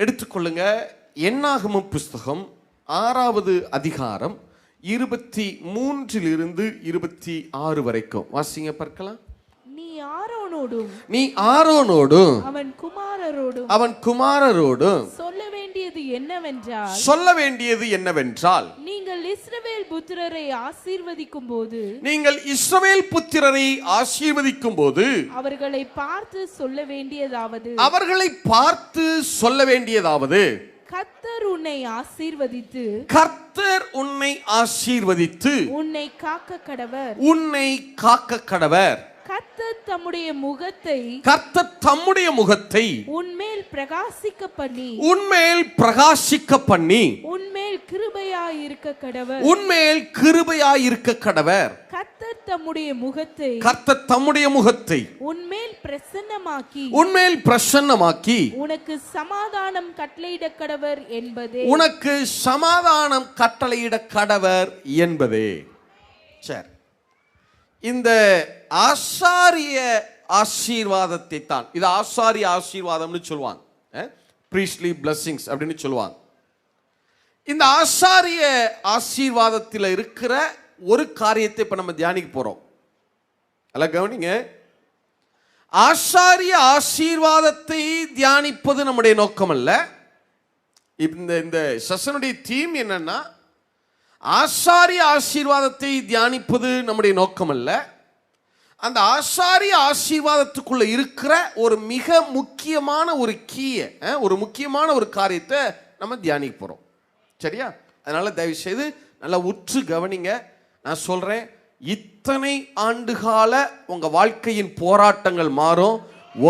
எடுத்துக்கொள்ளுங்க. என்னாகமம் புஸ்தகம் 6வது அதிகாரம் 23 26 வரைக்கும் வாசிங்க பார்க்கலாம். நீ ஆரோனோடும் அவன் குமாரரோடும் சொல்ல வேண்டியது என்னவென்றால் நீங்கள் இஸ்ரவேல் புத்திரரை ஆசீர்வதிக்கும் போது அவர்களை பார்த்து சொல்ல வேண்டியதாவது கர்த்தர் உன்னை ஆசீர்வதித்து உன்னை காக்க கடவர். கர்த்தர் தம்முடைய முகத்தை உன்மேல் பிரகாசிக்க பண்ணி உன்மேல் கிருபையாயிருக்க கடவர். கர்த்தர் தம்முடைய முகத்தை உன்மேல் பிரசன்னமாக்கி உனக்கு சமாதானம் கட்டளையிட கடவர் என்பதே. சரி, இந்த ஆசாரிய ஆசீர்வாதத்தை தான் இது ஆசாரிய ஆசீர்வாதம்னு சொல்லுவாங்க, பிரீஸ்ட்லி பிளெஸிங்ஸ் அப்படின்னு சொல்லுவாங்க. இந்த ஆசாரிய ஆசீர்வாதத்தில் இருக்கிற ஒரு காரியத்தை இப்ப நம்ம தியானிக்க போறோம். அல்ல கவனிங்க, ஆசாரிய ஆசீர்வாதத்தை தியானிப்பது நம்முடைய நோக்கம் அல்ல. இந்த செஷனுடைய தீம் என்னன்னா, ஆசாரிய ஆசீர்வாதத்தை தியானிப்பது நம்முடைய நோக்கம் அல்ல. அந்த ஆசாரிய ஆசீர்வாதத்துக்குள்ள இருக்கிற ஒரு மிக முக்கியமான ஒரு ஒரு முக்கியமான ஒரு காரியத்தை நம்ம தியானிக்க போறோம். சரியா? அதனால தயவு செய்து நல்லா உற்று கவனிங்க. நான் சொல்றேன், இத்தனை ஆண்டுகால உங்க வாழ்க்கையின் போராட்டங்கள் மாறும்.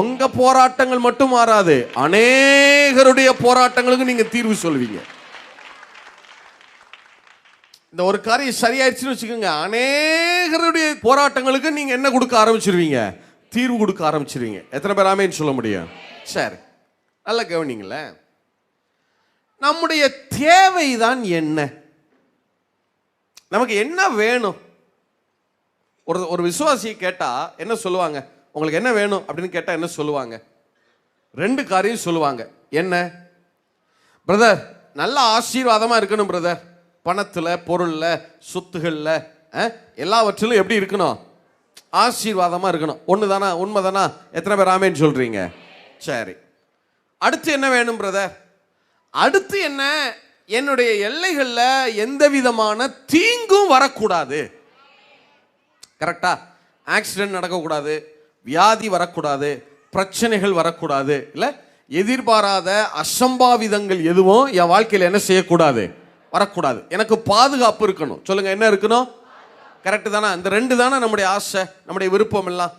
உங்க போராட்டங்கள் மட்டும் மாறாது, அநேகருடைய போராட்டங்களுக்கு நீங்க தீர்வு சொல்வீங்க. இந்த ஒரு காரியம் சரியாயிடுச்சுன்னு வச்சுக்கோங்க, அநேகருடைய போராட்டங்களுக்கு நீங்க என்ன கொடுக்க ஆரம்பிச்சிருவீங்க? தீர்வு கொடுக்க ஆரம்பிச்சிருவீங்க. எத்தனை பேர் ஆமேன்னு சொல்ல முடியும்? சரி, நல்லா கவனிங்களே. நம்முடைய தேவைதான் என்ன? நமக்கு என்ன வேணும்? ஒரு விசுவாசியை கேட்டா என்ன சொல்லுவாங்க? உங்களுக்கு என்ன வேணும் அப்படின்னு கேட்டா என்ன சொல்லுவாங்க? 2 காரியம் சொல்லுவாங்க. என்ன? பிரதர், நல்ல ஆசீர்வாதமா இருக்கணும் பிரதர். பணத்துல, பொருள்ல, சொத்துகள்ல, எல்லாவற்றிலும் எப்படி இருக்கணும்? ஆசீர்வாதமா இருக்கணும். ஒண்ணுதானா? உண்மைதானா? எத்தனை பேர் ஆமேன்னு சொல்றீங்க? சரி, அடுத்து என்ன வேணும் பிரதர்? அடுத்து என்ன? என்னுடைய எல்லைகள்ல எந்த விதமான தீங்கும் வரக்கூடாது. கரெக்டா? ஆக்சிடென்ட் நடக்கக்கூடாது, வியாதி வரக்கூடாது, பிரச்சனைகள் வரக்கூடாது, இல்ல எதிர்பாராத அசம்பாவிதங்கள் எதுவும் என் வாழ்க்கையில் என்ன செய்யக்கூடாது? வரக்கூடாது. எனக்கு பாதுகாப்பு இருக்கணும். சொல்லுங்க, என்ன இருக்கணும்? கரெக்ட் தானே? இந்த 2 தானே நம்முடைய ஆசை, நம்முடைய விருப்பம் எல்லாம்,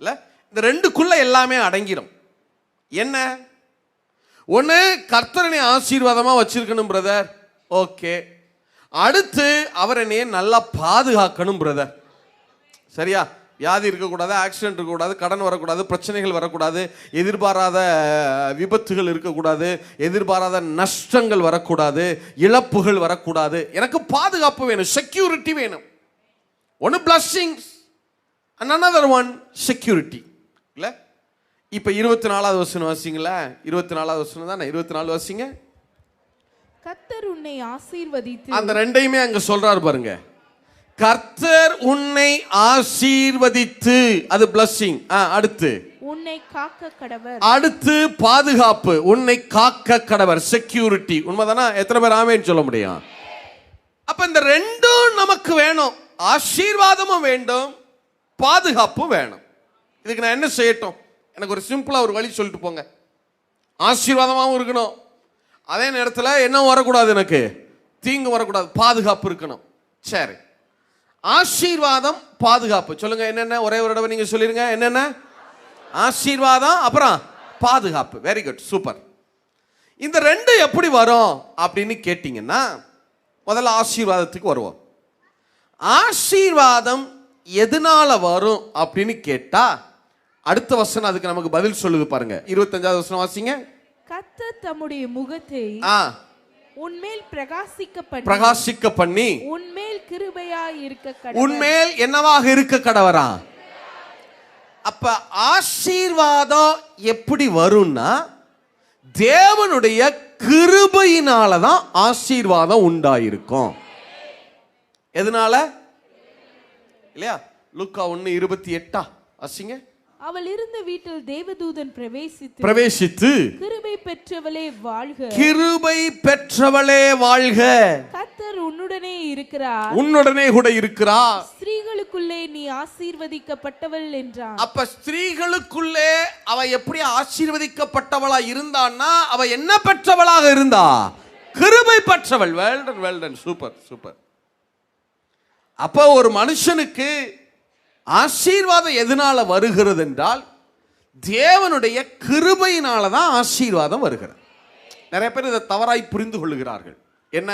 இல்ல? இந்த 2க்குள்ள எல்லாமே அடங்கிடும். என்ன? ஒண்ணு, கர்த்தரனை ஆசீர்வாதமா வச்சிருக்கணும் பிரதர். ஓகே. அடுத்து அவர் என்னைய நல்லா பாதுகாக்கணும் பிரதர். சரியா? வியாதி இருக்கக்கூடாது, ஆக்சிடென்ட் இருக்கக்கூடாது, கடன் வரக்கூடாது, பிரச்சனைகள் வரக்கூடாது, எதிர்பாராத விபத்துகள் இருக்கக்கூடாது, எதிர்பாராத நஷ்டங்கள் வரக்கூடாது, இழப்புகள் வரக்கூடாது. எனக்கு பாதுகாப்பு வேணும், செக்யூரிட்டி வேணும். ஒன்று பிளஸிங்ஸ், another one செக்யூரிட்டி. இல்ல? இப்ப 24வது வசனம் வாசிங்களா? 24வது வசனம் தானே? 24 வாசிங்க. கர்த்தர் உன்னை ஆசீர்வதித்து, அந்த 2யுமே அங்க சொல்றாரு பாருங்க. கர்த்தர் உன்னை ஆசீர்வதித்து, அது பிளஸிங். அடுத்து உன்னை காக்க கடவர். அடுத்து பாதுகாப்பு, உன்னை காக்க கடவர், செக்யூரிட்டி. உண்மைதானா? எத்தனை பேர் ஆமேன்னு சொல்ல முடியும்? அப்ப இந்த 2ம் நமக்கு வேணும். ஆசீர்வாதமும் வேண்டும், பாதுகாப்பும் வேணும். இதுக்கு நான் என்ன செய்யட்டும்? எனக்கு ஒரு சிம்பிளா ஒரு வழி சொல்லிட்டு போங்க. ஆசீர்வாதமாகவும் இருக்கணும், அதே நேரத்தில் என்ன வரக்கூடாது? எனக்கு தீங்கு வரக்கூடாது, பாதுகாப்பு இருக்கணும். சரி, ஆசீர்வாதம், பாதுகாப்பு. சொல்லுங்க, என்னென்ன? ஒரே ஒரு தடவை நீங்க சொல்லிருங்க. என்னென்ன? ஆசீர்வாதம், அப்புறம் பாதுகாப்பு. Very good, super. இந்த 2 எப்படி வரும் அப்படின்னு கேட்டீங்கன்னா, முதல்ல ஆசீர்வாதத்துக்கு வருவோம். ஆசீர்வாதம் எதனால வரும் அப்படின்னு கேட்டா, அடுத்த வசனம் அதுக்கு நமக்கு பதில் சொல்லுது பாருங்க. 25வது வசனம் வாசிங்க. கர்த்தர் தம்முடைய முகத்தை உன்மேல் பிரகாசிக்க பண்ணி உன்மேல் கிருபையாய் இருக்க கடவர். உன்மேல் என்னவாக இருக்க கடவரா? அப்ப ஆசீர்வாதம் எப்படி வரும்னா, தேவனுடைய கிருபையினால தான் ஆசீர்வாதம் உண்டாயிருக்கும். எதனால? இல்லையா? லூக்கா 1:28 வாசிங்க. அவள் இருந்த வீட்டில் தேவதூதன் பிரவேசித்து கிருபை பெற்றவளே வாழ்க, கிருபை பெற்றவளே வாழ்க, கர்த்தர் உன்னுடனே இருக்கிறார், உன்னுடனே கூட இருக்கிறார், ஸ்திரீகளுக்குள்ளே நீ ஆசீர்வதிக்கப்பட்டவள் என்றான். அப்ப ஸ்திரீகளுக்குள்ளே அவ எப்படி ஆசீர்வதிக்கப்பட்டவளா இருந்தான்னா, அவ என்ன பெற்றவளாக இருந்தா? கிருபை பெற்றவள். Well done well done, super super. அப்ப ஒரு மனுஷனுக்கு ஆசீர்வாதம் எதனால வருகிறது என்றால், தேவனுடைய கிருபையினால தான் ஆசீர்வாதம் வருகிறது. நிறைய பேர் இதை தவறாய் புரிந்து கொள்ளுகிறார்கள். என்ன?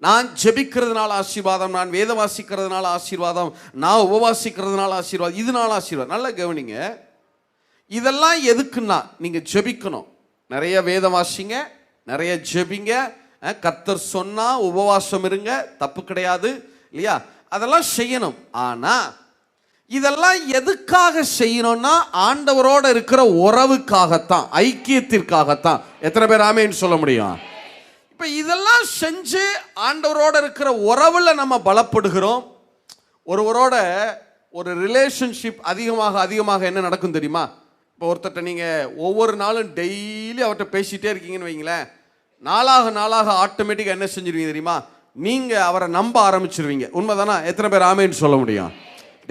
நான் ஜெபிக்கிறதுனால ஆசீர்வாதம், நான் வேத வாசிக்கிறதுனால ஆசீர்வாதம், நான் உபவாசிக்கிறதுனால ஆசீர்வாதம், இதனால ஆசீர்வாதம். நல்லா கவனிங்க. இதெல்லாம் எதுக்குன்னா, நீங்க ஜெபிக்கணும், நிறைய வேத வாசிங்க, நிறைய ஜெபிங்க, கர்த்தர் சொன்னா உபவாசம் இருங்க, தப்பு கிடையாது இல்லையா? அதெல்லாம் செய்யணும். ஆனா இதெல்லாம் எதுக்காக செய்யணும்னா, ஆண்டவரோட இருக்கிற உறவுக்காகத்தான், ஐக்கியத்திற்காகத்தான். எத்தனை பேர் ஆமென்னு சொல்ல முடியும்? இப்ப இதெல்லாம் செஞ்சு ஆண்டவரோட இருக்கிற உறவுல நம்ம பலப்படுகிறோம். ஒருவரோட ஒரு ரிலேஷன்ஷிப் அதிகமாக என்ன நடக்கும் தெரியுமா? இப்போ ஒருத்தட்ட நீங்க ஒவ்வொரு நாளும் டெய்லி அவர்கிட்ட பேசிட்டே இருக்கீங்கன்னு வைங்களேன், நாளாக ஆட்டோமேட்டிக்காக என்ன செஞ்சிருவீங்க தெரியுமா? நீங்க அவரை நம்ப ஆரம்பிச்சிருவீங்க. உண்மைதானா? எத்தனை பேர் ஆமென்னு சொல்ல முடியும்?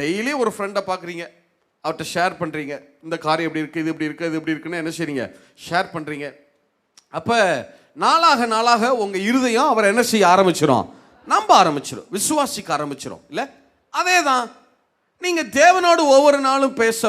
டெய்லி ஒரு ஃப்ரெண்டை பார்க்குறீங்க, அவர்கிட்ட ஷேர் பண்ணுறீங்க, இந்த காரியம் எப்படி இருக்குது, இது எப்படி இருக்குது, இது எப்படி இருக்குன்னு என்ன செய்றீங்க? ஷேர் பண்ணுறீங்க. அப்போ நாளாக உங்கள் இருதயம் அவரை என்ன செய்ய ஆரம்பிச்சிடும்? நம்ப ஆரம்பிச்சிடும், விசுவாசிக்க ஆரம்பிச்சிடும். இல்லை? அதே தான் நீங்கள் தேவனோடு ஒவ்வொரு நாளும் பேச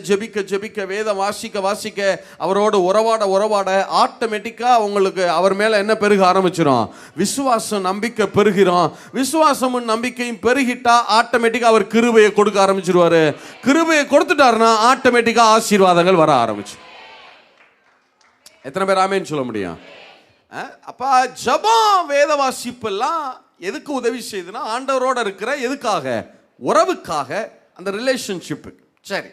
ஜெபிக்க வேதம் வாசிக்க அவரோடு உறவாட ஆட்டோமேட்டிக்காக உங்களுக்கு அவர் மேலே என்ன பெருக ஆரம்பிச்சிடும்? விசுவாசம், நம்பிக்கை பெருகிறோம். விசுவாசமும் நம்பிக்கையும் பெருகிட்டா ஆட்டோமேட்டிக்காக அவர் கிருபையை கொடுக்க ஆரம்பிச்சிருவாரு. கிருபையை கொடுத்துட்டாருன்னா ஆட்டோமேட்டிக்காக ஆசீர்வாதங்கள் வர ஆரம்பிச்சு. எத்தனை பேர் ஆமென்னு சொல்ல முடியும்? அப்போ ஜெபம், வேத வாசிப்பெல்லாம் எதுக்கு உதவி செய்யுதுன்னா, ஆண்டவரோட இருக்கிற எதுக்காக? உறவுக்காக, அந்த ரிலேஷன்ஷிப்புக்கு. சரி,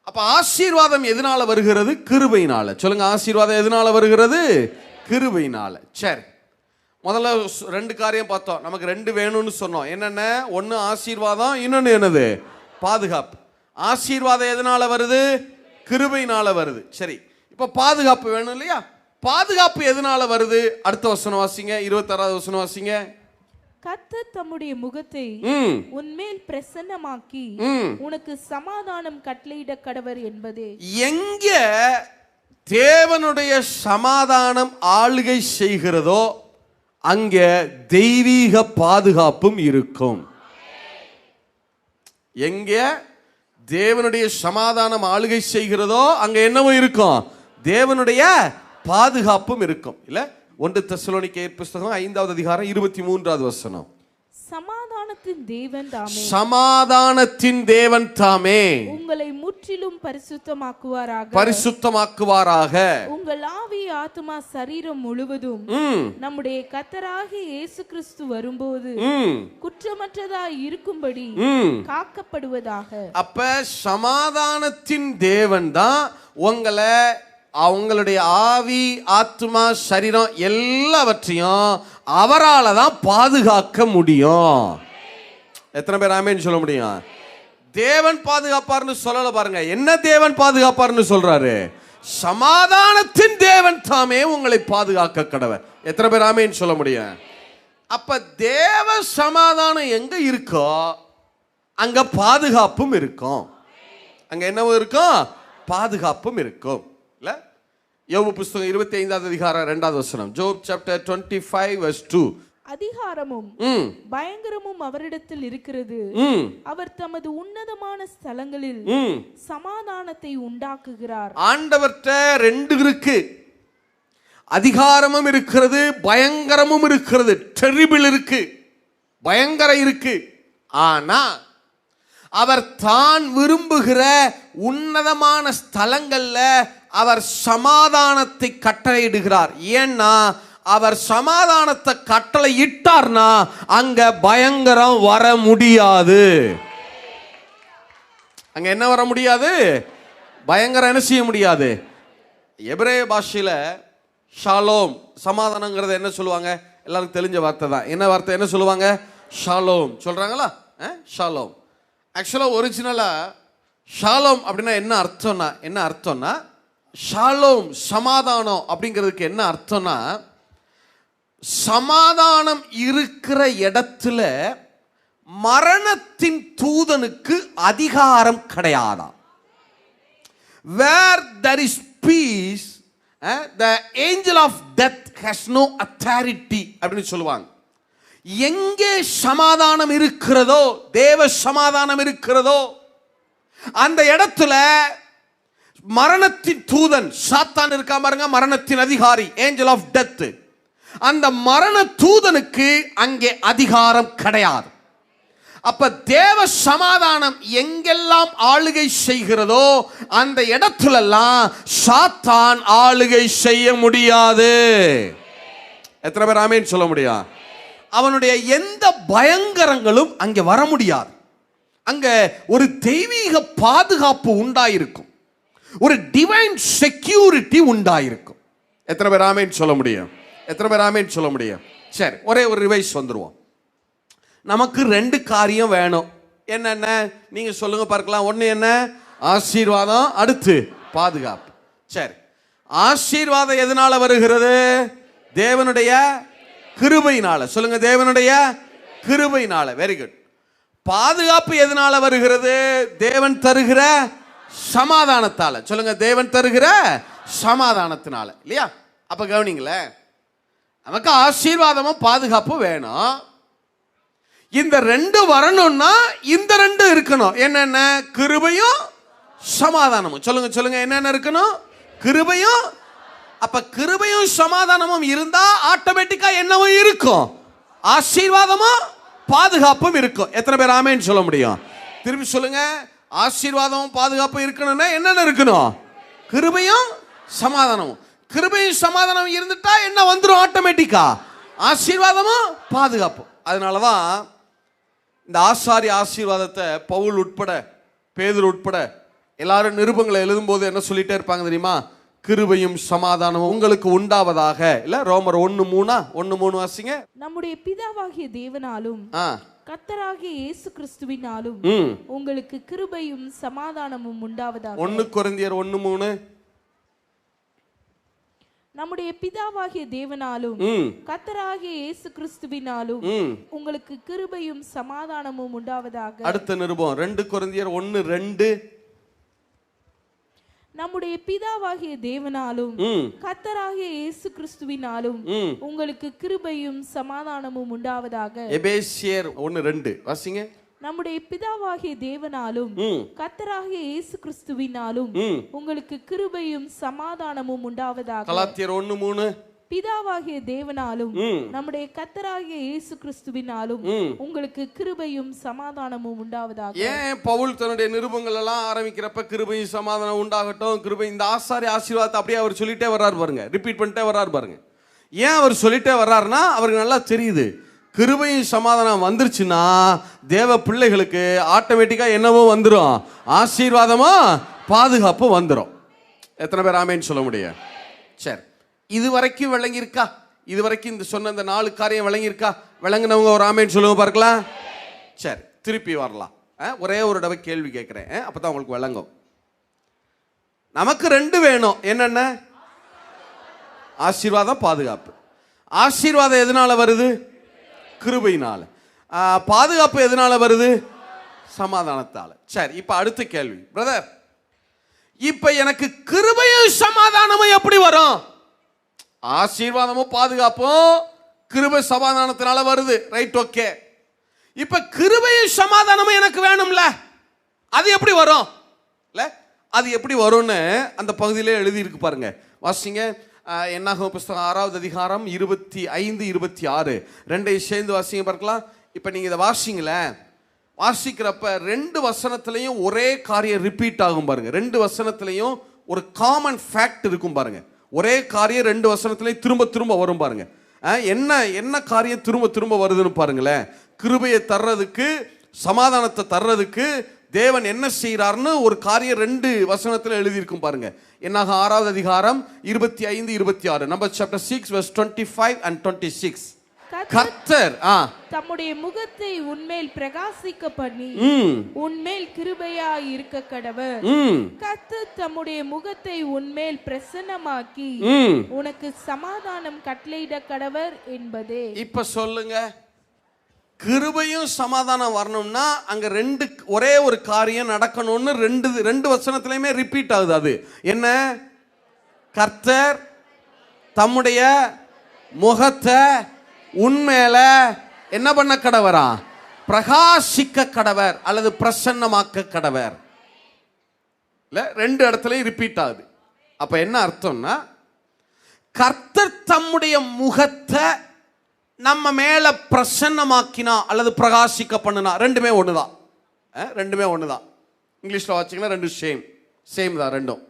அப்ப ஆசீர்வாதம் எதனால வருகிறது? கிருபையினால. சொல்லுங்க, ஆசீர்வாதம் எதனால வருகிறது? கிருபையினால. சரி, முதல்ல 2 காரியம் பார்த்தோம். நமக்கு 2 வேணும்னு சொன்னோம். என்னென்ன? ஒன்று ஆசீர்வாதம், இன்னொன்று என்னது? பாதுகாப்பு. ஆசீர்வாதம் எதனால வருது? கிருபையினால வருது. சரி, இப்போ பாதுகாப்பு வேணும் இல்லையா? பாதுகாப்பு எதனால வருது? அடுத்த வசனம் வாசிங்க, 26வது வசனம் வாசிங்க. கர்த்தர் தம்முடைய முகத்தை உன்மேல் பிரசன்னமாக்கி உனக்கு சமாதானம் கட்டளையிட கடவர் என்பதே. எங்க தேவனுடைய சமாதானம் ஆளுகை செய்கிறதோ அங்க தெய்வீக பாதுகாப்பும் இருக்கும். எங்க தேவனுடைய சமாதானம் ஆளுகை செய்கிறதோ அங்க என்னவும் இருக்கும்? தேவனுடைய பாதுகாப்பும் இருக்கும். இல்ல? 1 தெசலோனிக்கேயர் புத்தகம் 5வது அதிகாரம் 23வது வசனம். சமாதானத்தின் தேவன் தாமே, சமாதானத்தின் தேவன் தாமே உங்களை முற்றிலும் பரிசுத்தமாக்குவாராக, உங்கள் ஆவி, ஆத்துமா, சரீரம் முழுவதும் நம்முடைய கர்த்தராகிய இயேசு கிறிஸ்து வரும்போது குற்றமற்றதாய் இருக்கும்படி காக்கப்படுவதாக. அப்ப சமாதானத்தின் தேவன் தான் உங்களை, அவங்களுடைய ஆவி, ஆத்மா, சரீரம் எல்லாவற்றையும் அவரால் தான் பாதுகாக்க முடியும். எத்தனை பேர் ஆமென்னு சொல்ல முடியும்? தேவன் பாதுகாப்பார்னு சொல்லல பாருங்க. என்ன தேவன் பாதுகாப்பார்னு சொல்றாரு? சமாதானத்தின் தேவன் தாமே உங்களை பாதுகாக்க கடவர். எத்தனை பேர் ஆமென்னு சொல்ல முடியும்? அப்ப தேவ சமாதானம் எங்க இருக்கோ அங்க பாதுகாப்பும் இருக்கும். அங்க என்னவும் இருக்கும்? பாதுகாப்பும் இருக்கும். இல்ல? யோபு புத்தகம் 25வது அதிகாரம் 2வது வசனம். ஜோப் சாப்டர் 25 verse 2. அதிகாரமும் பயங்கரமும் அவரிடத்தில் இருக்கிறது, அவர் தமது உன்னதமான ஸ்தலங்களில் சமாதானத்தை உண்டாக்குகிறார். ஆண்டவர்ட்ட 2 இருக்கு. அதிகாரமும் இருக்கிறது, பயங்கரமும் இருக்கிறது. டெரிபிள் இருக்கு, பயங்கரம் இருக்கு. ஆனா அவர் தான் விரும்புகிற உன்னதமான ஸ்தலங்கள்ல அவர் சமாதானத்தை கட்டளையிடுகிறார். ஏன்னா அவர் சமாதானத்தை கட்டளை இட்டார்னா அங்க பயங்கரம் வர முடியாது. அங்க என்ன வர முடியாது? பயங்கரம் என்ன செய்ய முடியாது? எபிரேய பாஷையில ஷாலோம் சமாதானங்கிறது என்ன சொல்லுவாங்க? எல்லாருக்கும் தெரிஞ்ச வார்த்தை தான். என்ன வார்த்தை? என்ன சொல்லுவாங்க? ஷாலோம் சொல்றாங்களா? ஷாலோம். ஆக்சுவலா ஒரிஜினலா ஷாலோம் அப்படின்னா என்ன அர்த்தம்னா ஷாலோம் சமாதானம் அப்படிங்கிறதுக்கு என்ன அர்த்தம்னா, சமாதானம் இருக்கிற இடத்துல மரணத்தின் தூதனுக்கு அதிகாரம் கிடையாதான். Where there is peace, the angel of death has no authority அப்படின்னு சொல்லுவாங்க. எங்கே சமாதானம் இருக்கிறதோ, தேவ சமாதானம் இருக்கிறதோ, அந்த இடத்துல மரணத்தின் தூதன் சாத்தான் இருக்கா பாருங்க, மரணத்தின் அதிகாரி, ஏஞ்சல் ஆஃப் டெத், அந்த மரண தூதனுக்கு அங்கே அதிகாரம் கிடையாது. அப்ப தேவ சமாதானம் எங்கெல்லாம் ஆளுகை செய்கிறதோ அந்த இடத்துலெல்லாம் சாத்தான் ஆளுகை செய்ய முடியாது. எத்தனை பேர் ஆமென் சொல்ல முடியும்? அவனுடைய எந்த பயங்கரங்களும் அங்கே வர முடியாது. அங்க ஒரு தெய்வீக பாதுகாப்பு உண்டாயிருக்கும், ஒரு டிவைன் செக்யூரிட்டி உண்டாயிருக்கும். எத்தனை பேர் ஆமென் சொல்ல முடியும்? எத்தனை பேர் ஆமென் சொல்ல முடியும்? சரி, ஒரே ஒரு ரிவைஸ் வந்துருவோம். நமக்கு ரெண்டு காரியம் வேணும். என்னென்ன நீங்க சொல்லுங்க பார்க்கலாம். ஒண்ணு என்ன? ஆசீர்வாதம், அடுத்து பாதுகாப்பு. சரி, ஆசீர்வாதம் எதனால வருகிறது? தேவனுடைய கிருபையினால. சொல்லுங்க, தேவனுடைய கிருபையினால. Very good. பாதுகாப்பு எதனால வருகிறது? தேவன் தருகிற சமாதானத்தால. சொல்லுங்க, தேவன் தருகிற சமாதானத்தினால. இல்லையா? அப்ப கவனிங்களேன், நமக்கு ஆசீர்வாதமும் பாதுகாப்பும் வேணும். இந்த ரெண்டு வரணும்னா இந்த ரெண்டு இருக்கணும். என்னென்ன? கிருபையும் சமாதானமும். சொல்லுங்க சொல்லுங்க, என்னென்ன இருக்கணும்? கிருபையும். அப்ப கிருபையும் சமாதானமும் இருந்தா ஆட்டோமேட்டிக்கா என்னவும் இருக்கும்? ஆசீர்வாதமும் பாதுகாப்பும் இருக்கும். எத்தனை பேர் ஆமென் சொல்ல முடியும்? திரும்பி சொல்லுங்க. ஆசீர்வாதமும் பாதுகாப்பும் இருக்கணும்னா என்னென்ன இருக்கணும்? கிருபையும் சமாதானமும். கிருபையும் சமாதானம் இருந்துட்டா என்ன வந்துடும்? ஆட்டோமேட்டிக்கா ஆசீர்வாதமும் பாதுகாப்பும். அதனாலதான் இந்த ஆசாரிய ஆசீர்வாதத்தை பவுல் உட்பட, பேதுரு உட்பட எல்லாரும் நிருபங்களை எழுதும் போது என்ன சொல்லிட்டே இருப்பாங்க தெரியுமா? கிருபையும் சமாதானமும் உங்களுக்கு உண்டாவதாக. இல்ல, ரோமர் 1:3 வாசிங்க. நம்முடைய பிதாவாகிய தேவனாலும் கர்த்தராகிய இயேசு கிறிஸ்துவினாலும் உங்களுக்கு கிருபையும் சமாதானமும் உண்டாவதாக. 1 கொரிந்தியர் 1:3. நம்முடைய பிதாவாகிய தேவனாலும் கர்த்தராகிய இயேசு கிறிஸ்துவினாலும் உங்களுக்கு கிருபையும் சமாதானமும் உண்டாவதாக. அடுத்த நிருபம் 2 கொரிந்தியர் 1:2. நம்முடைய பிதாவாகிய தேவனாலும் கர்த்தராகிய இயேசு கிறிஸ்துவினாலும் உங்களுக்கு கிருபையும் சமாதானமும் உண்டாவதாக. எபேசியர் 1:2 வாசிங்க. நம்முடைய பிதாவாகிய தேவனாலும் கர்த்தராகிய இயேசு கிறிஸ்துவினாலும் உங்களுக்கு கிருபையும் சமாதானமும் உண்டாவதாக. கலாத்தியர் 1:3. பிதாவாகிய தேவனாலும் நம்முடைய கர்த்தராகிய இயேசு கிறிஸ்துவினாலும் உங்களுக்கு கிருபையும் சமாதானமும் உண்டாவதாக. ஏன் பவுல் தன்னுடைய நிருபங்கள் எல்லாம் ஆரம்பிக்கிறப்ப கிருபையும் சமாதானம் உண்டாகட்டும், கிருபை, இந்த ஆசாரிய ஆசீர்வாதத்தை அப்படியே அவர் சொல்லிட்டே வர்றாரு பாருங்க, ரிப்பீட் பண்ணிட்டே வர்றாரு பாருங்க. ஏன் அவர் சொல்லிட்டே வர்றாருன்னா அவருக்கு நல்லா தெரியுது, கிருபையும் சமாதானம் வந்துருச்சுன்னா தேவ பிள்ளைகளுக்கு ஆட்டோமேட்டிக்கா என்னவோ வந்துடும்? ஆசீர்வாதமா பாதுகாப்பு வந்துடும். எத்தனை பேர் ஆமென் சொல்ல முடியும்? சரி, இது வரைக்கும் விளங்கியிருக்கா? இது வரைக்கும் இந்த சொன்ன இந்த 4 காரியம் விளங்கியிருக்கா? விளங்குனவங்க ஒரு ஆமென் சொல்லுங்க பார்க்கலாம். சரி, திருப்பி வரலாம். ஒரே ஒரு தடவை கேள்வி கேட்கிறேன், அப்பதான் உங்களுக்கு விளங்கும். நமக்கு 2 வேணும். என்னென்ன? ஆசீர்வாதம், பாதுகாப்பு. ஆசீர்வாதம் எதனால வருது? கிருபையினால. பாதுகாப்பு எதனால வருது? சமாதானத்தால. சரி, இப்ப அடுத்த கேள்வி. பிரதர், இப்ப எனக்கு கிருபையும் சமாதானமும் எப்படி வரும்? ஆசீர்வாதமும் பாதுகாப்பும் கிருபை சமாதானத்தினால வருது. Right, okay. இப்ப கிருபையும் சமாதானமும் எனக்கு வேணும்ல, அது எப்படி வரும்? இல்ல, அது எப்படி வரும்னு அந்த பகுதியிலே எழுதி இருக்கு பாருங்க, வாசிங்க. என்னாகும் புஸ்தகம் 6வது அதிகாரம் 25, 26 ரெண்டையும் சேர்ந்து வாசிங்க பார்க்கலாம். இப்ப நீங்க இதை வாசிங்களேன். வாசிக்கிறப்ப 2 வசனத்திலையும் ஒரே காரியம் ரிப்பீட் ஆகும் பாருங்க. 2 வசனத்திலையும் ஒரு காமன் ஃபேக்ட் இருக்கும் பாருங்க. ஒரே காரியம் 2 வசனத்திலையும் திரும்ப திரும்ப வரும் பாருங்க. என்ன காரியம் திரும்ப திரும்ப வருதுன்னு பாருங்களேன். கிருபையை தர்றதுக்கு, சமாதானத்தை தர்றதுக்கு தேவன் என்ன செய்யறாருன்னு ஒரு காரியம் 2 வசனத்துல எழுதி இருக்கும் பாருங்க. என்னாக 6வது அதிகாரம் 25, 26. Numbers chapter 6 verse 25 and 26. கர்த்தர் தம்முடைய முகத்தை உன்மேல் பிரகாசிக்க பண்ணி உன்மேல் கிருபையாய் இருக்க கடவர். கர்த்தர் தம்முடைய முகத்தை உன்மேல் பிரசன்னமாக்கி உனக்கு சமாதானம் கட்டளையிட கடவர் என்பதே. இப்ப சொல்லுங்க, கிருபையும் சமாதானம் வரணும்னா அங்க ஒரே ஒரு காரியம் நடக்கணும்னு ரெண்டு வசனத்திலயுமே ரிப்பீட் ஆகுது. அது என்ன? கர்த்தர் தம்முடைய முகத்தை உண்மையில என்ன பண்ண கடவரா? பிரகாசிக்க கடவர் அல்லது பிரசன்னமாக்க கடவர். இல்ல, ரெண்டு இடத்துலயும் ரிப்பீட் ஆகுது. அப்ப என்ன அர்த்தம்னா, கர்த்தர் தம்முடைய முகத்தை நம்ம மேல பிரசன்னமாக்கினா அல்லது பிரகாசிக்க பண்ணுனா ரெண்டுமே ஒண்ணுதான். ரெண்டுமே ஒண்ணுதான். இங்கிலீஷ்ல வாசிங்கன்னா ரெண்டு சேம் தான் ரெண்டும்.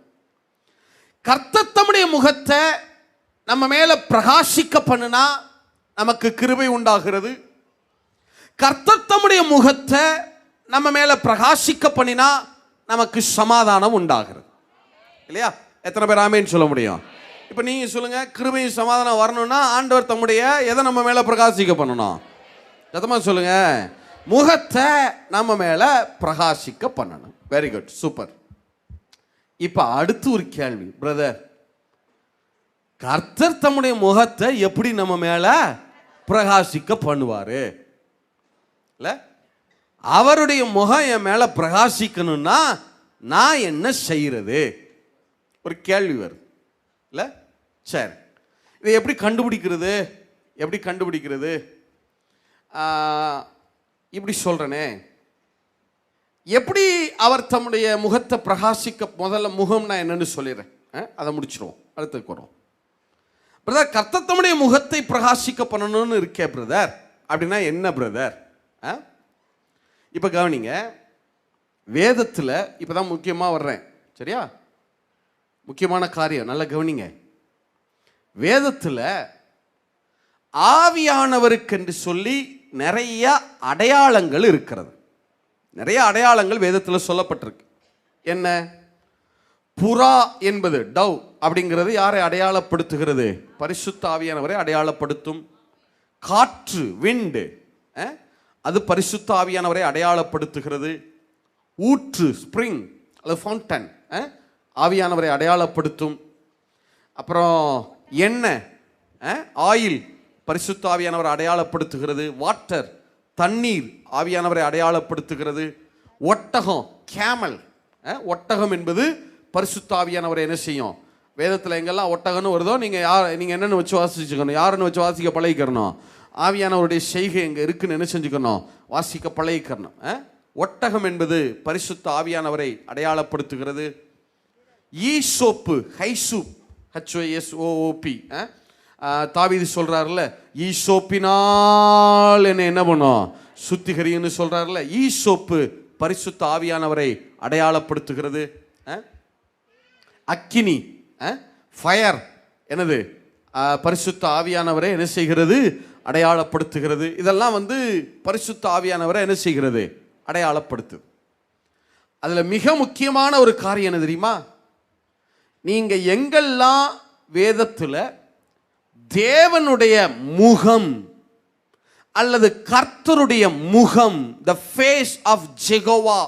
கர்த்தர் தம்முடைய முகத்தை நம்ம மேல பிரகாசிக்க பண்ணுனா நமக்கு கிருபை உண்டாகிறது. கர்த்தர் தம்முடைய முகத்தை நம்ம மேல பிரகாசிக்க பண்ணினா நமக்கு சமாதானம் உண்டாகிறது. இல்லையா? எத்தனை பேர் ஆமேன்னு சொல்ல முடியும்? இப்ப நீங்க சொல்லுங்க, கிருபையும் சமாதானம் வரணும்னா ஆண்டவர் தம்முடைய எதை நம்ம மேல பிரகாசிக்க பண்ணணும்? சத்தமா சொல்லுங்க, முகத்தை நம்ம மேல பிரகாசிக்க பண்ணணும். Very good, super. இப்ப அடுத்து ஒரு கேள்வி, பிரதர், கர்த்தர் தம்முடைய முகத்தை எப்படி நம்ம மேல பிரகாசிக்க பண்ணுவாரு? இல்ல, அவருடைய முகம் என் மேல பிரகாசிக்கணும்னா நான் என்ன செய்யறது? ஒரு கேள்வி வருது. இல்ல, சரி, இதை எப்படி கண்டுபிடிக்கிறது? எப்படி கண்டுபிடிக்கிறது? இப்படி சொல்றனே, எப்படி அவர் தம்முடைய முகத்தை பிரகாசிக்க, முதல்ல முகம்னா என்னன்னு சொல்லிடுறேன், அதை முடிச்சிருவோம், அடுத்துக்கு வரும். பிரதர், கர்த்தர் தம்முடைய முகத்தை பிரகாசிக்க பண்ணணும்னு இருக்கே பிரதர், அப்படின்னா என்ன பிரதர்? இப்ப கவனிங்க, வேதத்துல இப்பதான் முக்கியமா வர்றேன், சரியா? முக்கியமான காரியம், நல்லா கவனிங்க. வேதத்துல ஆவியானவருக்கு என்று சொல்லி நிறைய அடையாளங்கள் இருக்கிறது. நிறைய அடையாளங்கள் வேதத்தில் சொல்லப்பட்டிருக்கு. என்ன? புறா என்பது, டவ் அப்படிங்கிறது யாரை அடையாளப்படுத்துகிறது? பரிசுத்த ஆவியானவரை அடையாளப்படுத்தும். காற்று, விண்டு, அது பரிசுத்த ஆவியானவரை அடையாளப்படுத்துகிறது. ஊற்று, ஸ்ப்ரிங் அல்லது ஃபவுண்டன், ஆவியானவரை அடையாளப்படுத்தும். அப்புறம் எண்ணெய், ஆயில், பரிசுத்த ஆவியானவரை அடையாளப்படுத்துகிறது. வாட்டர், தண்ணீர், ஆவியானவரை அடையாளப்படுத்துகிறது. ஒட்டகம், கேமல், ஒட்டகம் என்பது பரிசுத்த ஆவியானவரை என்ன செய்யும்? வேதத்தில் எங்கெல்லாம் ஒட்டகம்னு வருதோ நீங்க என்னன்னு வச்சு வாசிச்சுக்கணும், யாருன்னு வச்சு வாசிக்க பழகிக்கணும். ஆவியானவருடைய செய்கை எங்க இருக்குன்னு என்ன செஞ்சுக்கணும்? வாசிக்க பழகிக்கணும். ஒட்டகம் என்பது பரிசுத்த ஆவியானவரை அடையாளப்படுத்துகிறது. ஈசோப்பு, ஹைசூப், HYSOOP, தாவீது சொல்றாருல, ஈசோப்பினால் என்ன பண்ணும்? சுத்திகரின்னு சொல்றாருல. ஈசோப்பு பரிசுத்த ஆவியானவரை அடையாளப்படுத்துகிறது. அக்கினி, ஃபயர் என்னது? பரிசுத்த ஆவியானவரை என்ன செய்கிறது? அடையாளப்படுத்துகிறது. இதெல்லாம் பரிசுத்த ஆவியானவரை என்ன செய்கிறது? அடையாளப்படுத்து. அதுல மிக முக்கியமான ஒரு காரியம் என்ன தெரியுமா? நீங்க எங்கெல்லாம் வேதத்துல தேவனுடைய முகம் அல்லது கர்த்தருடைய முகம், the face of Jehovah,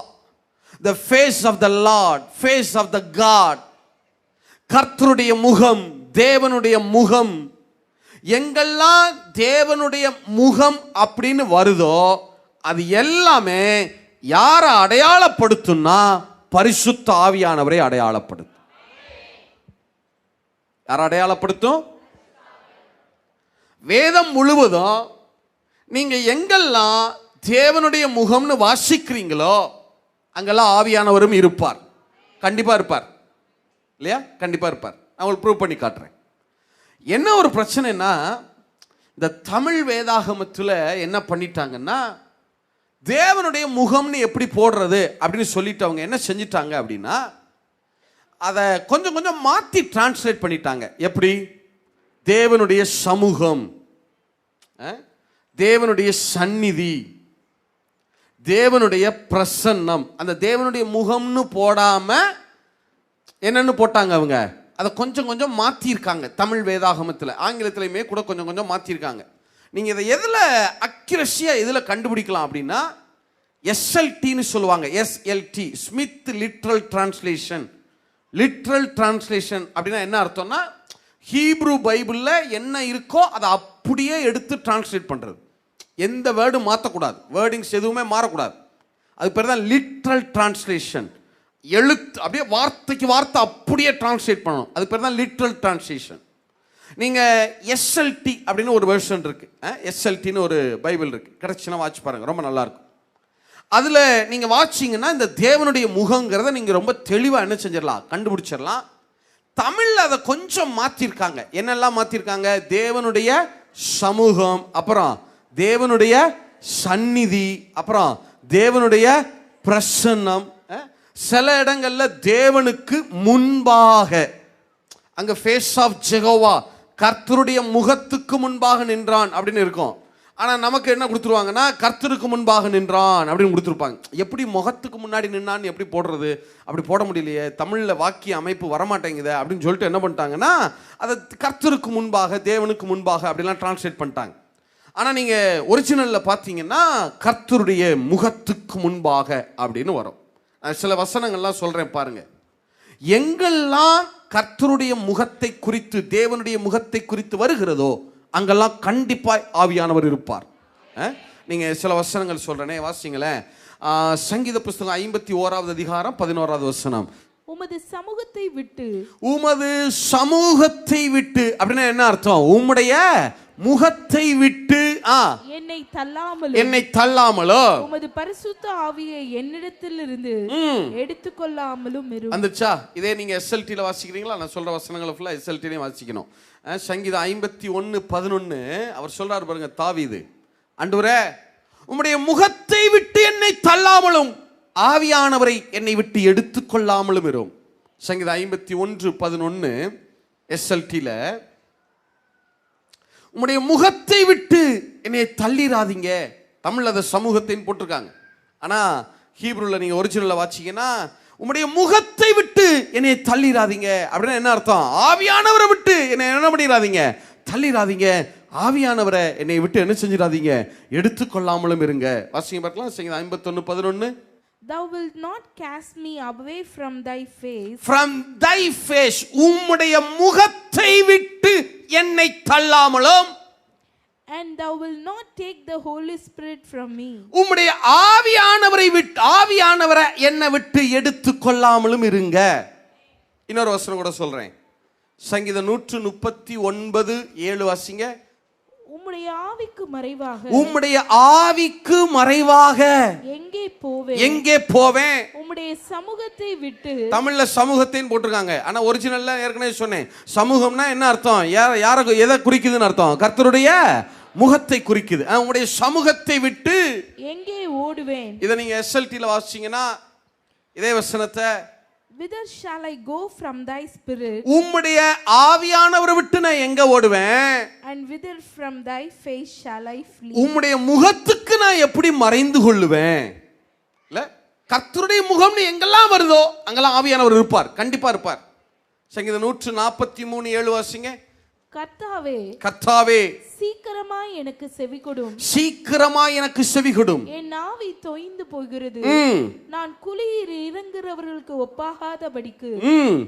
the face of the Lord, face of the God, கர்த்தருடைய முகம், தேவனுடைய முகம், எங்கெல்லாம் தேவனுடைய முகம் அப்படின்னு வருதோ அது எல்லாமே யாரை அடையாளப்படுத்தும்னா பரிசுத்த ஆவியானவரை அடையாளப்படுத்தும். யாரை அடையாளப்படுத்தும்? வேதம் முழுவதும் நீங்க எங்கெல்லாம் தேவனுடைய முகம்னு வாசிக்கிறீங்களோ அங்கெல்லாம் ஆவியானவரும் இருப்பார். கண்டிப்பா இருப்பார், இல்லையா? கண்டிப்பா இருப்பார். நான் உங்களுக்கு ப்ரூவ் பண்ணி காட்டுறேன். என்ன ஒரு பிரச்சனைனா, இந்த தமிழ் வேதாகமத்தில் என்ன பண்ணிட்டாங்கன்னா, தேவனுடைய முகம்னு எப்படி போடுறது அப்படின்னு சொல்லிட்டு அவங்க என்ன செஞ்சிட்டாங்க அப்படின்னா, அதை கொஞ்சம் கொஞ்சம் மாற்றி டிரான்ஸ்லேட் பண்ணிட்டாங்க. எப்படி? தேவனுடைய சமூகம், தேவனுடைய சந்நிதி, தேவனுடைய பிரசன்னம். அந்த தேவனுடைய முகம்னு போடாம என்னன்னு போட்டாங்க அவங்க, அதை கொஞ்சம் கொஞ்சம் மாற்றிருக்காங்க. தமிழ் வேதாகமத்தில் ஆங்கிலத்திலையுமே கூட கொஞ்சம் கொஞ்சம் மாற்றிருக்காங்க. நீங்கள் இதை எதில் அக்யூரஸியாக எதில் கண்டுபிடிக்கலாம் அப்படின்னா, எஸ்எல்டின்னு சொல்லுவாங்க. SLT, Smith literal translation. Literal translation அப்படின்னா என்ன அர்த்தம்னா, ஹீப்ரு பைபிளில் என்ன இருக்கோ அதை அப்படியே எடுத்து டிரான்ஸ்லேட் பண்ணுறது. எந்த வேர்டும் மாற்றக்கூடாது, வேர்டிங்ஸ் எதுவுமே மாறக்கூடாது. அது பேர் தான் லிட்ரல் டிரான்ஸ்லேஷன். எழுத்து அப்படியே வார்த்தைக்கு வார்த்தை அப்படியே டிரான்ஸ்லேட் பண்ணணும். அது பேர் தான் லிட்ரல் டிரான்ஸ்லேஷன். நீங்கள் எஸ்எல்டி அப்படின்னு ஒரு வெர்ஷன் இருக்குது, எஸ்எல்டின்னு ஒரு பைபிள் இருக்குது, கிடச்சுன்னா வாட்ச் பாருங்கள், ரொம்ப நல்லாயிருக்கும். அதில் நீங்கள் வாட்சிங்கன்னா இந்த தேவனுடைய முகங்கிறத நீங்கள் ரொம்ப தெளிவாக என்ன செஞ்சிடலாம், கண்டுபிடிச்சிடலாம். தமிழில் அதை கொஞ்சம் மாற்றிருக்காங்க. என்னெல்லாம் மாற்றிருக்காங்க, தேவனுடைய சமூகம், அப்புறம் தேவனுடைய சந்நிதி, அப்புறம் தேவனுடைய பிரசன்னம். சில இடங்கள்ல தேவனுக்கு முன்பாக, அங்க ஃபேஸ் ஆஃப் ஜெகோவா, கர்த்தருடைய முகத்துக்கு முன்பாக நின்றான் அப்படின்னு இருக்கும். ஆனா நமக்கு என்ன கொடுத்துருவாங்கன்னா, கர்த்தருக்கு முன்பாக நின்றான் அப்படின்னு கொடுத்துருப்பாங்க. எப்படி முகத்துக்கு முன்னாடி நின்னான்னு எப்படி போடுறது, அப்படி போட முடியலையே, தமிழ்ல வாக்கிய அமைப்பு வரமாட்டேங்குது அப்படின்னு சொல்லிட்டு என்ன பண்ணிட்டாங்கன்னா, அதை கர்த்தருக்கு முன்பாக, தேவனுக்கு முன்பாக அப்படிலாம் டிரான்ஸ்லேட் பண்ணிட்டாங்க. ஆனால் நீங்கள் ஒரிஜினலில் பார்த்தீங்கன்னா கர்த்தருடைய முகத்துக்கு முன்பாக அப்படின்னு வரும். நான் சில வசனங்கள்லாம் சொல்கிறேன் பாருங்க. எங்கெல்லாம் கர்த்தருடைய முகத்தை குறித்து, தேவனுடைய முகத்தை குறித்து வருகிறதோ அங்கெல்லாம் கண்டிப்பாக ஆவியானவர் இருப்பார். நீங்கள் சில வசனங்கள் சொல்கிறேனே, வாசிங்களேன். சங்கீத புஸ்தகம் 51வது அதிகாரம் 11வது வசனம். உமது சமூகத்தை விட்டு, உமது சமூகத்தை விட்டு அப்படின்னா என்ன அர்த்தம், உம்முடைய முகத்தை விட்டு என்னை தள்ளாமலோ உமது பரிசுத்த ஆவியை என்னிடத்திலிருந்து எடுத்துக்கொள்ளாமலும் வந்துச்சா. இதே நீங்க எஸ்எல்டில வாசிக்கிறீங்களா, நான் சொல்ற வசனங்களை ஃபுல்லா எஸ்எல்டிலையும் வாசிக்கணும். சங்கீதம் 51:11 அவர் சொல்றாரு பாருங்க, தாவீது, ஆண்டவரே உம்முடைய முகத்தை விட்டு என்னை தள்ளாமலும் ஆவியானவரை என்னை விட்டு எடுத்துக்கொள்ளாமலும் இரும். சங்கீதம் 51:11 எஸ்எல்டில, உம்முடைய முகத்தை விட்டு என்னை தள்ளிராதீங்க. தமிழ் அதை சமூகத்தைன்னு போட்டிருக்காங்க. ஆனால் ஹீப்ருல நீங்கள் ஒரிஜினலில் வாசிங்கன்னா, உம்முடைய முகத்தை விட்டு என்னை தள்ளிராதீங்க அப்படின்னா என்ன அர்த்தம், ஆவியானவரை விட்டு என்னை என்ன பண்ணிடாதீங்க, தள்ளிராதீங்க. ஆவியானவரை என்னை விட்டு என்ன செஞ்சிடாதீங்க, எடுத்துக்கொள்ளாமலும் இருங்க. வாசிங்க பார்க்கலாம். சங்கீதம் 51:11. Thou wilt not cast me away from thy face. From thy face, உம்முடைய முகத்தை விட்டு என்னை தள்ளாமலும். And thou wilt not take the Holy Spirit from me. உம்முடைய ஆவியானவரை விட்டு, ஆவியானவரை என்னை விட்டு எடுத்துக்கொள்ளாமலும் இருங்க. இன்னொரு வசனம் கூட சொல்றேன். சங்கீதம் 139:7 வாசிங்க. உம்முடைய ஆவிக்கு மறைவாக, உம்முடைய ஆவிக்கு மறைவாக எங்கே போவேன், உம்முடைய சமூகத்தை விட்டு. தமிழ்ல சமூகத்தைன்னு போட்டிருக்காங்க. ஆனா ஒரிஜினல்ல ஏற்கனவே சொன்னேன், சமூகம்னா என்ன அர்த்தம், யார எதை குறிக்குதுன்னு அர்த்தம், கர்த்தருடைய முகத்தை குறிக்குது. உம்முடைய சமூகத்தை விட்டு எங்கே ஓடுவேன். இதை நீங்க எஸ்எல்டில வாசிச்சீங்கன்னா இதே வசனத்தை, whither shall I go from thy spirit, உம்முடைய ஆவியானவரை விட்டு நான் எங்க ஓடுவேன், and whither from thy face shall I flee. உம்முடைய முகத்துக்கு நான் எப்படி மறைந்து கொள்ளுவேன். இல்ல, கர்த்தருடைய முகம்னு எங்கெல்லாம் வருதோ அங்கெல்லாம் ஆவியானவர் இருப்பார், கண்டிப்பா இருப்பார். சங்கீதம் 143:7 வாசிங்க. கர்த்தாவே, கர்த்தாவே சீக்கிரமாய் எனக்கு செவிகொடும், சீக்கிரமாய் எனக்கு செவிகொடும். என் ஆவி தொய்ந்து போகிறது, நான் குளிர் இறங்குறவர்களுக்கு ஒப்பாகாதபடிக்கு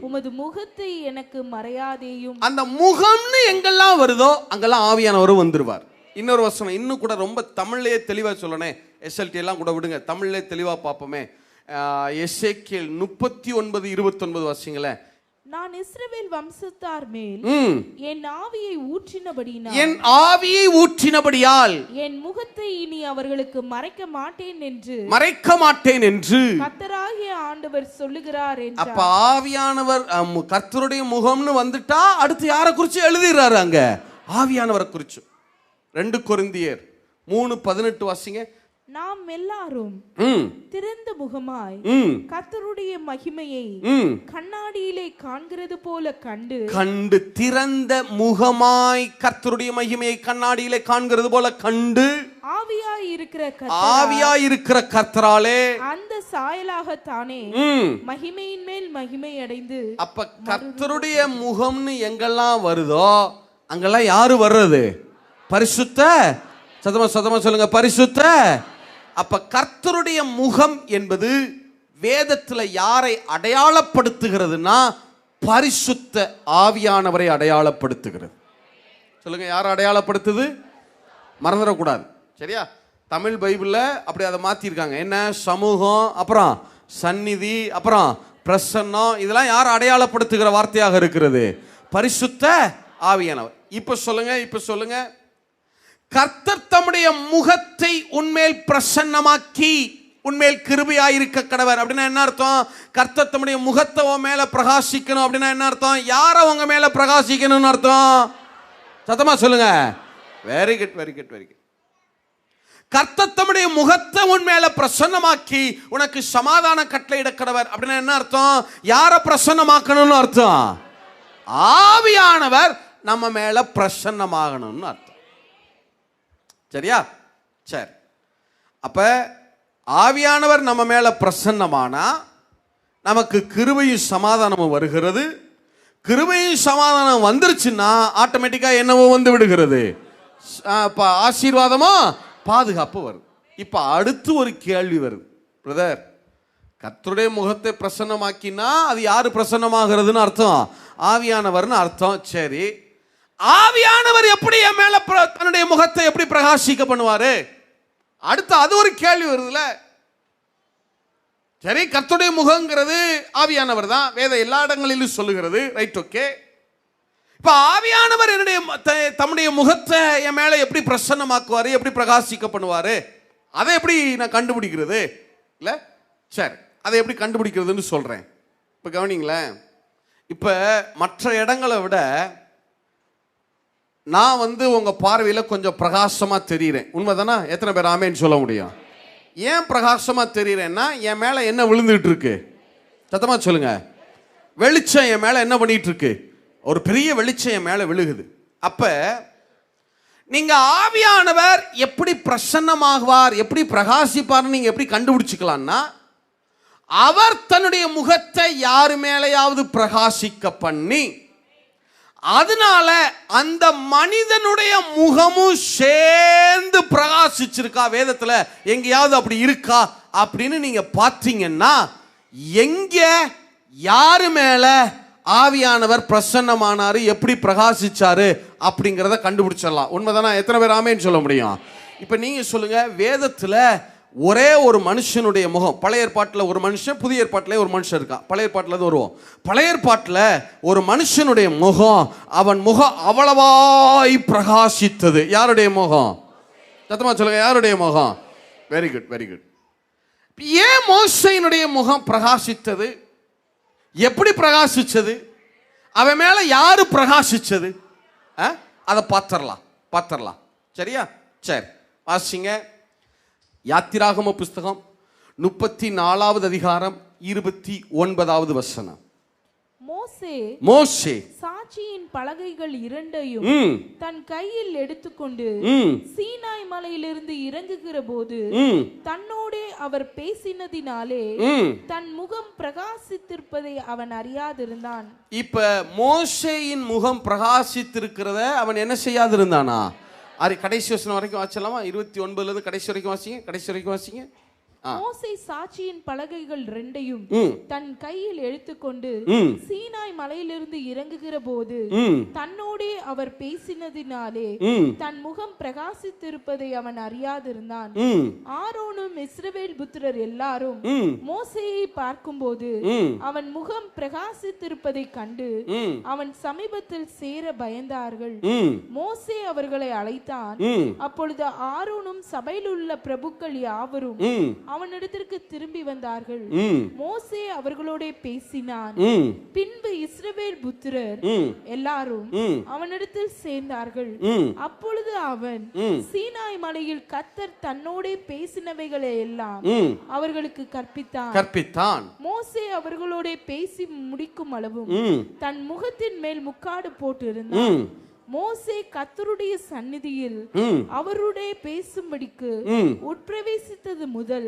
உமது முகத்தை எனக்கு மறையாதேயும். அந்த முகம்னு எங்கெல்லாம் வருதோ அங்கெல்லாம் ஆவியானவரும் வந்துருவார். இன்னொரு வசனம் இன்னும் கூட ரொம்ப தமிழ்லயே தெளிவா சொல்லணே, எஸ்எல்டி எல்லாம் கூட விடுங்க, தமிழ்லயே தெளிவா பார்ப்போமே. எசேக்கியேல் 39:29 வாசிங்களேன். நான் இஸ்ரவேல் வம்சத்தார் மேல் என் ஆவியை ஊற்றினபடியால், என் ஆவியை ஊற்றினபடியால் என் முகத்தை இனி அவர்களுக்கு மறைக்க மாட்டேன் என்று கர்த்தராகிய ஆண்டவர் சொல்லுகிறார் என்றார். அப்ப ஆவியானவர், கர்த்தருடைய முகம்னு வந்துட்டா அடுத்து யாரை குறிச்சு எழுதிறாரு, அங்க ஆவியானவரை குறிச்சு. 2 கொரிந்தியர் 3:18 வாசிங்க. நாம் எல்லாரும் திறந்த முகமாய் கர்த்தருடைய மகிமையை கண்ணாடியிலே காண்கிறது போல கண்டு, திறந்த முகமாய் கர்த்தருடைய மகிமையை கண்ணாடியிலே காண்கிறது போல கண்டு, ஆவியாய் இருக்கிற கர்த்தராலே அந்த சாயலாகத்தானே மகிமையின் மேல் மகிமை அடைந்து. அப்ப கர்த்தருடைய முகம்னு எங்கெல்லாம் வருதோ அங்கெல்லாம் யாரு வர்றது? பரிசுத்த. சதமா சொல்லுங்க, பரிசுத்த. அப்ப கர்த்தருடைய முகம் என்பது வேதத்துல யாரை அடையாளப்படுத்துகிறதுனா பரிசுத்த ஆவியானவரை அடையாளப்படுத்துகிறது. சொல்லுங்க, யாரை அடையாளப்படுத்துது? மறந்துடக்கூடாது, சரியா? தமிழ் பைபிள்ல அப்படி அதை மாத்திருக்காங்க. என்ன? சமூகம், அப்புறம் சந்நிதி, அப்புறம் பிரசன்னம், இதெல்லாம் யார் அடையாளப்படுத்துகிற வார்த்தையாக இருக்கிறது? பரிசுத்த ஆவியானவர். இப்ப சொல்லுங்க, கர்த்தர் தம்முடைய முகத்தை உன்மேல் பிரசன்னமாக்கி உன்மேல் கிருபையாயிருக்க கடவர் அப்படின்னா என்ன அர்த்தம்? கர்த்தர் தம்முடைய முகத்தை உன் மேல பிரகாசிக்கணும் அப்படின்னா என்ன அர்த்தம்? யார உங்க மேல பிரகாசிக்கணும்னு அர்த்தம்? சத்தமா சொல்லுங்க. Very good. கர்த்தர் தம்முடைய முகத்தை உன் மேல பிரசன்னமாக்கி உனக்கு சமாதான கட்டளையிட கடவர் அப்படின்னா என்ன அர்த்தம்? யார பிரசன்னமாக்கணும்னு அர்த்தம்? ஆவியானவர் நம்ம மேல பிரசன்னமாகணும்னு அர்த்தம். சரியா? சரி. அப்ப ஆவியானவர் நம்ம மேல பிரசன்னமானா நமக்கு கிருபையும் சமாதானமும் வருகிறது. கிருபையும் சமாதானம் வந்துருச்சுன்னா ஆட்டோமேட்டிக்கா என்னவோ வந்து விடுகிறது? ஆசீர்வாதமோ பாதுகாப்பு வருது. இப்ப அடுத்து ஒரு கேள்வி வருது. பிரதர், கர்த்தருடைய முகத்தை பிரசன்னமாக்கினா அது யாரு பிரசன்னமாகிறதுன்னு அர்த்தம்? ஆவியானவர்னு அர்த்தம். சரி, ஆவியானவர் எப்படி என் மேல தன்னுடைய முகத்தை எப்படி பிரகாசிக்க பண்ணுவாரு? அடுத்து அது ஒரு கேள்வி வருதுல. சரி, கர்த்தருடைய முகங்கிறது ஆவியானவர் தான், வேத எல்லா இடங்களிலும் சொல்லுகிறது. Right, okay. இப்ப ஆவியானவர் என்னுடைய தம்முடைய முகத்தை என் மேல எப்படி பிரசன்னமாக்குவாரு, எப்படி பிரகாசிக்க பண்ணுவாரு? அதை எப்படி நான் கண்டுபிடிக்கிறது? இல்ல, சரி, அதை எப்படி கண்டுபிடிக்கிறதுன்னு சொல்றேன். இப்ப கவனிங்களேன். இப்ப மற்ற இடங்களை விட நான் உங்க பார்வையில் கொஞ்சம் பிரகாசமா தெரியுறேன். உண்மைதானா? எத்தனை பேர் ஆமேன்னு சொல்ல முடியும்? ஏன் பிரகாசமா தெரியுறேன்னா என் மேல என்ன விழுந்துட்டு இருக்கு? சத்தமா சொல்லுங்க. வெளிச்சம் என் மேல என்ன பண்ணிட்டு இருக்கு? ஒரு பெரிய வெளிச்சம் என் மேல விழுகுது. அப்ப நீங்க ஆவியானவர் எப்படி பிரசன்னமாகுவார், எப்படி பிரகாசிப்பார் நீங்க எப்படி கண்டுபிடிச்சுக்கலாம்னா, அவர் தன்னுடைய முகத்தை யாரு மேலேயாவது பிரகாசிக்க பண்ணி அதனால அந்த மனிதனுடைய முகமும் சேர்ந்து பிரகாசிச்சிருக்கா, வேதத்துல எங்கேயாவது அப்படி இருக்கா அப்படின்னு நீங்க பார்த்தீங்கன்னா எங்க யாரு மேல ஆவியானவர் பிரசன்னமானாரு, எப்படி பிரகாசிச்சாரு அப்படிங்கிறத கண்டுபிடிச்சிடலாம். உண்மைதானா? எத்தனை பேர் ஆமேன்னு சொல்ல முடியும்? இப்ப நீங்க சொல்லுங்க, வேதத்துல ஒரே ஒரு மனுஷனுடைய முகம், பழைய ஏற்பாட்டில் ஒரு மனுஷன், புதிய ஏற்பாட்டில் ஒரு மனுஷன் இருக்கான். பழைய ஏற்பாட்டில் இருந்து வருவோம். பழைய ஏற்பாட்டில் ஒரு மனுஷனுடைய முகம், அவன் முகம் அவ்வளவாய் பிரகாசித்தது. யாருடைய முகம்? சத்தமா சொல்லுங்க, யாருடைய முகம்? Very good. ஏன் மோசேயினுடைய முகம் பிரகாசித்தது? எப்படி பிரகாசிச்சது? அவன் மேல யாரு பிரகாசிச்சது? அதை பார்த்துடலாம். சரியா? சரி, வாசிங்க. யாத்திராகம புஸ்தகம் 34வது அதிகாரம் 29வது வசனம். மோசே சாட்சியின் பலகைகள் இரண்டையும் தன் கையில் எடுத்துக்கொண்டு சீனாய் மலையிலிருந்து இறங்குகிற போது தன்னோடே அவர் பேசினதினாலே தன் முகம் பிரகாசித்திருப்பதை அவன் அறியாதிருந்தான். இப்ப மோசேயின் முகம் பிரகாசித்திருக்கிறத அவன் என்ன செய்யாதிருந்தானா? கடைசி வசனம் வரைக்கும் வாசிக்கலாமா? 29ல இருந்து கடைசி வரைக்கும் வாசிங்க. மோசே சாட்சியின் பலகைகள் இரண்டையும் தன் கையில் எடுத்துக்கொண்டு சீனாய் மலையிலிருந்து இறங்குகிற போது தன்னோடே அவர் பேசினதினாலே தன் முகம் பிரகாசித்திருப்பதை அவன் அறியாதிருந்தான். ஆரோனும் இஸ்ரவேல் புத்திரர் எல்லாரும் மோசேயை பார்க்கும்போது அவன் முகம் பிரகாசித்திருப்பதை கண்டு அவன் சமீபத்தில் சேர பயந்தார்கள். மோசே அவர்களை அழைத்தான். அப்பொழுது ஆரோனும் சபையில் உள்ள பிரபுக்கள் யாவரும் அவனிடத்திற்கு திரும்பி வந்தார்கள். மோசே அவர்களோட பேசினான். பின்பு இஸ்ரவேல் புத்திரர் எல்லாரும் அவனிடத்தில் சேர்ந்தார்கள். அப்பொழுது அவன் சீனாய் மலையில் கர்த்தர் தன்னோட பேசினவைகளை எல்லாம் அவர்களுக்கு கற்பித்தான். மோசே அவர்களோட பேசி முடிக்கும் அளவும் தன் முகத்தின் மேல் முக்காடு போட்டு இருந்தான். மோசே கர்த்தருடைய சந்நிதியில் அவருடைய பேசும்படிக்கு உட்பிரவேசித்தது முதல்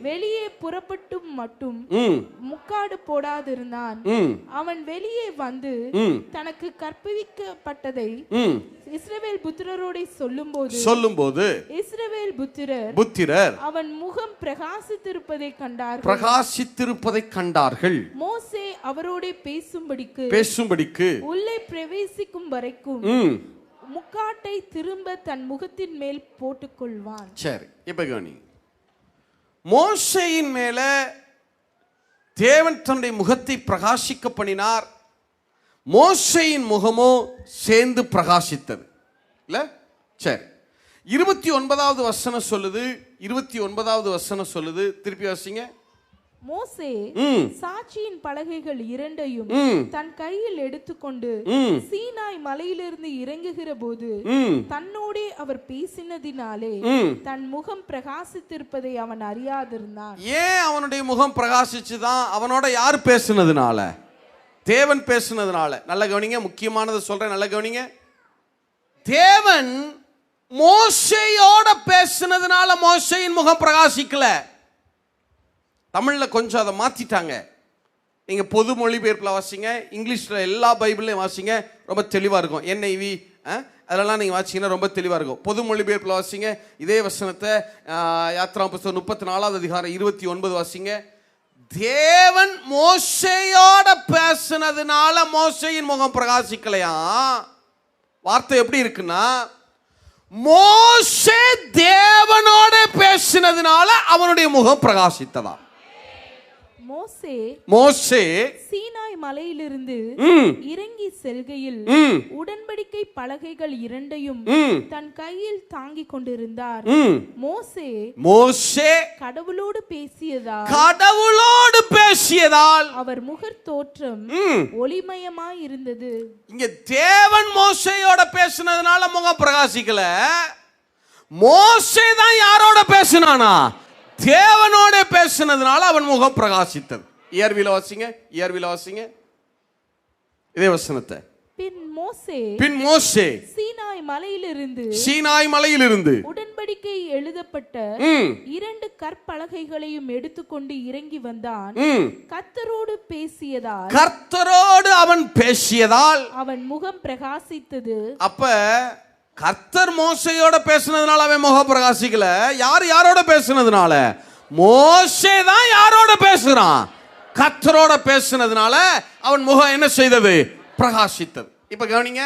வெளியே புறப்பட்டும் மட்டும் முக்காடு போடாதிருந்தான். அவன் வெளியே வந்து தனக்கு கற்பிக்கப்பட்டதை இஸ்ரவேல் புத்திரரோட சொல்லும்போது இஸ்ரவேல் புத்திரர் அவன் முகம் பிரகாசித்திருப்பதை கண்டார்கள். மோசே அவரோட பேசும்படிக்கு உள்ளே பிரவேசிக்கும் வரைக்கும் முக்காட்டை திரும்ப தன் முகத்தின் மேல் போட்டுக் கொள்வான். சரி, இப்ப கவனி. மோசேயின் மேல தேவன் தன்னுடைய முகத்தை பிரகாசிக்க பண்ணினார். மோசேயின் முகமோ சேர்ந்து பிரகாசித்தது இல்ல? சரி, 29வது வசனம் சொல்லுது. 29வது வசனம் சொல்லுது, திருப்பி வாசிங்க. மோசே சாட்சியின் பலகைகள் இரண்டையும் தன் கையில் எடுத்துக்கொண்டு சீனாய் மலையிலிருந்து இறங்குகிற போது தன்னோடே அவர் பேசினதினாலே தன் முகம் பிரகாசித்திருப்பதை அவன் அறியாதிருந்தான். ஏன் அவனுடைய முகம் பிரகாசிச்சுதான்? அவனோட யார் பேசினதுனால? தேவன் பேசினதுனால. நல்ல கவனிங்க, முக்கியமானதை சொல்றேன், நல்ல கவனிங்க. தேவன் மோசேயோட பேசினதுனால மோசேயின் முகம் பிரகாசிக்கல. தமிழ்ல கொஞ்சம் அதை மாத்திட்டாங்க. நீங்க பொது மொழிபெயர்ப்புல வாசிங்க, இங்கிலீஷ்ல எல்லா பைபிளையும் வாசிங்க, ரொம்ப தெளிவா இருக்கும். NIV அதெல்லாம் நீங்க வாசிங்கன்னா ரொம்ப தெளிவா இருக்கும். பொது மொழிபெயர்ப்புல வாசிங்க இதே வசனத்தை. யாத்ரா புஸ்தகம் 34வது அதிகாரம் 29 வாசிங்க. தேவன் மோசேயோட பேசினதுனால மோசேயின் முகம் பிரகாசிக்கலையா? வார்த்தை எப்படி இருக்குன்னா, மோசே தேவனோட பேசினதுனால அவனுடைய முகம் பிரகாசித்ததா? மோசே சீனாய் மலையிலிருந்து இறங்கி செல்கையில் உடன்படிக்கை பலகைகள் இரண்டையும் தன் கையில் தாங்கிக் கொண்டிருந்தார். மோசே கடவுளோடு பேசியதால் அவர் முகத் தோற்றம் ஒளிமயமாய் இருந்தது. இங்க தேவன் மோசேயோட பேசினதுனால முகம் பிரகாசிக்கல. மோசே தான் யாரோட பேசினானா? தேவனோட பேசினதுனால அவன் முகம் பிரகாசித்தது. இயர்வில வாசிங்க இதே வசனத்தை. பின் மோசே சீனாய் மலையிலிருந்து உடன்படிக்கை எழுதப்பட்ட இரண்டு கற்பலகைகளையும் எடுத்துக்கொண்டு இறங்கி வந்தான். கர்த்தரோடு அவன் பேசியதால் அவன் முகம் பிரகாசித்தது. அப்ப கர்த்தர் மோசேயோட பேசினதுனால அவன் முகம் பிரகாசிக்கல. யாரோட பேசினதுனால? மோசே தான் யாரோட பேசுறான்? கர்த்தரோட பேசினதுனால அவன் முகம் என்ன செய்தது? பிரகாசித்தது. இப்ப கவனிங்க,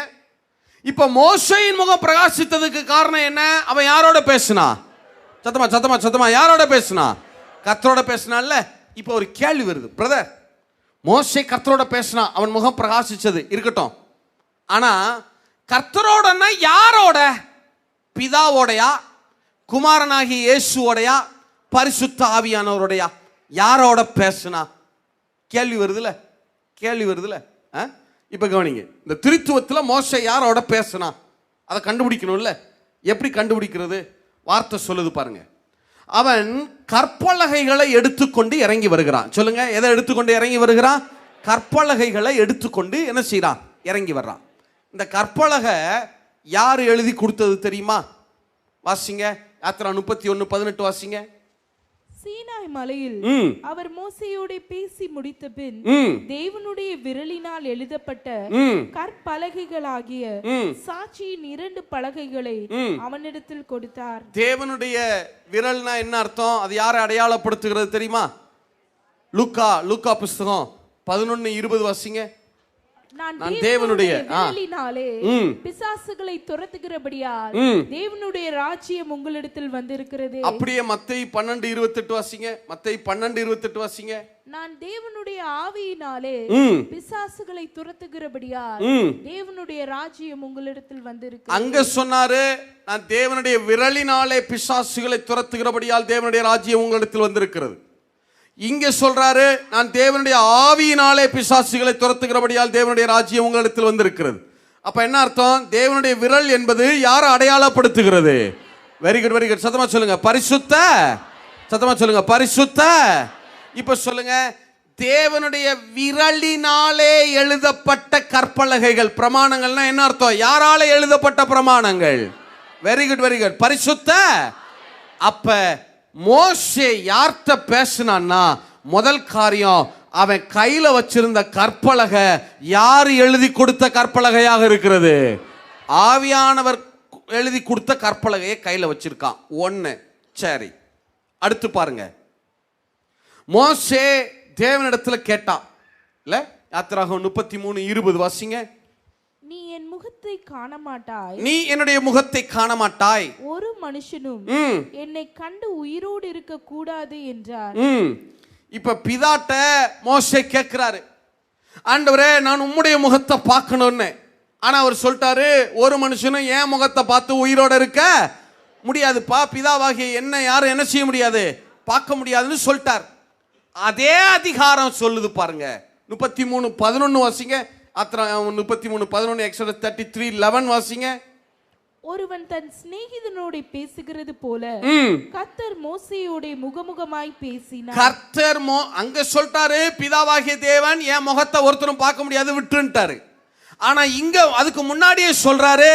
இப்ப மோசேயின் முகம் பிரகாசித்ததுக்கு காரணம் என்ன? அவன் யாரோட பேசினா? சத்தமா யாரோட பேசினா? கர்த்தரோட பேசினான்ல. இப்ப ஒரு கேள்வி வருது, பிரதர், மோசே கர்த்தரோட பேசினா அவன் முகம் பிரகாசிச்சது இருக்கட்டும், ஆனா கர்த்தரோடனா யாரோட? பிதாவோடையா, குமாரனாகிய இயேசுவோடையா, பரிசுத்த ஆவியானவரோடையா? யாரோட பேசினா? கேள்வி வருதுல. இப்ப கவனிங்க, இந்த திருத்துவத்தில் மோசே யாரோட பேசினா அதை கண்டுபிடிக்கணும்ல. எப்படி கண்டுபிடிக்கிறது? வார்த்தை சொல்லுது பாருங்க. அவன் கற்பலகைகளை எடுத்துக்கொண்டு இறங்கி வருகிறான். சொல்லுங்க, எதை எடுத்துக்கொண்டு இறங்கி வருகிறான்? கற்பலகைகளை எடுத்துக்கொண்டு என்ன செய்யறான்? இறங்கி வர்றான். இந்த கற்பலகை யாரு எழுதி கொடுத்தது தெரியுமா? வாசிங்க, யாத்திரா 31:18 வாசிங்க. சீனாய் மலையில் அவர் மோசேயோட பேசி முடித்த பின் தேவனுடைய விரலினால் எழுதப்பட்ட கற்பலகைகளாகிய சாட்சியின் 2 பலகைகளை அவனிடத்தில் கொடுத்தார். தேவனுடைய விரல்னா என்ன அர்த்தம்? அது யாரை அடையாளப்படுத்துகிறது தெரியுமா? லூக்கா புஸ்தகம் 11:20 வாசிங்க. நான் தேவனுடைய விரலினாலே பிசாசுகளை துரத்துகிறபடியால் தேவனுடைய ராஜ்யம் உங்களிடத்தில் வந்திருக்கிறது. அப்படியே மத்தேயு 12:28 வாசிங்க. மத்தேயு 12:28 வாசிங்க. நான் தேவனுடைய ஆவியினாலே பிசாசுகளை துரத்துகிறபடியால் தேவனுடைய ராஜ்யம் உங்களிடத்தில் வந்திருக்கிறது. அங்க சொன்னாரு, நான் தேவனுடைய விரலினாலே பிசாசுகளை துரத்துகிறபடியால் தேவனுடைய ராஜ்யம் உங்களிடத்தில் வந்திருக்கிறது. இங்க சொல்றாரு, நான் தேவனுடைய ஆவியினாலே பிசாசுகளை துரத்துகிறபடியால் தேவனுடைய ராஜ்யம் உங்களிடத்தில் வந்திருக்கிறது. அப்ப என்ன அர்த்தம்? தேவனுடைய விரல் என்பது யாரை அடையாளப்படுத்துகிறது? Very good. சத்தமா சொல்லுங்க, பரிசுத்த. இப்ப சொல்லுங்க, தேவனுடைய விரலினாலே எழுதப்பட்ட கற்பலகைகள். பிரமாணங்கள்னா என்ன அர்த்தம்? யாரால எழுதப்பட்ட பிரமாணங்கள்? Very good, very good. பரிசுத்த. அப்ப மோசே யார்கிட்ட பேசினான்னா, முதல் காரியம் அவன் கையில வச்சிருந்த கற்பலகை யார் எழுதி கொடுத்த கற்பலகையாக இருக்கிறது? ஆவியானவர் எழுதி கொடுத்த கற்பலகையை கையில வச்சிருக்கான். ஒன்னு. சரி, அடுத்து பாருங்க. மோசே தேவனிடத்துல கேட்டான் இல்ல? யாத்திராகமம் 33:20 வாசிங்க. நீ என் முகத்தை காண மாட்டாய், நீ என்னுடைய முகத்தை காண மாட்டாய், ஒரு மனுஷனும் என்னை கண்டு உயிரோடு இருக்க கூடாது என்றார். இப்ப பிதாட்ட மோசே கேட்கிறாரு, ஆண்டவரே நான் உம்முடைய முகத்தை பார்க்கணும்னு. ஆனா அவர் சொல்லிட்டாரு, ஒரு மனுஷனும் என் முகத்தை பார்த்து உயிரோட இருக்க முடியாதுப்பா, பிதாவாகிய என்ன யாரும் என்ன செய்ய முடியாது, பார்க்க முடியாதுன்னு சொல்லிட்டார். அதே அதிகாரம் சொல்லுது பாருங்க. 33:11 வாசிங்க. 33:11 எக்ஸோடஸ் 33:11 வாசிங்க. ஒருவன் தன் சிநேகிதனோட பேசுகிறது போல கர்த்தர் மோசேயோட முகமுகமாய் பேசினார். கர்த்தர் அங்க சொல்லிட்டாரு, பிதாவாகிய தேவன் என் முகத்தை ஒருத்தரும் பார்க்க முடியாது விட்டுட்டாரு. ஆனா இங்க அதுக்கு முன்னாடியே சொல்றாரு,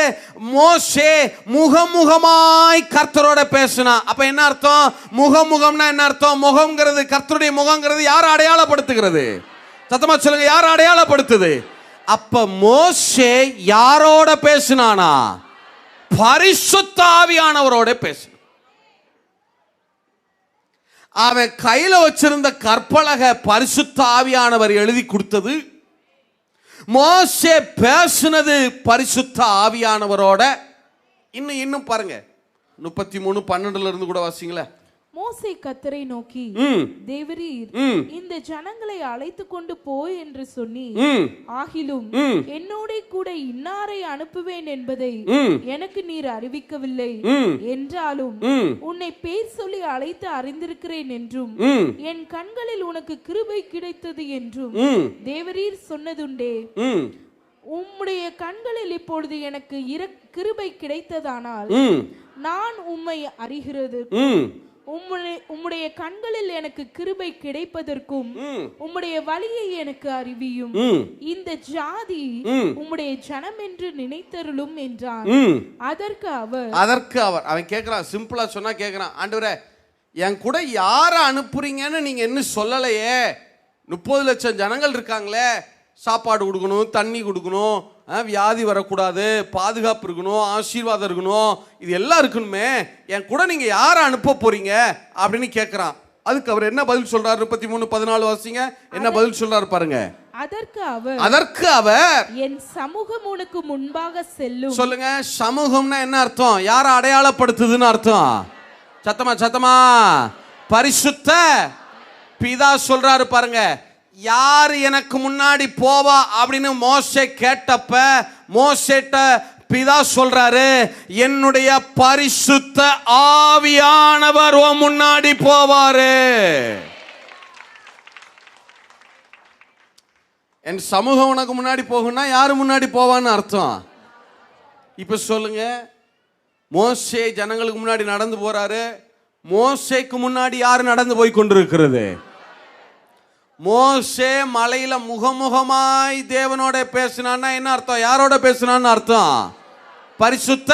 மோசே முகமுகமாய் கர்த்தரோட பேசினா. அப்ப என்ன அர்த்தம்? முகமுகம்னா என்ன அர்த்தம்? முகம்ங்கிறது, கர்த்தருடைய முகம்ங்கிறது யார் அடையாளப்படுத்துகிறது? சத்தமா சொல்லுங்க, யார் அடையாளப்படுத்துது? அப்ப மோசே யாரோட பேசினானா? பரிசுத்த ஆவியானவரோட பேசின. அவன் கையில வச்சிருந்த கற்பலகை பரிசுத்த ஆவியானவர் எழுதி கொடுத்தது. மோசே பேசினது பரிசுத்த ஆவியானவரோட. இன்னும் பாருங்க, 33:12 இருந்து கூட வாசிங்களே. மோசே கர்த்தரை நோக்கி, தேவரீர் இந்த ஜனங்களை அழைத்து கொண்டு போய் என்று சொன்னி, ஆகிலும் என்னோட கூட இன்னாரை அனுப்புவேன் என்பதை எனக்கு நீர் அறிவிக்கவில்லை. என்றாலும் உன்னை பேர் சொல்லி அழைத்து அறிந்திருக்கிறேன் என்றும் என் கண்களில் உனக்கு கிருபை கிடைத்தது என்றும் தேவரீர் சொன்னதுண்டே. உம்முடைய கண்களில் இப்பொழுது எனக்கு கிருபை கிடைத்ததானால் நான் உம்மை அறிகிறது, உம்முடைய கண்களில் எனக்கு கிருபை கிடைப்பதற்கும் உம்முடைய வழியை எனக்கு அறிவியும். இந்த ஜாதி உம்முடைய ஜனம் என்று நினைத்தருளும் என்றான். அதற்கு அவர் அவன் கேட்கிறான், சிம்பிளா சொன்னா கேட்கிறான், ஆண்டவரே என் கூட யார அனுப்புறீங்கன்னு நீங்க என்ன சொல்லலையே? 30 லட்சம் ஜனங்கள் இருக்காங்களே, சாப்பாடு கொடுக்கணும், தண்ணி கொடுக்கணும், வியாதி வரக்கூடாது, பாதுகாப்பு இருக்கணும், ஆசீர்வாதம் இருக்கணும், இது எல்லாம் இருக்கணுமே, என் கூட நீங்க யாரை அனுப்ப போறீங்க அப்படின்னு கேட்கிறான். அதுக்கு அவர் என்ன பதில் சொல்றாரு? 33:14 வாசிங்க. என்ன பதில் சொல்றாரு பாருங்க. அதற்கு அவர் என் சமூகம் உனக்கு முன்பாக செல்லும். சொல்லுங்க, சமூகம்னா என்ன அர்த்தம்? யாரை அடையாளப்படுத்துதுன்னு அர்த்தம்? சத்தமா பரிசுத்த பிதா சொல்றாரு பாருங்க. யார் எனக்கு முன்னாடி போவா அப்படின்னு மோசே கேட்டப்ப மோசேட்ட பிதா சொல்றாரு, என்னுடைய பரிசுத்த ஆவியானவர் முன்னாடி போவாரு. என் சமூகம் உனக்கு முன்னாடி போகும்னா யாரு முன்னாடி போவான்னு அர்த்தம். இப்ப சொல்லுங்க, மோசே ஜனங்களுக்கு முன்னாடி நடந்து போறாரு, மோசேக்கு முன்னாடி யாரு நடந்து போய் கொண்டிருக்கிறது? மோசே மலையில முகமுகமாய் தேவனோட பேசினான்னா என்ன அர்த்தம்? யாரோட பேசினான்னு அர்த்தம்? பரிசுத்த.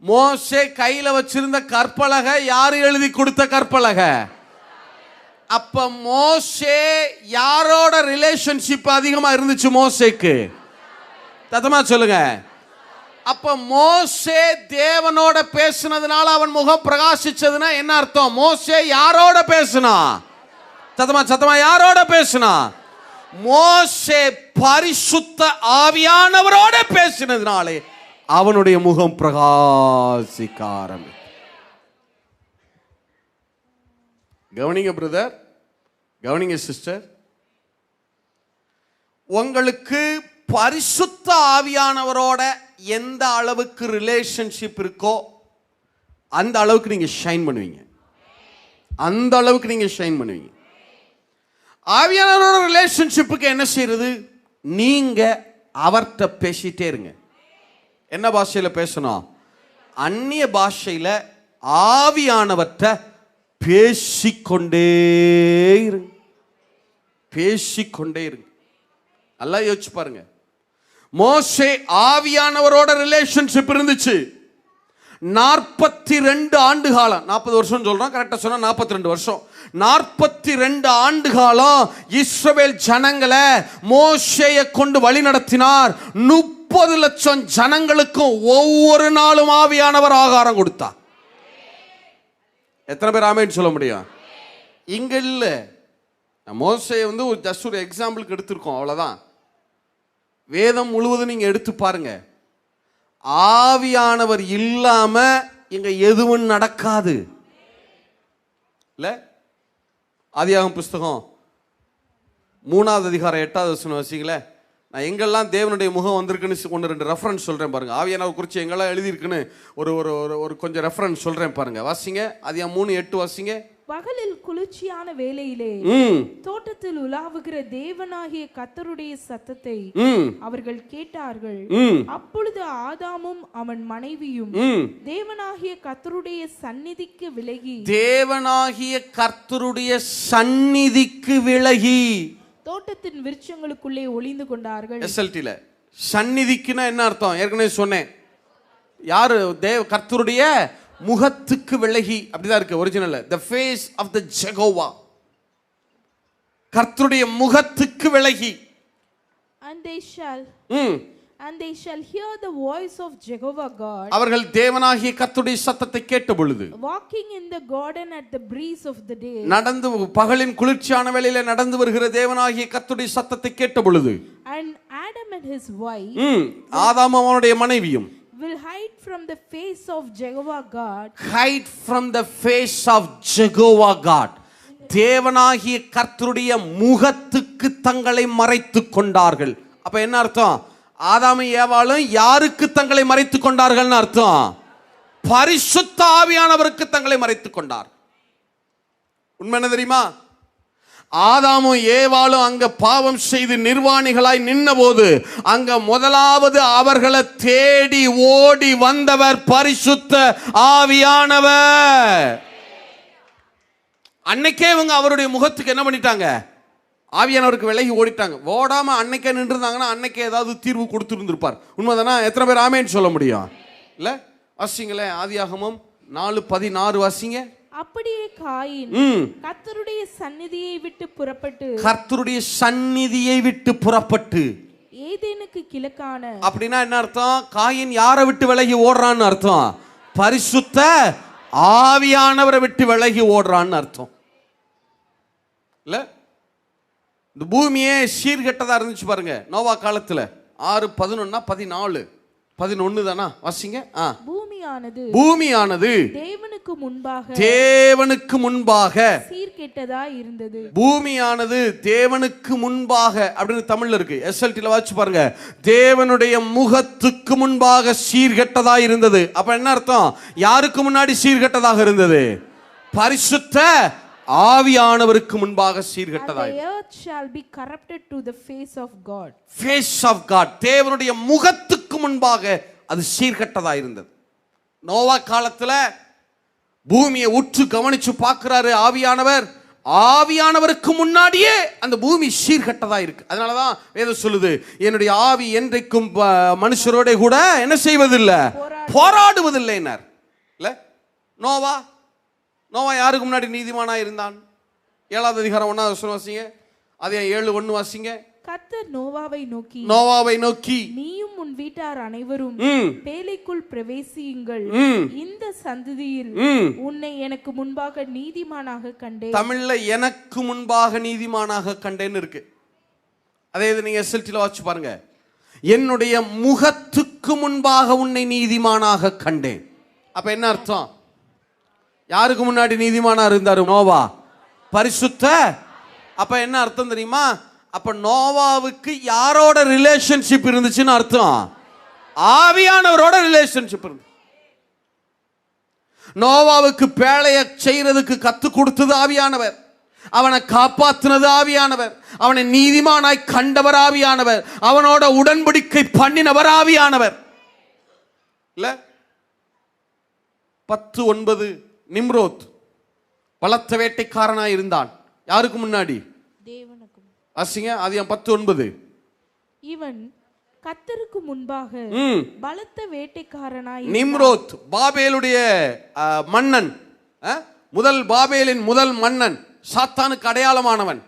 மோசே கையில வச்சிருந்த கற்பலகை யாரு எழுதி கொடுத்த கற்பலகை? அப்ப மோசே யாரோட ரிலேஷன்ஷிப் அதிகமா இருந்துச்சு மோசேக்கு? சத்தமா சொல்லுங்க. அப்ப மோசே தேவனோட பேசினதுனால அவன் முகம் பிரகாசிச்சதுன்னா என்ன அர்த்தம்? மோசே யாரோட பேசினா? சத்தமா யாரோட பேசினா? மோசே பரிசுத்த ஆவியானவரோட பேசினதுனாலே அவனுடைய முகம் பிரகாசிக்க ஆரம்பித்தது. கவனிங்க பிரதர், கவனிங்க சிஸ்டர், உங்களுக்கு பரிசுத்த ஆவியானவரோட எந்த அளவுக்கு ரிலேஷன்ஷிப் இருக்கோ அந்த அளவுக்கு நீங்க ஷைன் பண்ணுவீங்க. அந்த அளவுக்கு நீங்க ஷைன் பண்ணுவீங்க. ஆவியானவரோட ரிலேஷன்ஷிப்புக்கு என்ன செய்யறது? நீங்க அவர்கிட்ட பேசிட்டே இருங்க. என்ன பாஷையில பேசணும்? அந்நிய பாஷையில ஆவியானவர்கிட்ட பேசிக்கொண்டே இருங்க. பேசிக்கொண்டே இருங்க. நல்லா யோசிச்சு பாருங்க. மோசே ஆவியானவரோட ரிலேஷன்ஷிப் இருந்துச்சு. 42 ஆண்டு காலம், 40 வருஷம் சொல்றோம், கரெக்டா சொன்னா 42 வருஷம். 42 ஆண்டு காலம் இஸ்ரவேல் ஜனங்களை மோசேயை கொண்டு வழி நடத்தினார். 30 லட்சம் ஜனங்களுக்கும் ஒவ்வொரு நாளும் ஆவியானவர் ஆகாரம் கொடுத்தார். எத்தனை பேர் ஆமென் சொல்ல முடியும்? இங்க இல்ல, மோசே ஒரு ஜஸ்ட் ஒரு எக்ஸாம்பிளுக்கு எடுத்திருக்கோம், அவ்வளவுதான். வேதம் முழுவதும் நீங்க எடுத்து பாருங்க, ஆவியானவர் இல்லாம இங்க எதுவும் நடக்காது. இல்ல, ஆதியாகமம் புஸ்தகம் 3வது அதிகாரம் 8வது வசனம் வாசிங்களே. நான் எங்கெல்லாம் தேவனுடைய முகம் வந்திருக்குன்னு 1-2 ரெஃபரன்ஸ் சொல்றேன் பாருங்க. ஆவியானவர் குறித்து எங்கெல்லாம் எழுதியிருக்குன்னு ஒரு கொஞ்சம் ரெஃபரன்ஸ் சொல்றேன் பாருங்க. வாசிங்க, ஆதியாகமம் 3:8 வாசிங்க. பகலில் குளிர்ச்சியான வேளையிலே தோட்டத்தில் உலாவுகிற தேவனாகிய கர்த்தருடைய சத்தத்தை அவர்கள் கேட்டார்கள். அப்பொழுது ஆதாமும் அவன் மனைவியும் தேவனாகிய கர்த்தருடைய சந்நிதிக்கு விலகி தோட்டத்தின் விருட்சங்களுக்குள்ளே ஒளிந்து கொண்டார்கள். எஸ்எல்டில சந்நிதிக்குன்னா என்ன அர்த்தம் ஏற்கனவே சொன்னேன். யாரு? கர்த்தருடைய முகத்துக்கு விலகி, அப்படிதான் இருக்கு ஒரிஜினல்ல. the face of the Jehovah, கர்த்தருடைய முகத்துக்கு விலகி. and they shall hear the voice of Jehovah God, அவர்கள் தேவனாகிய கர்த்தருடைய சத்தத்தை கேட்ட பொழுது, walking in the garden at the breeze of the day, நடந்து பகலின் குளிர்ச்சியான வேளையிலே நடந்து வருகிற தேவனாகிய கர்த்தருடைய சத்தத்தை கேட்ட பொழுது, and Adam and his wife, ஆதாமும் அவனுடைய மனைவியும் will hide from the face of Jehovah God, hide from the face of Jehovah God, தேவனாகிய கர்த்தருடைய முகத்துக்கு தங்களை மறைத்துக் கொண்டார்கள். அப்ப என்ன அர்த்தம்? ஆதாமும் ஏவாளும் யாருக்கு தங்களை மறைத்துக் கொண்டார்கள்னு அர்த்தம்? பரிசுத்த ஆவியானவருக்கு தங்களை மறைத்துக் கொண்டார். உண்மை என்ன தெரியுமா? ஆதாமும் ஏவாளும் அங்க பாவம் செய்து நிர்வாணிகளாய் நின்ன போது அங்க முதலாவது அவர்களை தேடி ஓடி வந்தவர் பரிசுத்த ஆவியானவர். அன்னைக்கே இவங்க அவருடைய முகத்துக்கு என்ன பண்ணிட்டாங்க? ஆவியானவருக்கு விலகி ஓடிட்டாங்க. ஓடாம அன்னைக்கே நின்று இருந்தாங்கன்னா அன்னைக்கே ஏதாவது தீர்வு கொடுத்துருந்திருப்பார். உண்மைதானா? எத்தனை பேர் ஆமேன்னு சொல்ல முடியும்? இல்ல, வாசிங்களே, ஆதியாகமம் 4:16 வாசிங்க. அப்படியே காயின் கர்த்தருடைய சந்நிதியை விட்டு புறப்பட்டு ஏதேனுக்கு கிழக்கான. அப்படின்னா என்ன அர்த்தம்? காயின் யாரை விட்டு விலகி ஓடுறான்னு அர்த்தம்? பரிசுத்த ஆவியானவரை விட்டு விலகி ஓடுறான்னு அர்த்தம். இல்ல, இந்த பூமியே சீர்கெட்டதா இருந்துச்சு பாருங்க நோவா காலத்துல. 6:11 தானா? வாசிங்க. பூமியானது தேவனுக்கு முன்பாக சீர்கெட்டதாய் இருந்தது. பூமியானது தேவனுக்கு முன்பாக அப்படின்னு தமிழ்ல இருக்கு. எஸ்எல்டில வாசி பாருங்க. தேவனுடைய முகத்துக்கு முன்பாக சீர்கெட்டதாய் இருந்தது. அப்ப என்ன அர்த்தம்? யாருக்கு முன்னாடி சீர்கெட்டதாக இருந்தது? பரிசுத்த ஆவியானவருக்கு முன்பாக சீர்கெட்டதாய். the earth shall be corrupted to the face of God. face of God, தேவனுடைய முகத்துக்கு முன்பாக அது சீர்கெட்டதாய் இருந்தது. நோவா காலத்துல பூமியை உற்று கவனிச்சு பார்க்கிறாரு ஆவியானவர். ஆவியானவருக்கு முன்னாடியே அந்த பூமி சீர்கெட்டதா இருக்கு. அதனாலதான் வேதம் சொல்லுது, என்னுடைய ஆவி என்றைக்கும் மனுஷரோட கூட என்ன செய்வதில்லை, போராடுவதில்லைன்னார். இல்ல, நோவா யாருக்கு முன்னாடி நீதிமானா இருந்தான்? 7வது அதிகாரம் 1வது வசனம் வாசிங்க. அதே 7:1 வாசிங்க. கர்த்தர் நோவாவை நோக்கி நீயும் உன் வீட்டார் அனைவரும் பேழைக்குள் பிரவேசியுங்கள், இந்த சந்ததியில் உன்னை எனக்கு முன்பாக நீதிமானாக கண்டேன். தமிழ்ல எனக்கு முன்பாக நீதிமானாக கண்டேன்னு இருக்கு. அதே இது நீங்க எஸ்எல்டில வாசி பாருங்க. என்னுடைய முகத்துக்கு முன்பாக உன்னை நீதிமானாக கண்டேன். அப்ப என்ன அர்த்தம்? யாருக்கு முன்னாடி நீதிமானா இருந்தாரு நோவா? பரிசுத்த. அப்ப என்ன அர்த்தம் தெரியுமா? அப்ப நோவாவுக்கு யாரோட ரிலேஷன்ஷிப் இருந்துச்சுன்னு அர்த்தம்? ஆவியானவரோட ரிலேஷன்ஷிப் இருந்து. நோவாவுக்கு பேழைய செய்யறதுக்கு கத்து கொடுத்தது ஆவியானவர். அவனை காப்பாற்றினது ஆவியானவர். அவனை நீதிமானாய் கண்டவர் ஆவியானவர். அவனோட உடன்படிக்கை பண்ணினவர் ஆவியானவர். இல்ல, 10:9 நிம்ரோத் பலத்த வேட்டைக்காரனாய் இருந்தான். யாருக்கு முன்னாடி? வாசிங்க ஆதியாகமம் 10:9. இவன் கர்த்தருக்கு முன்பாக பலத்த வேட்டைக்காரனாய் நிம்ரோத் பாபேலுடைய மன்னன், முதல் பாபேலின் முதல் மன்னன், சாத்தானுக்கு அடையாளமானவன்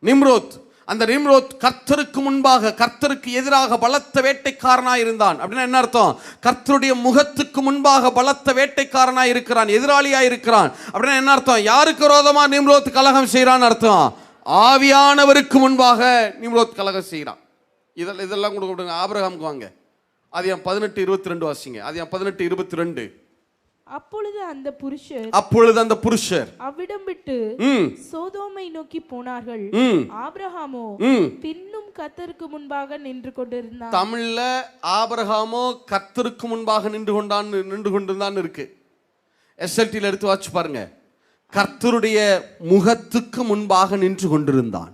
நிம்ரோத். அந்த நிம்ரோத் கர்த்தருக்கு முன்பாக கர்த்தருக்கு எதிராக பலத்த வேட்டைக்காரனாய் இருந்தான். அப்படின்னா என்ன அர்த்தம்? கர்த்தருடைய முகத்துக்கு முன்பாக பலத்த வேட்டைக்காரனாய் இருக்கிறான், எதிராளியாய் இருக்கிறான். அப்படின்னா என்ன அர்த்தம்? யாருக்கு விரோதமா நிம்ரோத் கலகம் செய்யறான்னு அர்த்தம்? ஆவியானவருக்கு முன்பாக நிம்ரோத் கலகம் செய்யறான். இதெல்லாம் கொடுங்க. ஆபிரகாமுக்கு வாங்க, ஆதியாகமம் 18:22 வாசிங்க. ஆதியாகமம் 18:22. அப்பொழுது அந்த புருஷர் அவ்விடம் விட்டு சோதோமை நோக்கி போனார்கள். ஆபிரகாமோ பின்னும் கர்த்தருக்கு முன்பாக நின்று கொண்டிருந்தான். தமிழ்ல ஆபிரகாமோ கர்த்தருக்கு முன்பாக நின்று கொண்டிருந்தான் இருக்கு. எஸ்எல்டில எடுத்து வாச்சு பாருங்க. கர்த்தருடைய முகத்துக்கு முன்பாக நின்று கொண்டிருந்தான்.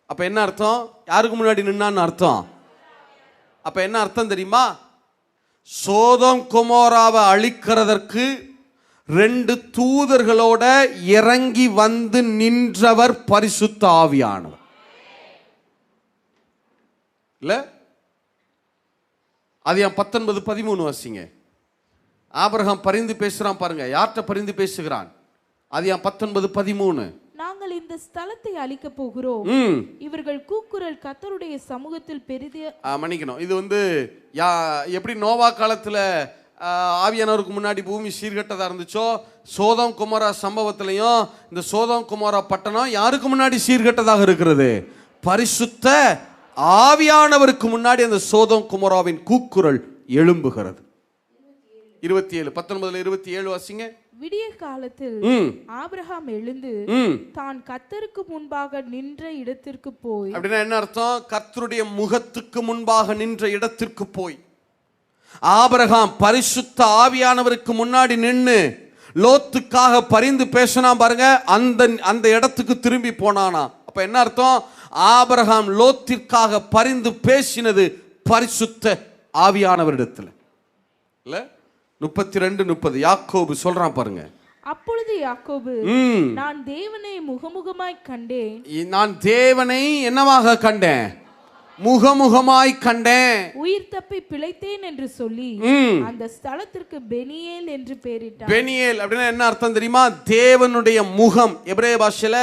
அப்ப என்ன அர்த்தம்? யாருக்கு முன்னாடி நின்னான்னு அர்த்தம். அப்ப என்ன அர்த்தம் தெரியுமா? சோதோம் கொமோராவை அழிக்கிறதற்கு 2 தூதர்களோட இறங்கி வந்து நின்றவர் பரிசுத்த ஆவியானவர். இல்ல ஆதியாகமம் 19:13 வாசிங்க. ஆபிரகாம் பரிந்து பேசுறான் பாருங்க. யார்கிட்ட பரிந்து பேசுகிறான்? ஆதியாகமம் 19:13. நாங்கள் இந்த ஸ்தலத்தை அழிக்க போகிறோம். இவர்கள் கூக்குரல் கர்த்தருடைய சமூகத்தில் பெரிது. மன்னிக்கணும், இது எப்படி நோவா காலத்துல ஆவியானவருக்கு முன்னாடி பூமி சீர்கட்டதா இருந்துச்சோ, சோதோம் குமாரா சம்பவத்திலையும் இந்த சோதோம் குமாரா பட்டணம் யாருக்கு முன்னாடி சீர்கட்டதாக இருக்கிறது? பரிசுத்த ஆவியானவருக்கு முன்னாடி அந்த சோதோம் குமாராவின் கூக்குரல் எழும்புகிறது. 19:27 வாசிங்க. விடிய காலத்தில் ஆபிரகாம் எழுந்து தான் கர்த்தருக்கு முன்பாக நின்ற இடத்திற்கு போய். அப்படின்னா என்ன அர்த்தம்? கர்த்தருடைய முகத்துக்கு முன்பாக நின்ற இடத்திற்கு போய் ஆபிரகாம் பரிசுத்த ஆவியானவருக்கு முன்னாடி நின்று லோத்துக்காக பரிந்து பேசினா பாருங்க. அந்த இடத்துக்கு திரும்பி போனானா. அப்ப என்ன அர்த்தம்? ஆபிரகாம் லோத்திற்காக பரிந்து பேசினது பரிசுத்த ஆவியானவரிடத்துல இல்ல. 32:30 யாக்கோபு சொல்றான் பாருங்க. அப்பொழுது யாக்கோபு நான் தேவனை முகமுகமாய் கண்டேன். நான் தேவனை என்னவாக கண்டேன்? முகமுகமாய் கண்டேன். உயிர் தப்பி பிழைத்தேன் என்று சொல்லி அந்த ஸ்தலத்திற்கு பெனியேல் என்று பெயரிட்டார். பெனியேல் அப்படின்னா என்ன அர்த்தம் தெரியுமா? தேவனுடைய முகம். எபிரேய பாஷையில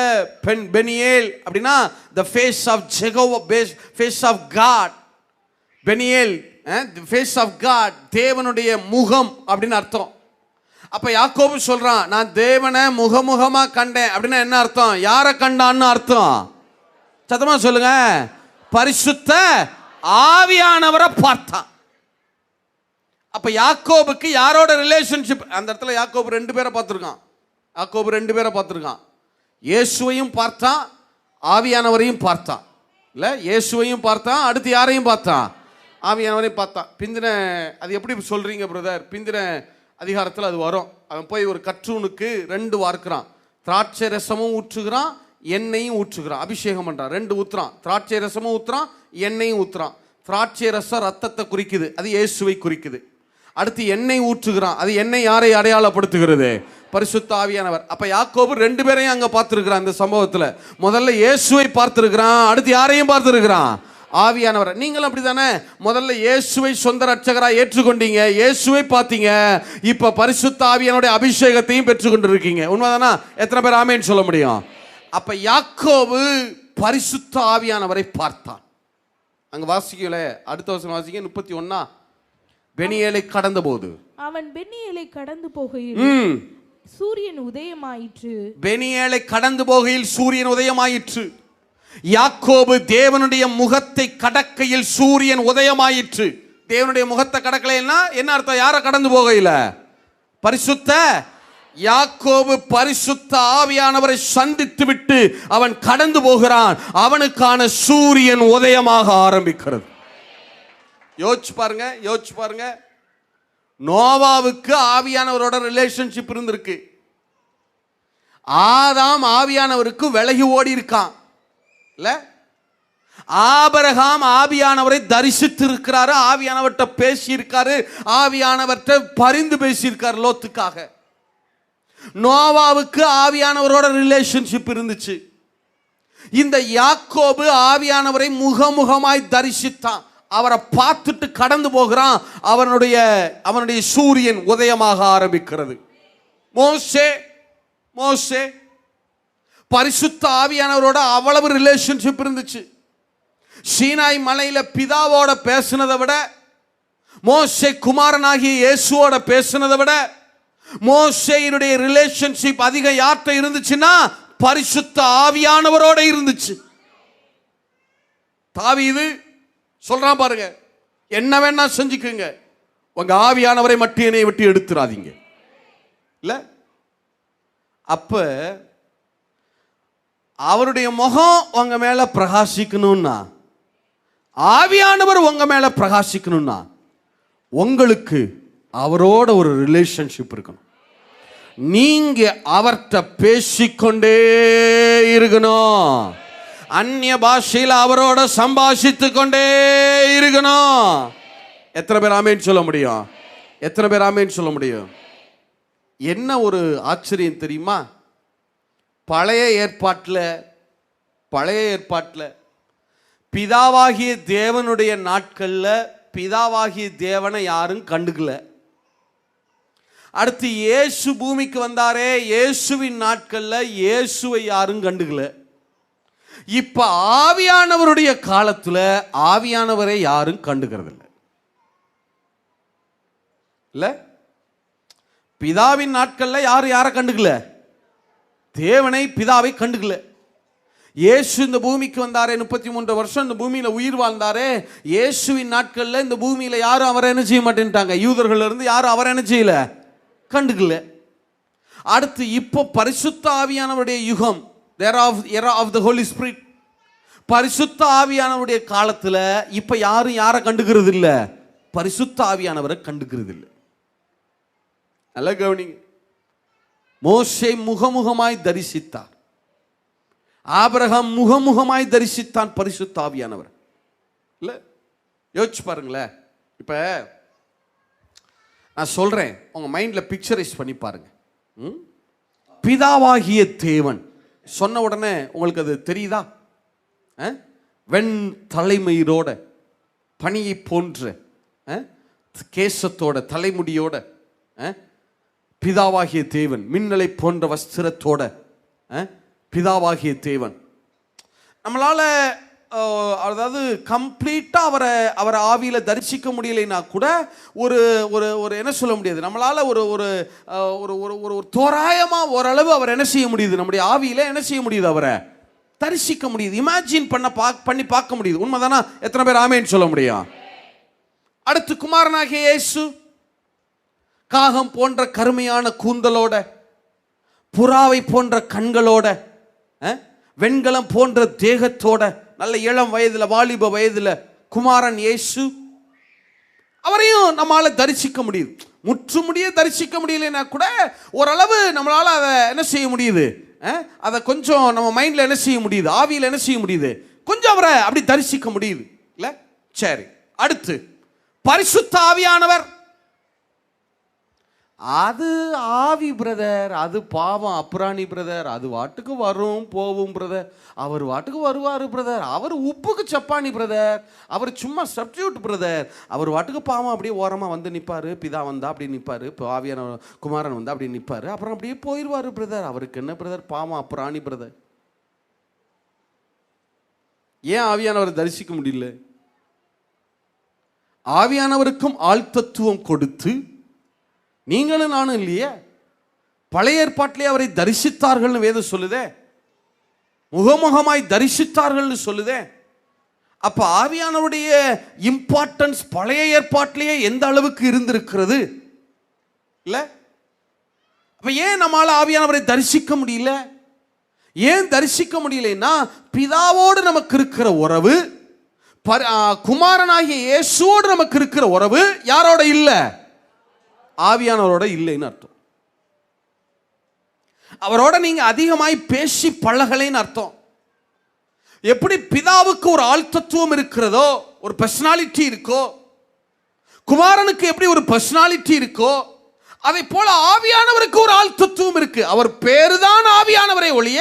பெனியேல் அப்படின்னா the face of Jehovah, face of God. Peniel the face of God, தேவனுடைய முகம் அப்படின்னு அர்த்தம். அப்ப யாக்கோபு சொல்றான் நான் தேவனை முகமுகமா கண்டேன். அப்படின்னா என்ன அர்த்தம்? யாரை கண்டான்னு அர்த்தம்? சத்தமா சொல்லுங்க. பரிசுத்த ஆவியானவரை பார்த்தான். அப்ப யாக்கோபுக்கு யாரோட ரிலேஷன்ஷிப்? அந்த இடத்துல யாக்கோபு 2 பேரை பார்த்திருக்கான். இயேசுவையும் பார்த்தான், ஆவியானவரையும் பார்த்தான். இல்ல, இயேசுவையும் பார்த்தான், அடுத்து யாரையும் பார்த்தான்? ஆவியானவரையும் பார்த்தான். பிந்தின அது எப்படி சொல்றீங்க பிரதர்? பிந்தின அதிகாரத்தில் அது வரும். அவன் போய் ஒரு கற்றூனுக்கு 2 வார்க்கிறான். திராட்சை ரசமும் ஊற்றுகிறான், எண்ணெயும் ஊற்றுகிறான். அபிஷேகம் பண்றான். 2 ஊத்துறான். திராட்சை ரசமும் ஊத்துறான், எண்ணெயும் ஊத்துறான். திராட்சை ரசம் ரத்தத்தை குறிக்குது, அது இயேசுவை குறிக்குது. அடுத்து எண்ணெய் ஊற்றுகிறான். அது எண்ணெய் யாரை அடையாளப்படுத்துகிறது? பரிசுத்த ஆவியானவர். அப்ப யாக்கோபு 2 பேரையும் அங்க பார்த்திருக்கிறான். இந்த சம்பவத்துல முதல்ல இயேசுவை பார்த்திருக்கிறான், அடுத்து யாரையும் பார்த்திருக்கிறான்? ஆவியானவர். நீங்களும் அப்படித்தானே? முதல்ல இயேசுவை சொந்த ரட்சகராக ஏற்றுக்கொண்டீங்க, இயேசுவை பார்த்தீங்க, இப்ப பரிசுத்த ஆவியானுடைய அபிஷேகத்தையும் பெற்றுக்கொண்டு இருக்கீங்க. உண்மைதானா? எத்தனை பேர் ஆமென் சொல்ல முடியும்? அப்ப யாக்கோபு பரிசுத்த ஆவியானவரை பார்த்தான். அங்க வாசிக்கல, அடுத்த வருஷம் வாசிக்க 31. பெனியேலை கடந்த போது அவன் பெனியேலை கடந்து போகையில் சூரியன் உதயமாயிற்று. பெனியேலை கடந்து போகையில் சூரியன் உதயமாயிற்று. யாக்கோபு தேவனுடைய முகத்தை கடக்கையில் சூரியன் உதயமாயிற்று. தேவனுடைய முகத்தை கடக்கலைன்னா என்ன அர்த்தம்? யாரை கடந்து போகையில்? பரிசுத்த யாக்கோபு பரிசுத்த ஆவியானவரை சந்தித்து விட்டு அவன் கடந்து போகிறான். அவனுக்கான சூரியன் உதயமாக ஆரம்பிக்கிறது. யோசிச்சு பாருங்க. நோவாவுக்கு ஆவியானவரோட ரிலேஷன்ஷிப் இருந்திருக்கு. ஆதாம் ஆவியானவருக்கு விலகி ஓடி இருக்கான். ஆபிரகாம் ஆவியானவரை தரிசித்து இருக்கிறாரு, ஆவியானவர்கிட்ட பேசி இருக்காரு, ஆவியானவர்கிட்ட பரிந்து பேசி இருக்காரு லோத்துக்காக. நோவாவுக்கு ஆவியானவரோட ரிலேஷன்ஷிப் இருந்துச்சு. இந்த யாக்கோபு ஆவியானவரை முகமுகமாய் தரிசித்தான். அவரை பார்த்துட்டு கடந்து போகிறான். அவனுடைய சூரியன் உதயமாக ஆரம்பிக்கிறது. மோசே பரிசுத்த ஆவியானவரோட அவ்வளவு ரிலேஷன்ஷிப் இருந்துச்சு. சீனாய் மலையில பிதாவோட பேசினதை விட, மோசே குமாரனாகிய இயேசுவோட பேசினதை விட, மோசேயினுடைய ரிலேஷன்ஷிப் அதிக யார்கிட்ட இருந்துச்சுன்னா பரிசுத்த ஆவியானவரோட இருந்துச்சு. தாவீது சொல்றான் பாருங்க, என்ன வேணா செஞ்சுக்குங்க, உங்க ஆவியானவரை மட்டும் என்னை விட்டு எடுத்துறாதீங்க. இல்ல அப்ப அவருடைய முகம் உங்க மேல பிரகாசிக்கணும்னா, ஆவியானவர் உங்க மேல பிரகாசிக்கணும்னா, உங்களுக்கு அவரோட ஒரு ரிலேஷன்ஷிப் இருக்கணும். நீங்க அவர்கிட்ட பேசிக்கொண்டே இருக்கணும். அந்நிய பாஷையில் அவரோட சம்பாஷித்து கொண்டே இருக்கணும். எத்தனை பேர் ஆமேன்னு சொல்ல முடியும்? எத்தனை பேர் ஆமேன்னு சொல்ல முடியும்? என்ன ஒரு ஆச்சரியம் தெரியுமா? பழைய ஏற்பாட்டில் பிதாவாகிய தேவனுடைய நாட்களில் பிதாவாகிய தேவனை யாரும் கண்டுக்கல. அடுத்து இயேசு பூமிக்கு வந்தாரே, இயேசுவின் நாட்களில் இயேசுவை யாரும் கண்டுக்கல. இப்ப ஆவியானவருடைய காலத்துல ஆவியானவரை யாரும் கண்டுக்கிறது இல்ல. பிதாவின் நாட்கள்ல யாரை கண்டுக்கல? தேவனை பிதாவை கண்டுக்கல. இயேசு இந்த பூமிக்கு வந்தாரே, 33 வருஷம் இந்த பூமியில உயிர் வாழ்ந்தாரே, இயேசுவின் நாட்கள்ல இந்த பூமியில யாரும் அவரை என்ன செய்ய மாட்டேன்ட்டாங்க. யூதர்கள் இருந்து யாரும் அவரை என்ன செய்யல, கண்டுக்கல. அடுத்து இப்போ பரிசுத்த ஆவியானவருடைய யுகம், era of the Holy Spirit, பரிசுத்த ஆவியானவருடைய காலத்துல இப்ப யாரும் யாரை கண்டுக்கிறது இல்ல, பரிசுத்த ஆவியானவரை கண்டுக்கிறது இல்ல. நல்ல கவனிங்க. மோசே முகமுகமாய் தரிசித்தார், ஆபிரகாம் முகமுகமாய் தரிசித்தான் பரிசுத்த ஆவியானவர். இல்ல யோசிச்சு பாருங்களேன். இப்ப நான் சொல்றேன், உங்க மைண்ட்ல பிக்சரைஸ் பண்ணி பாருங்க. பிதாவாகிய தேவன் சொன்ன உடனே உங்களுக்கு அது தெரியுதா? வெண் தலைமயிரோட, பனியை போன்ற கேசத்தோட, தலைமுடியோட, பிதாவாகிய தேவன் மின்னலை போன்ற வஸ்திரத்தோட பிதாவாகிய தேவன். நம்மளால அதாவது கம்ப்ளீட்டா அவரை ஆவியில தரிசிக்க முடியலைன்னா கூட ஒரு ஒரு என்ன சொல்ல முடியாது, நம்மளால ஒரு ஒரு ஒரு தோராயமா ஓரளவு அவர் என்ன செய்ய முடியுது, நம்முடைய ஆவியில என்ன செய்ய முடியுது, அவரை தரிசிக்க முடியுது, இமேஜின் பண்ணி பார்க்க முடியுது. உண்மைதானா? எத்தனை பேர் ஆமேன்னு சொல்ல முடியும்? அடுத்து குமாரனாகிய இயேசு காகம் போன்ற கருமையான கூந்தலோட, புறாவை போன்ற கண்களோட, வெண்கலம் போன்ற தேகத்தோட, நல்ல இளம் வயதுல, வாலிப வயதுல குமாரன் இயேசு, அவரையும் நம்மளால தரிசிக்க முடியுது. முற்றுமுடிய தரிசிக்க முடியலன்னா கூட ஓரளவு நம்மளால அதை என்ன செய்ய முடியுது, அதை கொஞ்சம் நம்ம மைண்ட்ல என்ன செய்ய முடியுது, ஆவியில என்ன செய்ய முடியுது, கொஞ்சம் அவரை அப்படி தரிசிக்க முடியுது இல்ல. சரி, அடுத்து பரிசுத்த ஆவியானவர். அது ஆவி பிரதர், அது பாவம் அப்புராணி பிரதர், அது வாட்டுக்கு வரும் போவும் பிரதர், அவர் வாட்டுக்கு வருவார் பிரதர், அவர் உப்புக்கு சப்பானி பிரதர், அவர் சும்மா சப்ஸ்டியூட் பிரதர், அவர் வாட்டுக்கு பாவம் அப்படியே ஓரமாக வந்து நிற்பார், பிதா வந்தா அப்படி நிற்பார், இப்போ ஆவியான குமாரன் வந்தா அப்படி நிற்பார், அப்புறம் அப்படியே போயிடுவார் பிரதர், அவருக்கு என்ன பிரதர் பாவம் அப்புராணி பிரதர். ஏன் ஆவியானவரை தரிசிக்க முடியல? ஆவியானவருக்கும் ஆழ்த்தத்துவம் கொடுத்து, நீங்களும் நானும் இல்லையே, பழைய ஏற்பாட்டிலே அவரை தரிசித்தார்கள் வேதம் சொல்லுதே, முகமுகமாய் தரிசித்தார்கள் சொல்லுதே. அப்ப ஆவியானவருடைய இம்பார்ட்டன்ஸ் பழைய ஏற்பாட்டிலேயே எந்த அளவுக்கு இருந்திருக்கிறது இல்ல. அப்ப ஏன் நம்மால ஆவியானவரை தரிசிக்க முடியல? ஏன் தரிசிக்க முடியலன்னா, பிதாவோடு நமக்கு இருக்கிற உறவு, குமாரனாகிய இயேசுவோடு நமக்கு இருக்கிற உறவு யாரோட இல்ல, ஆவியானவரோட இல்லைன்னு அர்த்தம். அவரோட நீங்க அதிகமாய் பேசி பழகலைன்னு அர்த்தம். எப்படி பிதாவுக்கு ஒரு ஆழ்த்தத்துவம் இருக்கிறதோ, ஒரு பர்சனாலிட்டி இருக்கோ, குமாரனுக்கு எப்படி ஒரு பர்சனாலிட்டி இருக்கோ, அதை போல ஆவியானவருக்கு ஒரு ஆள் தத்துவம் இருக்கு. அவர் பேருதான் ஆவியானவரை ஒழிய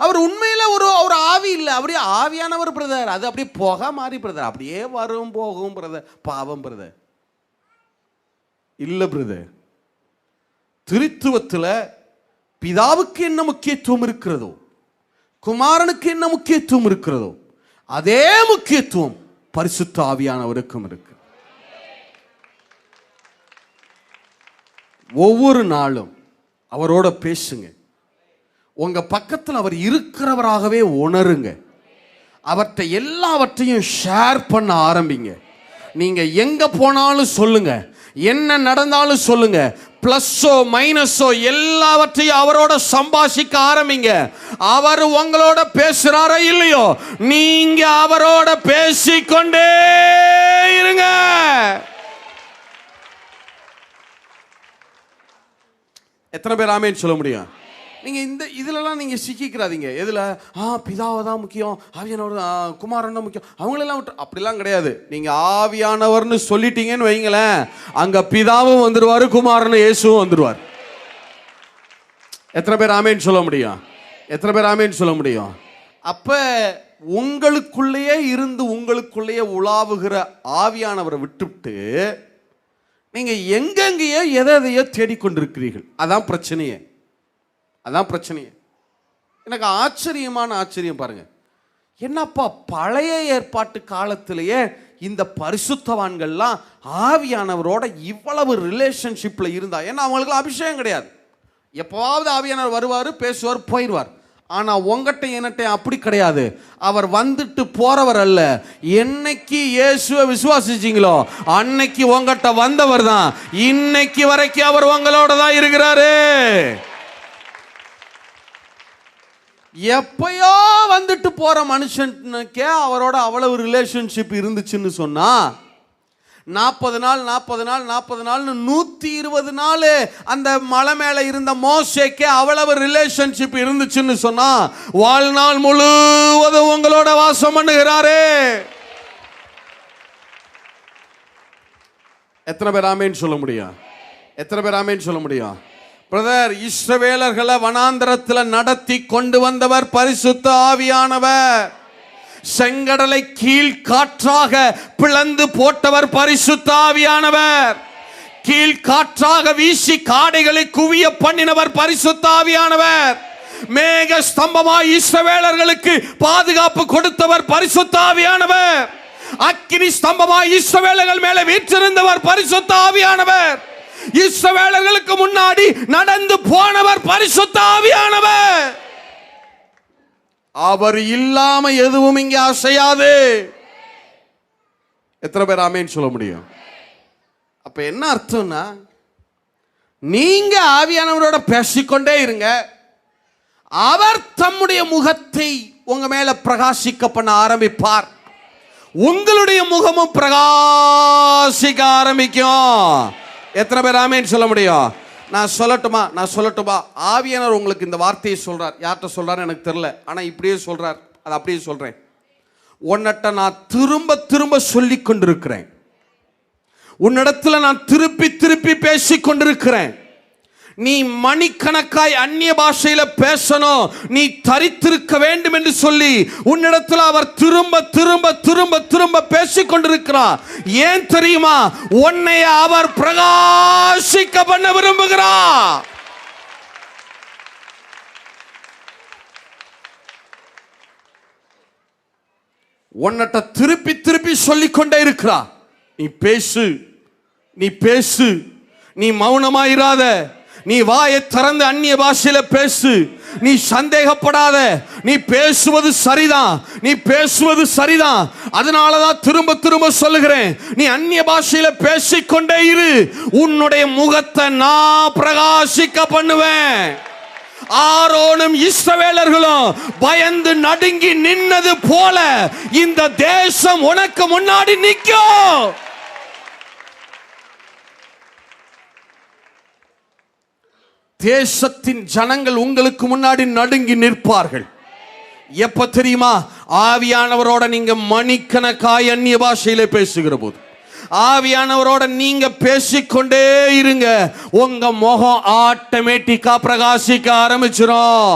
அவர் உண்மையில ஒரு ஆவி இல்லை. அப்படியே ஆவியானவர் பிரதர், அது அப்படியே போக மாறி பிரதர், அப்படியே வரும் போகும் பிரதர், பாவம் பிரதர் இல்ல பிரதர். திருத்துவத்தில் பிதாவுக்கு என்ன முக்கியத்துவம் இருக்கிறதோ, குமாரனுக்கு என்ன முக்கியத்துவம் இருக்கிறதோ, அதே முக்கியத்துவம் பரிசுத்த ஆவியானவருக்கும் இருக்கு. ஒவ்வொரு நாளும் அவரோட பேசுங்க. உங்க பக்கத்தில் அவர் இருக்கிறவராகவே உணருங்க. அவற்றை எல்லாவற்றையும் ஷேர் பண்ண ஆரம்பிங்க. நீங்க எங்க போனாலும் சொல்லுங்க, என்ன நடந்தாலும் சொல்லுங்க, பிளஸ்ஸோ மைனஸோ எல்லாவற்றையும் அவரோட சம்பாஷிக்க ஆரம்பிங்க. அவர் உங்களோட பேசுறாரோ இல்லையோ, நீங்க அவரோட பேசிக்கொண்டே இருங்க. எத்தனை பேர் ஆமேன்னு சொல்ல முடியும்? நீங்க இந்த இதுலலாம் நீங்க சிக்கிக்கிறாதீங்க. எதுல பிதாவை தான் முக்கியம், ஆவியானவர் குமாரன் தான் முக்கியம், அவங்களெல்லாம் விட்டு அப்படிலாம் கிடையாது. நீங்க ஆவியானவர்னு சொல்லிட்டீங்கன்னு வைங்களேன், அங்க பிதாவும் வந்துருவாரு, குமாரன் இயேசுவும் வந்துருவார். எத்தனை பேர் ஆமேன்னு சொல்ல முடியும்? எத்தனை பேர் ஆமேன்னு சொல்ல முடியும்? அப்ப உங்களுக்குள்ளேயே இருந்து உங்களுக்குள்ளேயே உலாவுகிற ஆவியானவரை விட்டுவிட்டு நீங்க எங்கெங்கேயோ எதையோ தேடிக்கொண்டிருக்கிறீர்கள். அதான் பிரச்சனையே, அதான் பிரச்சனையே. எனக்கு ஆச்சரியம் பாருங்க, என்னப்பா பழைய ஏற்பாட்டு காலத்திலேயே இந்த பரிசுத்தவான்கள்லாம் ஆவியானவரோட இவ்வளவு ரிலேஷன்ஷிப்ல இருந்தா. ஏன்னா அவங்களுக்கு அபிஷேகம் கிடையாது. எப்பவாவது ஆவியானவர் வருவார், பேசுவார், போயிடுவார். ஆனா உங்ககிட்ட என்னட்ட அப்படி கிடையாது. அவர் வந்துட்டு போறவர் அல்ல. என்னைக்கு இயேசுவை விசுவாசிச்சீங்களோ அன்னைக்கு உங்ககிட்ட வந்தவர் தான். இன்னைக்கு வரைக்கும் அவர் உங்களோட தான் இருக்கிறாரு. எப்பயோ வந்துட்டு போற மனுஷனுக்கே அவரோட அவ்வளவு ரிலேஷன்ஷிப் இருந்துச்சுன்னு சொன்னா, 40 நாள் 120 நாள் அந்த மலை மேல இருந்த மோசேக்கே அவ்வளவு ரிலேஷன்ஷிப் இருந்துச்சுன்னு சொன்னா, வாழ்நாள் முழுவதும் உங்களோட வாசம் பண்ணுகிறாரு. எத்தனை பேர் ஆமேன்னு சொல்ல முடியும்? எத்தனை பேர் ஆமேன்னு சொல்ல முடியும்? பிரதர், இஸ்ரவேலர்களை வனாந்தரத்தில் நடத்தி கொண்டு வந்தவர் பரிசுத்த ஆவியானவர். செங்கடலை கீழ்காற்றாக பிளந்து போட்டவர் பரிசுத்த ஆவியானவர். கீழ்காற்றாக வீசி காடைகளை குவிய பண்ணினவர் பரிசுத்த ஆவியானவர். மேக ஸ்தம்பமாய் இஸ்ரவேலர்களுக்கு பாதுகாப்பு கொடுத்தவர் பரிசுத்த ஆவியானவர். அக்கினி ஸ்தம்பமாய் இஸ்ரவேலர்கள் மேலே வீற்றிருந்தவர் பரிசுத்த ஆவியானவர். இஸ்ரவேலர்களுக்கு முன்னாடி நடந்து போனவர் பரிசுத்த ஆவியானவர். அவர் இல்லாம எதுவும் இங்கே அசையாது. எத்தனை பேர் ஆமேன்னு சொல்ல முடியும்? அப்ப என்ன அர்த்தம்னா, நீங்க ஆவியானவரோட பேசிக்கொண்டே இருங்க, அவர் தம்முடைய முகத்தை உங்க மேல பிரகாசிக்க பண்ண ஆரம்பிப்பார். உங்களுடைய முகமும் பிரகாசிக்க ஆரம்பிக்கும். எத்தனை பேர் ஆமேன்னு சொல்ல முடியும்? நான் சொல்லட்டுமா? ஆவியானவர் உங்களுக்கு இந்த வார்த்தையை சொல்றார். யார்கிட்ட சொல்றாரு எனக்கு தெரியல, ஆனா இப்படியே சொல்றார். அது அப்படியே சொல்றேன். உன்னிட்ட நான் திரும்ப சொல்லி கொண்டிருக்கிறேன். உன்னிடத்துல நான் திருப்பி பேசிக் கொண்டிருக்கிறேன். நீ மணிக்கணக்காய் அந்நிய பாஷையில பேசணும், நீ தரித்திருக்க வேண்டும் என்று சொல்லி உன்னிடத்தில் அவர் திரும்ப பேசிக் கொண்டிருக்கிறார். ஏன் தெரியுமா? உன்னை அவர் பிரகாசிக்க பண்ண விரும்புகிறார். உன்னிட்ட திருப்பி சொல்லிக் கொண்டே இருக்கிறார். நீ பேசு, நீ மௌனமாயிராத, நீ வாயை திறந்து அந்நிய பாஷையில பேசு, நீ சந்தேகப்படாத, நீ பேசுவது சரிதான். அதனாலதான் திரும்ப சொல்லுகிறேன், நீ அந்நிய பாஷையில பேசிக்கொண்டே இரு. உன்னுடைய முகத்தை நான் பிரகாசிக்க பண்ணுவேன். ஆரோனும் இஸ்ரவேலர்களும் பயந்து நடுங்கி நின்னது போல இந்த தேசம் உனக்கு முன்னாடி நிற்கும். தேசத்தின் ஜனங்கள் உங்களுக்கு முன்னாடி நடுங்கி நிற்பார்கள். எப்ப தெரியுமா? ஆவியானவரோட நீங்க மணிக்கணக்காய் அந்நிய பாஷையில பேசுகிற போது, ஆவியானவரோட நீங்க பேசிக்கொண்டே இருங்க. உங்க முகம் ஆட்டோமேட்டிக்கா பிரகாசிக்க ஆரம்பிச்சிடும்.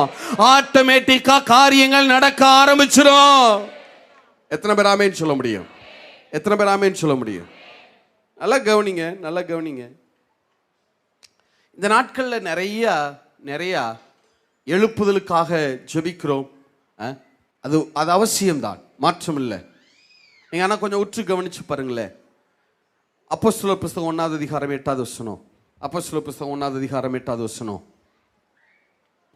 ஆட்டோமேட்டிக்கா காரியங்கள் நடக்க ஆரம்பிச்சிடும். எத்தனை பேர் ஆமேன்னு சொல்ல முடியும்? எத்தனை பேர் ஆமேன்னு சொல்ல முடியும்? நல்லா கவனிங்க, நல்லா கவனிங்க. இந்த நாட்களில் நிறைய எழுப்புதலுக்காக ஜெபிக்கிறோம். அது அவசியம்தான், மாற்றம் இல்லை. நீங்க ஆனால் கொஞ்சம் உற்று கவனிச்சு பாருங்களேன். அப்போஸ்தலர் புஸ்தகம் 1 அதிகாரம் 8 வசனம். அப்போஸ்தலர் புஸ்தகம் 1 அதிகாரம் 8 வசனம்.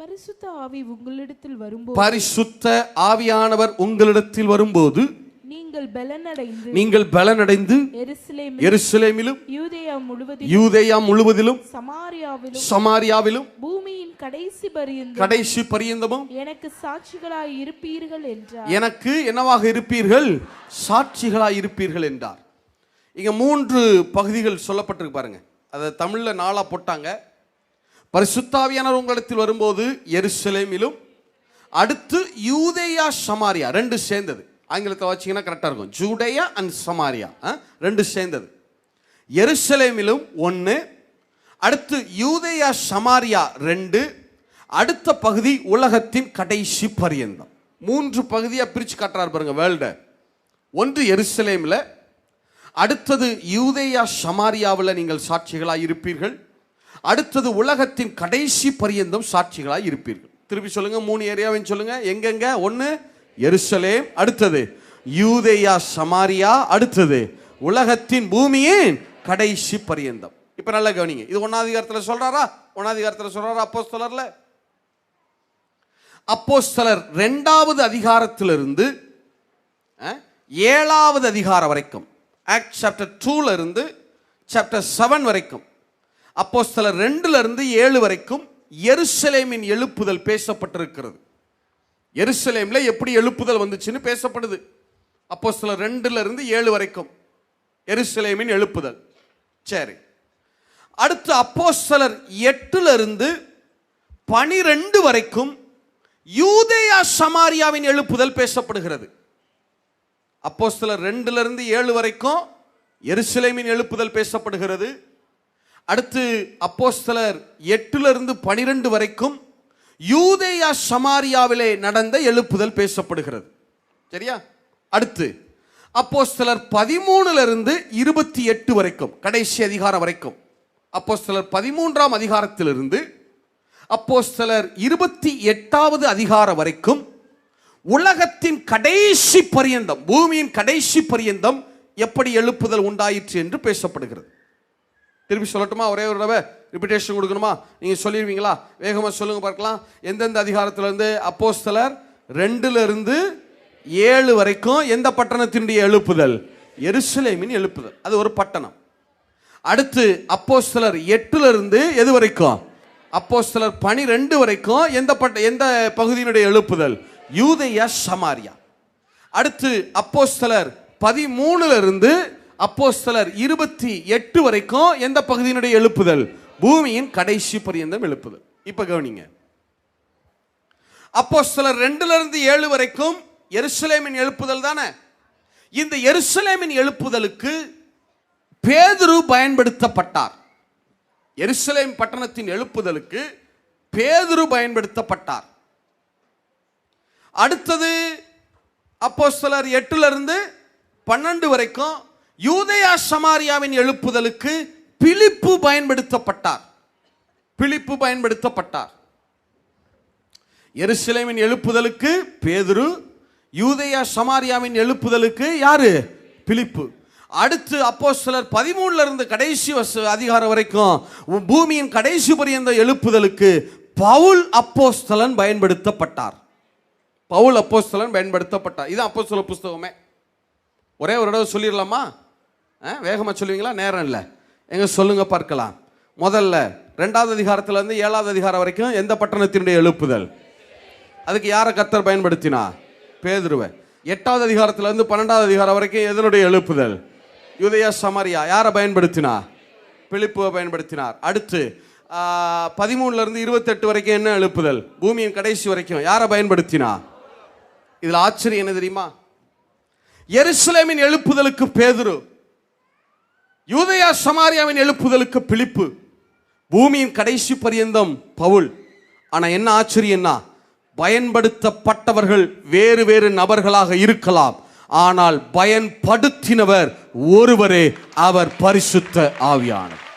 பரிசுத்த ஆவி உங்களிடத்தில் வரும்போது, பரிசுத்த ஆவியானவர் உங்களிடத்தில் வரும்போது நீங்கள் பலனடைந்து எருசலேமிலும் யூதேயா முழுவதிலும் சமாரியாவிலும் பூமியின் கடைசி பரியந்தமும் எனக்கு சாட்சிகளாய் இருப்பீர்கள் என்றார். எனக்கு என்னவாக இருப்பீர்கள்? சாட்சிகளாய் இருப்பீர்கள் என்றார். இங்க 3 பகுதிகள் சொல்லப்பட்டிருக்கு பாருங்க. அதை தமிழ்ல 4 போட்டாங்க. பரிசுத்த ஆவியானவர் உங்களிடத்தில் வரும்போது எருசலேமிலும், அடுத்து யூதேயா சமாரியா, 2 சேர்ந்தது. ஆங்கிலத்தை வச்சிங்கன்னா கரெக்டாக இருக்கும். ஜூடேயா அண்ட் சமாரியா 2 சேர்ந்தது. எருசலேமிலும் 1, அடுத்து யூதேயா சமாரியா 2, அடுத்த பகுதி உலகத்தின் கடைசி பரியந்தம். 3 பகுதியா பிரிச்சு காட்டுறாரு பாருங்க வேர்ல்ட. 1 எருசலேமில், அடுத்தது யூதேயா சமாரியாவில் நீங்கள் சாட்சிகளாய் இருப்பீர்கள், அடுத்தது உலகத்தின் கடைசி பரியந்தம் சாட்சிகளாய் இருப்பீர்கள். திருப்பி சொல்லுங்க, 3 ஏரியாவையும் சொல்லுங்க. எங்கெங்க? 1 எருசலேம், அடுத்தது யூதேயா சமாரியா, அடுத்தது உலகத்தின் பூமியின் கடைசி பரியந்தம். இப்ப நல்லா கவனிங்க. இது 1 அதிகாரத்தில் சொல்றாரா? 1 அதிகாரத்தில் சொல்றாரா? அப்போஸ்தலர்ல அப்போஸ்தலர் 2 அதிகாரத்திலிருந்து 7 அதிகாரம் வரைக்கும், ஆக்ட் சாப்டர் 2 இருந்து சாப்டர் 7 வரைக்கும், அப்போஸ்தலர் 2 7 வரைக்கும் எருசலேமின் எழுப்புதல் பேசப்பட்டிருக்கிறது. எருசலேம்ல எப்படி எழுப்புதல் வந்துச்சுன்னு பேசப்படுது. அப்போஸ்தலர் 2 7 வரைக்கும் எருசலேமின் எழுப்புதல். சரி, அடுத்து அப்போஸ்தலர் 8 12 வரைக்கும் யூதேயா சமாரியாவின் எழுப்புதல் பேசப்படுகிறது. அப்போஸ்தலர் 2 7 வரைக்கும் எருசலேமின் எழுப்புதல் பேசப்படுகிறது. அடுத்து அப்போஸ்தலர் 8 12 வரைக்கும் யூதேயா சமாரியாவிலே நடந்த எழுப்புதல் பேசப்படுகிறது. சரியா? அடுத்து அப்போஸ்தலர் 13 28 வரைக்கும், கடைசி அதிகாரம் வரைக்கும், அப்போஸ்தலர் 13 அதிகாரத்திலிருந்து அப்போஸ்தலர் 28 அதிகாரம் வரைக்கும் உலகத்தின் கடைசி பரியந்தம், பூமியின் கடைசி பரியந்தம் எப்படி எழுப்புதல் உண்டாயிற்று என்று பேசப்படுகிறது. திருப்பி சொல்லட்டுமா? ஒரே ஒரு தடவை ரிப்பீட்டேஷன் கொடுக்கணுமா? நீங்க சொல்லிடுவீங்களா? வேகமா சொல்லுங்க பார்க்கலாம். எந்தெந்த அதிகாரத்திலிருந்து? அப்போஸ்தலர் 2 7 வரைக்கும் எந்த பட்டணத்தினுடைய எழுப்புதல்? எருசலேமின் எழுப்புதல். அது ஒரு பட்டணம். அடுத்து அப்போஸ்தலர் 8 எது வரைக்கும்? அப்போஸ்தலர் 12 வரைக்கும் எந்த பகுதியினுடைய எழுப்புதல்? யூதேயா சமாரியா. அடுத்து அப்போஸ்தலர் 13 அப்போஸ்தலர் 28 வரைக்கும் எந்த பகுதியினுடைய எழுப்புதல்? பூமியின் கடைசி பரியந்தம் எழுப்புதல். இப்ப கவனிங்க. அப்போஸ்தலர் 2 7 வரைக்கும் எருசலேமின் எழுப்புதல் தானே. இந்த எருசலேமின் எழுப்புதலுக்கு பேதுரு பயன்படுத்தப்பட்டார். எருசலேம் பட்டணத்தின் எழுப்புதலுக்கு பேதுரு பயன்படுத்தப்பட்டார். அடுத்தது அப்போஸ்தலர் 8 12 வரைக்கும் யூதேயா சமாரியாவின் எழுப்புதலுக்கு பிலிப்பு பயன்படுத்தப்பட்டார். பிலிப்பு பயன்படுத்தப்பட்டார். எருசலேமின் எழுப்புதலுக்கு பேதுரு, யூதேயா சமாரியாவின் எழுப்புதலுக்கு யாரு? பிலிப்பு. அடுத்து அப்போஸ்தலர் 13 கடைசி அதிகாரம் வரைக்கும் பூமியின் கடைசி பரியந்த எழுப்புதலுக்கு பவுல் அப்போஸ்தலன் பயன்படுத்தப்பட்டார். பவுல் அப்போஸ்தலன் பயன்படுத்தப்பட்டார். இது அப்போஸ்தலர் புஸ்தகமே. ஒரே ஒரு தடவை சொல்லிடலாமா? வேகமா சொல்லுவீங்களா? நேரம் இல்லை. எங்க சொல்லுங்க பார்க்கலாம். முதல்ல 2 அதிகாரத்திலிருந்து 7 அதிகாரம் வரைக்கும் எந்த பட்டணத்தினுடைய எழுப்புதல்? அதுக்கு யாரை கர்த்தர் பயன்படுத்தினா? பேதுருவை. 8 அதிகாரத்திலிருந்து 12 அதிகாரம் வரைக்கும் எதனுடைய எழுப்புதல்? யூதேயா சமாரியா. யாரை பயன்படுத்தினா? பிலிப்புவை பயன்படுத்தினார். அடுத்து 13 28 வரைக்கும் என்ன எழுப்புதல்? பூமியின் கடைசி வரைக்கும் யாரை பயன்படுத்தினா? இதுல ஆச்சரியம் என்ன தெரியுமா? எருசலேமின் எழுப்புதலுக்கு பேதுரு, யூதேயா சமாரியாவின் எழுப்புதலுக்கு பிலிப்பு, பூமியின் கடைசி பரியந்தம் பவுல். ஆனா என்ன ஆச்சரியம்னா, பயன்படுத்தப்பட்டவர்கள் வேறு வேறு நபர்களாக இருக்கலாம், ஆனால் பயன்படுத்தினவர் ஒருவரே, அவர் பரிசுத்த ஆவியானவர்.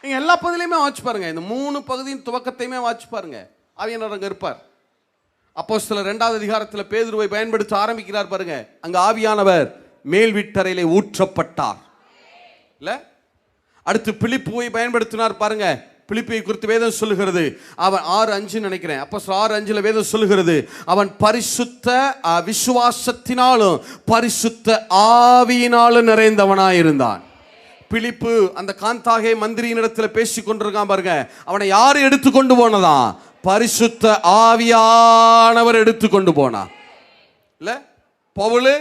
நீங்க எல்லா பகுதியிலுமே வாட்சி பாருங்க, இந்த 3 பகுதியின் துவக்கத்தையுமே வாட்சி பாருங்க. ஆவியானவர் அங்க இருப்பார். அப்போஸ்தலர் 2வது அதிகாரத்தில் பேதுருவை பயன்படுத்த ஆரம்பிக்கிறார் பாருங்க. அங்க ஆவியானவர் மேல் வீட்டறையிலே ஊற்றப்பட்டார் இல்ல. அடுத்து பிலிப்புவை பயன்படுத்தினார் பாருங்க. பிலிப்பை குறித்து வேதம் சொல்லுகிறது, அவன் 6:5 நினைக்கிறேன், அப்போஸ்தலர் 6:5 வேதம் சொல்லுகிறது, அவன் பரிசுத்த விசுவாசத்தினாலும் பரிசுத்த ஆவியினாலும் நிறைந்தவனாயிருந்தான். பிலிப்பு அந்த காந்தாகே மந்திரியினிடத்தில் பேசிக் கொண்டிருக்கான் பாருங்க. அவனை யாரு எடுத்துக்கொண்டு போனதான்? பரிசுத்த ஆவியானவர் எடுத்துக்கொண்டு போனா இல்ல. பவுல்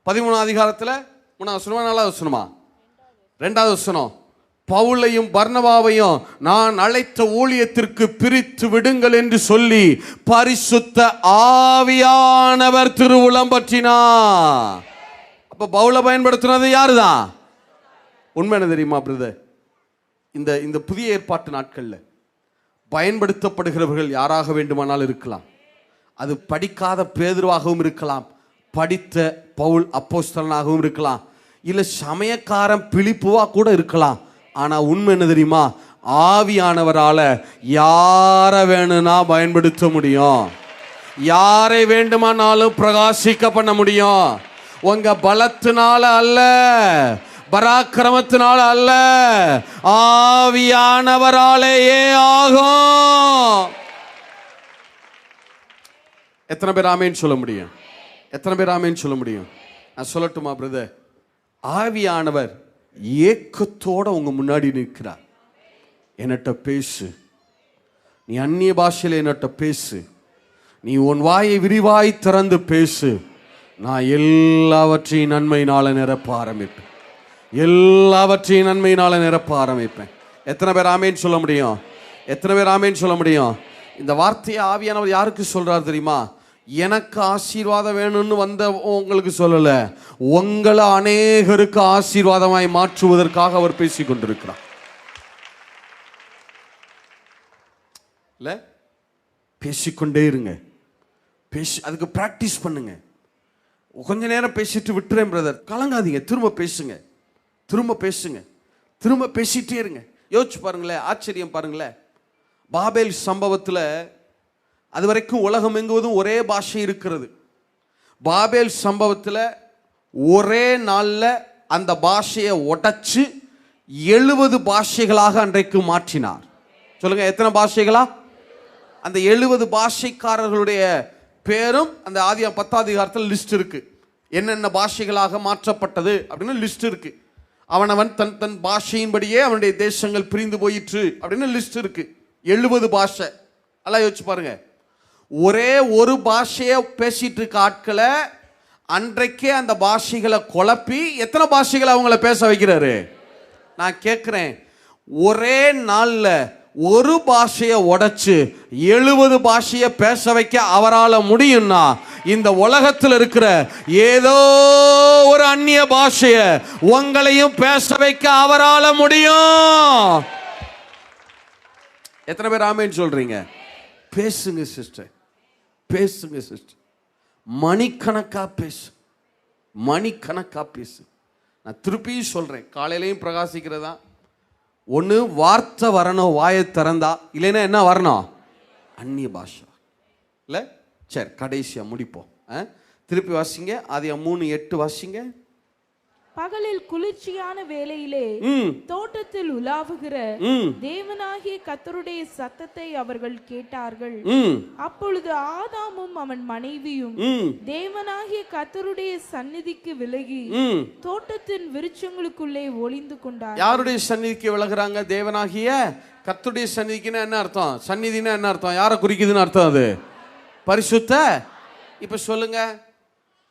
13வது அதிகாரத்தில் 3வது வசனமா 4வது வசனமா 2வது வசனம், பவுலையும் பர்னபாவையும் நான் அழைத்த ஊழியத்திற்கு பிரித்து விடுங்கள் என்று சொல்லி பரிசுத்த ஆவியானவர் திருவுளம் பற்றினார். அப்ப பவுலை பயன்படுத்தினது யாருதான்? உண்மை என்ன தெரியுமா பிரதர்? இந்த புதிய ஏற்பாட்டு நாட்கள்ல பயன்படுத்தப்படுகிறவர்கள் யாராக வேண்டுமானால் இருக்கலாம். அது படிக்காத பேதுருவாகவும் இருக்கலாம், படித்த பவுல் அப்போஸ்தலனாகவும் இருக்கலாம், இல்ல சமயக்காரன் பிலிப்புவா கூட இருக்கலாம். ஆனா உண்மை என்ன தெரியுமா? ஆவியானவரால யார வேணும்னா பயன்படுத்த முடியும், யாரை வேண்டுமானாலும் பிரகாசிக்க பண்ண முடியும். உங்க பலத்தினால அல்ல, பராக்கிரமத்தினால அல்ல, ஆவியானவராலேயே ஆகும். எத்தனை பேர் ஆமேன்னு சொல்ல முடியும்? எத்தனை பேர் ஆமேன்னு சொல்ல முடியும்? நான் சொல்லட்டுமா பிரதர்? ஆவியானவர் ஏக்கத்தோட உங்க முன்னாடி நிற்கிறார். என்னட்ட பேசு, நீ அந்நிய பாஷையில் என்னட்ட பேசு, நீ உன் வாயை விரிவாய் திறந்து பேசு, நான் எல்லாவற்றையும் நன்மையினால நிரப்ப ஆரம்பிப்பேன், எல்லாவற்றையும் நன்மையினால நிரப்ப ஆரம்பிப்பேன். எத்தனை பேர் ஆமேன்னு சொல்ல முடியும்? எத்தனை பேர் ஆமேன்னு சொல்ல முடியும்? இந்த வார்த்தையை ஆவியானவர் யாருக்கு சொல்றார் தெரியுமா? எனக்கு ஆசீர்வாதம் வேணும்னு வந்த உங்களுக்கு சொல்லல, உங்களை அநேகருக்கு ஆசீர்வாதமாய் மாற்றுவதற்காக அவர் பேசிக் கொண்டிருக்கிறார் இல்ல. பேசிக்கொண்டே இருங்க, அதுக்கு பிராக்டிஸ் பண்ணுங்க. கொஞ்ச நேரம் பேசிட்டு விட்டுறேன் பிரதர், கலங்காதீங்க, திரும்ப பேசுங்க, திரும்ப பேசுங்க, திரும்ப பேசிட்டே இருங்க. யோசிச்சு பாருங்களேன், ஆச்சரியம் பாருங்களேன். பாபேல் சம்பவத்தில் அது வரைக்கும் உலகம் எங்குவதும் ஒரே பாஷை இருக்கிறது. பாபேல் சம்பவத்தில் ஒரே நாளில் அந்த பாஷையை உடைச்சு 70 பாஷைகளாக அன்றைக்கு மாற்றினார். சொல்லுங்க, எத்தனை பாஷைகளா? அந்த 70 பாஷைக்காரர்களுடைய பேரும் அந்த ஆதி 10வது அதிகாரத்தில் லிஸ்ட் இருக்கு. என்னென்ன பாஷைகளாக மாற்றப்பட்டது அப்படின்னு லிஸ்ட் இருக்கு. அவனவன் தன் தன் பாஷையின்படியே அவனுடைய தேசங்கள் பிரிந்து போயிற்று அப்படின்னு லிஸ்ட் இருக்கு. 70 பாஷை. எல்லாம் யோசிச்சு பாருங்க. ஒரே ஒரு பாஷையை பேசிட்டு இருக்க ஆட்களை அன்றைக்கே அந்த பாஷைகளை குழப்பி எத்தனை பாஷைகளை அவங்கள பேச வைக்கிறாரு? நான் கேட்கிறேன், ஒரே நாள்ல ஒரு பாஷையை உடைச்சு 70 பாஷையை பேச வைக்க அவரால் முடியும்னா, இந்த உலகத்தில் இருக்கிற ஏதோ ஒரு அந்நிய பாஷையை உங்களையும் பேச வைக்க அவரால் முடியும். எத்தனை பேர் ஆமேன்னு சொல்றீங்க? பேசுங்க சிஸ்டர், பேசுங்க சிஸ்டர், மணிக்கணக்கா பேசு, மணிக்கணக்கா பேசு. நான் திருப்பி சொல்றேன், காலையிலையும் பிரகாசிக்கிறதா, ஒன்று வார்த்தை வரணும் வாயை திறந்தா, இல்லைன்னா என்ன வரணும்? அந்நிய பாஷா இல்லை. சரி, கடைசியா முடிப்போம். திருப்பி வாசிங்க, ஆதியா 3:8 வாசிங்க. பகலில் குளிர்ச்சியான வேளையிலே தோட்டத்தில் உலாவுகிற தேவனாகிய கர்த்தருடைய சத்தத்தை அவர்கள் கேட்டார்கள். அப்பொழுது ஆதாமும் அவன் மனைவியும் தேவனாகிய கர்த்தருடைய சந்நிதிக்கு விலகி தோட்டத்தின் விருட்சங்களுக்குள்ளே ஒளிந்து கொண்டார். யாருடைய சந்நிதிக்கு விலகுறாங்க? தேவனாகிய கர்த்தருடைய சந்நிதிக்குன்னா என்ன அர்த்தம்? சந்நிதினா என்ன அர்த்தம்? யாரை குறிக்குதுன்னு அர்த்தம்? அது பரிசுத்த. இப்ப சொல்லுங்க,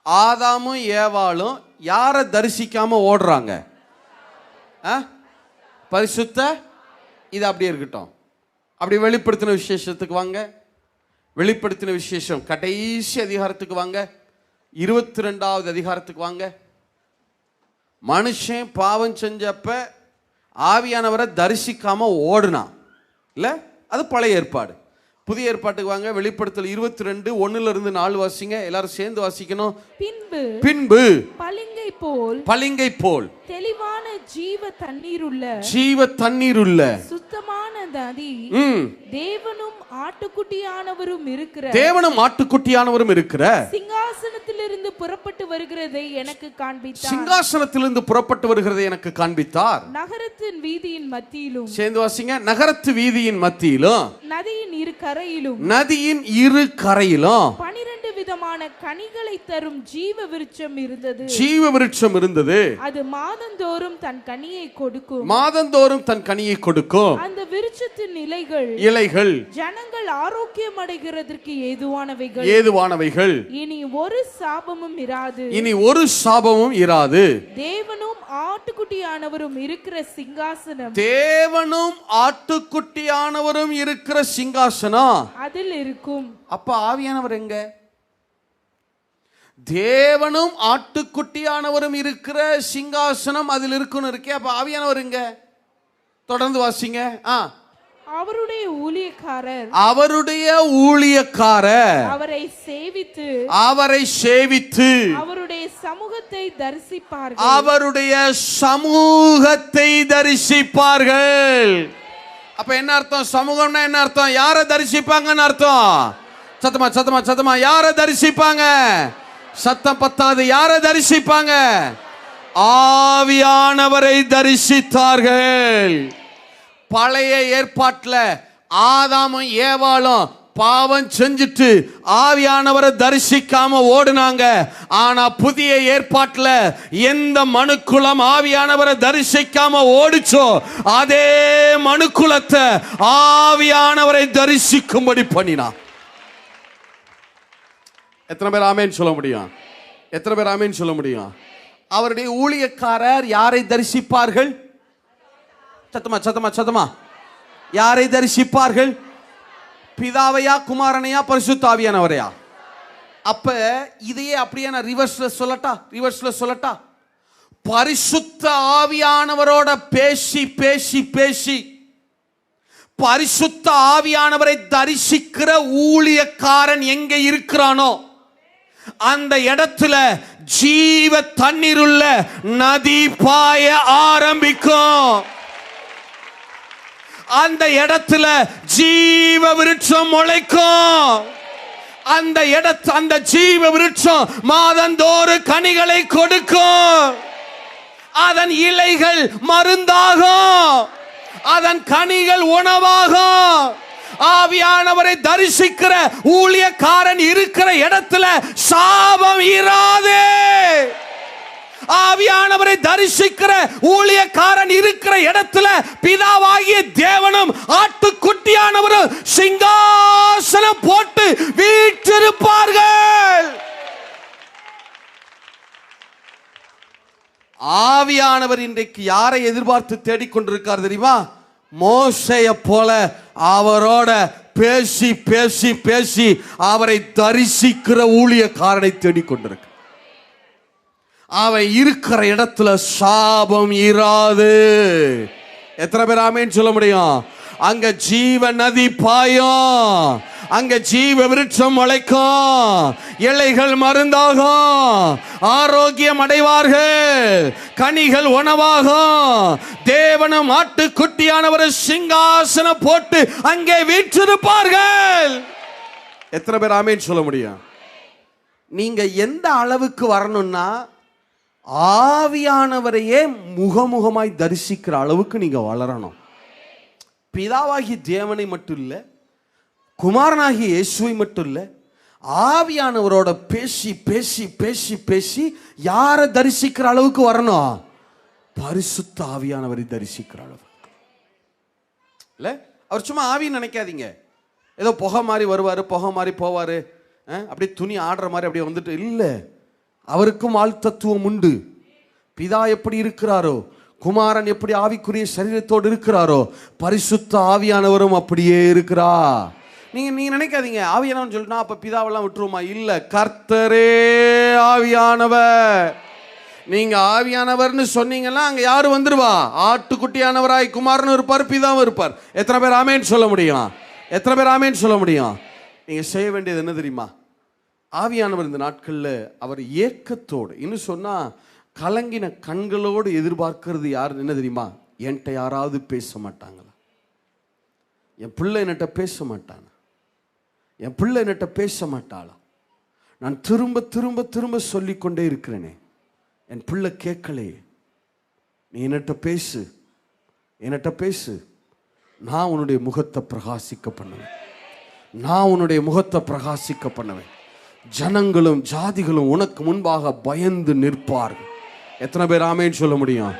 ஆதாமும் ஏவாளும் யாரை தரிசிக்காம ஓடுறாங்க? பரிசுத்த. இது அப்படியே இருக்கட்டும். அப்படி வெளிப்படுத்தின விசேஷத்துக்கு வாங்க. வெளிப்படுத்தின விசேஷம் கடைசி அதிகாரத்துக்கு வாங்க, 22வது அதிகாரத்துக்கு வாங்க. மனுஷன் பாவம் செஞ்சப்ப ஆவியானவரை தரிசிக்காம ஓடுனான் இல்ல, அது பழைய ஏற்பாடு. புதிய ஏற்பாட்டுக்கு வாங்க, வெளிப்படுத்தல் 22:1-4 வாசிங்க. எல்லாரும் சேர்ந்து வாசிக்கணும். பின்பு பளிங்கை போல் தெளிவான ஜீவ தண்ணீருள்ள சுத்தமான நதி தேவனும் ஆட்டுக்குட்டியானவரும் இருக்கிற சிங்காசனத்திலிருந்து புறப்பட்டு வருகிறதை எனக்கு காண்பித்தார். நகரத்தின் வீதியின் மத்தியிலும், சேர்ந்து வாசிங்க, நகரத்து வீதியின் மத்தியிலும் நதியின் இரு கரையிலும் 12 விதமான கனிகளை தரும் ஜீவ விருட்சம் இருந்தது. அது மாதந்தோறும் தன் கனியை கொடுக்கும். அந்த விருட்சத்தின் இலைகள் ஜனங்கள் ஆரோக்கியம் அடைகிறதற்கு ஏதுவானவைகள். இனி ஒரு சாபமும் இராது. தேவனும் ஆட்டுக்குட்டியானவரும் இருக்கிற சிங்காசனம் அதில் இருக்கும். அப்ப ஆவியானவர் எங்க? தேவனும் ஆட்டுக்குட்டியானவரும் இருக்கிற சிங்காசனம் அதில் இருக்குன்னு இருக்கே. அப்ப ஆவியானவர் எங்க? தொடர்ந்து வாசிங்க. அவருடைய ஊழியக்காரர் அவரை சேவித்து அவருடைய சமூகத்தை தரிசிப்பார்கள். அப்ப என்ன அர்த்தம்? சமூகம்னா என்ன அர்த்தம்? யாரை தரிசிப்பாங்கன்னு அர்த்தம். சத்தமா யாரை தரிசிப்பாங்க? சத்தம் பத்தாது. யாரை தரிசிப்பாங்க? ஆவியானவரை தரிசித்தார்கள். பழைய ஏற்பாட்டில் ஆதாமும் ஏவாளும் பாவம் செஞ்சுட்டு ஆவியானவரை தரிசிக்காம ஓடுனாங்க. ஆனா புதிய ஏற்பாட்டில் எந்த மனுக்குலம் ஆவியானவரை தரிசிக்காம ஓடிச்சோ அதே மனுக்குலத்தை ஆவியானவரை தரிசிக்கும்படி பண்ணினான். எத்தனை பேர் ஆமேன் சொல்ல முடியும்? அவருடைய ஊழியக்காரர் யாரை தரிசிப்பார்கள்? சத்தமா யாரை தரிசிப்பார்கள்? பிதாவையா, குமாரனையா, பரிசுத்த ஆவியானவரையா? அப்ப இதையே அப்படியே நான் ரிவர்ஸ்ல சொல்லட்டா? பரிசுத்த ஆவியானவரோட பேசி பரிசுத்த ஆவியானவரை தரிசிக்கிற ஊழியக்காரன் எங்க இருக்கிறானோ அந்த இடத்துல ஜீவ தண்ணீருள்ள நதி பாய ஆரம்பிக்கும். அந்த இடத்துல ஜீவ விருட்சம் முளைக்கும். அந்த ஜீவ விருட்சம் மாதந்தோறும் கனிகளை கொடுக்கும். அதன் இலைகள் மருந்தாகும், அதன் கனிகள் உணவாகும். ஆவியானவரை தரிசிக்கிற ஊழியக்காரன் இருக்கிற இடத்துல சாபம் இராது. ஆவியானவரை தரிசிக்கிற ஊழியக்காரன் இருக்கிற இடத்துல பிதாவாகிய தேவனும் ஆட்டுக்குட்டியானவரும் சிங்காசனம் போட்டு வீற்றிருப்பார்கள். ஆவியானவர் இன்றைக்கு யாரை எதிர்பார்த்து தேடிக்கொண்டிருக்கார் தெரியுமா? மோசேய போல அவரோட பேசி அவரை தரிசிக்கிற ஊழியக்காரனை தேடிக்கொண்டிருக்க. அவன் இருக்கிற இடத்துல சாபம் இராது. எத்தனை பேர் ஆமேன்னு சொல்ல முடியும்? அங்க ஜீவ நதி பாயும், அங்க ஜீவ விருட்சம் முளைக்கும், இலைகள் மருந்தாகும், ஆரோக்கியம் அடைவார்கள், கனிகள் உணவாகும். தேவனும் ஆட்டுக்குட்டியானவர் சிங்காசனம் போட்டு அங்கே வீற்றிருப்பார்கள். எத்தனை பேர் ஆமேன்னு சொல்ல முடியும்? நீங்க எந்த அளவுக்கு வரணும்னா ஆவியானவரையே முகமுகமாய் தரிசிக்கிற அளவுக்கு நீங்க வளரணும். பிதாவாகி தேவனை மட்டும் இல்ல, குமாரனாகி இயேசுவை மட்டும் இல்ல, ஆவியானவரோட பேசி யாரை தரிசிக்கிற அளவுக்கு வரணும்? பரிசுத்த ஆவியானவரை தரிசிக்கிற அளவு இல்ல. அவர் சும்மா ஆவின்னு நினைக்காதீங்க. ஏதோ புகை மாதிரி வருவாரு, புகை மாதிரி போவாரு, அப்படியே துணி ஆடுற மாதிரி அப்படியே வந்துட்டு இல்ல. அவருக்கும் ஆள் தத்துவம் உண்டு. பிதா எப்படி இருக்கிறாரோ, குமாரன் எப்படி ஆவிக்குரிய சரீரத்தோடு இருக்கிறாரோ, பரிசுத்த ஆவியானவரும் அப்படியே இருக்கிறா. நீங்க நினைக்காதீங்க ஆவியானவன் சொல்லிட்டா அப்ப பிதாவெல்லாம் விட்டுருமா? இல்ல, கர்த்தரே ஆவியானவர். நீங்க ஆவியானவர்னு சொன்னீங்கன்னா அங்க யாரு வந்துருவா? ஆட்டுக்குட்டியானவராய் குமாரன் இருப்பார், பிதாவும் இருப்பார். எத்தனை பேர் ஆமேன்னு சொல்ல முடியும்? எத்தனை பேர் ஆமேன்னு சொல்ல முடியும்? நீங்க செய்ய வேண்டியது என்ன தெரியுமா? ஆவியானவர் இந்த நாட்கள்ல அவர் ஏக்கத்தோடு, இன்னும் சொன்னா கலங்கின கண்களோடு எதிர்பார்க்கிறது யார் என்ன தெரியுமா? என்கிட்ட யாராவது பேச மாட்டாங்களா? என் பிள்ளை என்கிட்ட பேச மாட்டானா? என் பிள்ளை என்கிட்ட பேச மாட்டாளா? நான் திரும்ப திரும்ப திரும்ப சொல்லிக்கொண்டே இருக்கிறேனே, என் பிள்ளை கேட்கலையே. நீ என்கிட்ட பேசு, என்கிட்ட பேசு. நான் உன்னுடைய முகத்தை பிரகாசிக்க பண்ணுவேன். நான் உன்னுடைய முகத்தை பிரகாசிக்க பண்ணுவேன். ஜனங்களும் ஜாதிகளும் உனக்கு முன்பாக பயந்து நிற்பார்கள். எத்தனை பேர் ஆமேன்னு சொல்ல முடியும்?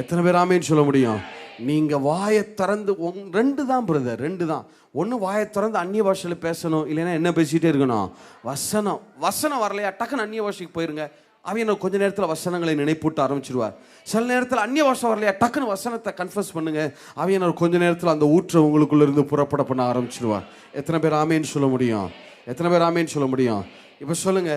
எத்தனை பேர் ஆமேன்னு சொல்ல முடியும்? நீங்க வாயை திறந்து, ரெண்டு தான் பிரதர், ரெண்டு தான். ஒன்று வாயை திறந்து அந்நிய பாஷையில் பேசணும், இல்லைன்னா என்ன பேசிகிட்டே இருக்கணும்? வசனம். வசனம் வரலையா, டக்குன்னு அந்நிய பாஷைக்கு போயிருங்க. அவன் கொஞ்ச நேரத்தில் வசனங்களை நினைப்பூட்ட ஆரம்பிச்சிருவார். சில நேரத்தில் அந்நிய பாஷை வரலையா, டக்குன்னு வசனத்தை கன்ஃபர்ஸ் பண்ணுங்க. அவன் கொஞ்ச நேரத்தில் அந்த ஊற்றை உங்களுக்குள்ள இருந்து புறப்பட பண்ண ஆரம்பிச்சிருவார். எத்தனை பேர் ஆமேன்னு சொல்ல முடியும்? எத்தனை பேர் ஆமேன்னு சொல்ல முடியும்? இப்போ சொல்லுங்க,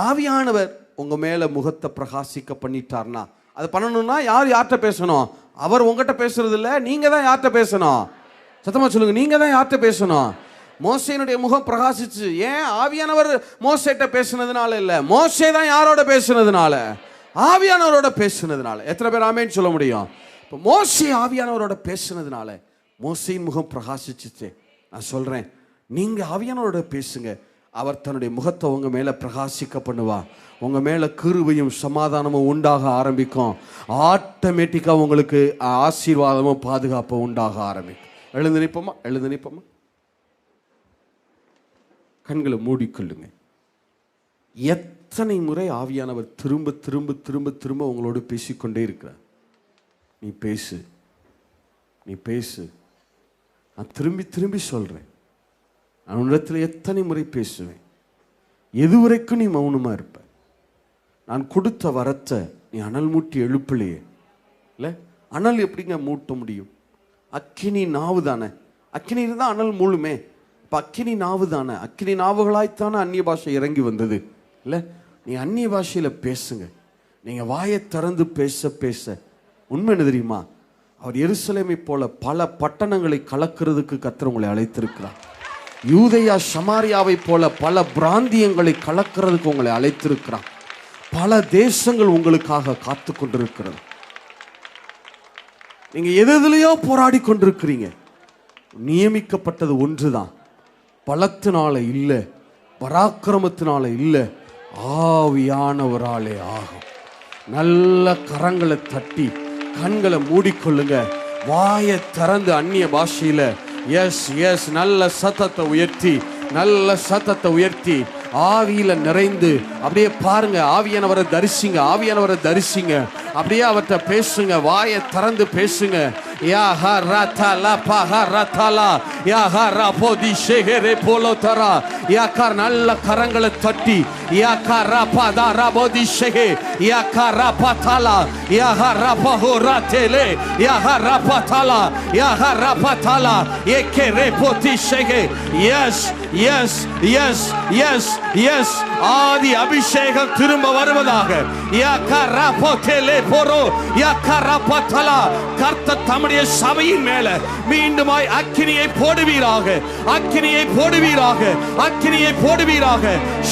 ஆவியானவர் உங்க மேல முகத்தை பிரகாசிக்க பண்ணிட்டார்னா, அது பண்ணணும்னா யார்கிட்ட பேசணும்? அவர் உங்ககிட்ட பேசுறது இல்லை, நீங்க தான் யார்கிட்ட பேசணும்? சத்தமா சொல்லுங்க, நீங்க தான் யார்கிட்ட பேசணும்? மோசேனுடைய முகம் பிரகாசிச்சு. ஏன்? ஆவியானவர் மோசேட்ட பேசுனதுனால இல்ல, மோசே தான் யாரோட பேசுனதுனால? ஆவியானவரோட பேசுனதுனால. எத்தனை பேர் ஆமேன்னு சொல்ல முடியும்? இப்போ மோசே ஆவியானவரோட பேசுனதுனால மோசேயின் முகம் பிரகாசிச்சுச்சு. நான் சொல்றேன், நீங்க ஆவியானவரோட பேசுங்க, அவர் தன்னுடைய முகத்தை உங்க மேல பிரகாசிக்க பண்ணுவா. உங்க மேல கிருபையும் சமாதானமும் உண்டாக ஆரம்பிக்கும். ஆட்டோமேட்டிக்கா உங்களுக்கு ஆசீர்வாதமும் பாதுகாப்பும் உண்டாக ஆரம்பிக்கும். எழுந்து நிற்போமா? எழுந்து நிற்போமா? கண்களை மூடிக்கொள்ளுங்க. எத்தனை முறை ஆவியானவர் திரும்ப திரும்ப திரும்ப திரும்ப உங்களோடு பேசிக்கொண்டே இருக்கிறார். நீ பேசு, நீ பேசு. நான் திரும்பி திரும்பி சொல்றேன், நான் உன்னிடத்தில் எத்தனை முறை பேசுவேன். எதுவரைக்கும் நீ மௌனமா இருப்ப? நான் கொடுத்த வரத்தை நீ அனல் மூட்டி எழுப்பலையே. இல்லை, அனல் எப்படிங்க மூட்ட முடியும்? அக்கினி நாவு தானே, அக்கினி இருந்தால் அனல் மூழுமே. இப்போ அக்கினி நாவு தானே, அக்கினி நாவுகளாய்த்தானே அந்நிய பாஷை இறங்கி வந்தது. இல்லை, நீ அந்நிய பாஷையில் பேசுங்க. நீங்கள் வாயை திறந்து பேச பேச உண்மை என்ன தெரியுமா? அவர் எருசலேமை போல பல பட்டணங்களை கலக்கிறதுக்கு கர்த்தர் உங்களை அழைத்திருக்கிறார். யூதேயா சமாரியாவை போல பல பிராந்தியங்களை கலக்கிறதுக்கு உங்களை அழைத்திருக்கிறார். பல தேசங்கள் உங்களுக்காக காத்து கொண்டிருக்கிறது. நீங்க எதுலையோ போராடி கொண்டிருக்கிறீங்க. நியமிக்கப்பட்டது ஒன்றுதான், பலத்தினால இல்லை, பராக்கிரமத்தினால இல்லை, ஆவியானவராலே ஆகும். நல்ல கரங்களை தட்டி கண்களை மூடிக்கொள்ளுங்க. வாயை திறந்து அந்நிய பாஷையில எஸ் எஸ் நல்ல சத்தத்தை உயர்த்தி, நல்ல சத்தத்தை உயர்த்தி ஆவியில நிறைந்து அப்படியே பாருங்க. ஆவியானவரை தரிசிங்க, ஆவியானவரை தரிசிங்க. அப்படியே அவர்கிட்ட பேசுங்க, வாயை திறந்து பேசுங்க. யா ஹா ரதலா பஹா ரதலா யா ஹா ரபோதி ஷேகரே போலோதரா யா கர் நல்ல கரங்களை தட்டி யா கா ரபதா ரபோதி ஷேகே யா கா ரபதலா யா ஹா ரபஹோ ரதலே யா ஹா ரபதலா யா ஹா ரபதலா ஏகே ரேபோதி ஷேகே. எஸ் எஸ் எஸ் எஸ் எஸ் ஆதி அபிஷேகம் திரும்ப வருவதாக. யா கா ரபோதலே போரோ யா கா ரபதலா. கர்த்தர் தம்முடைய சபையின் மேல மீண்டுமாய் அக்கினியை போடுவீராக, அக்கினியை போடுவீராக, அக்கினியை போடுவீராக.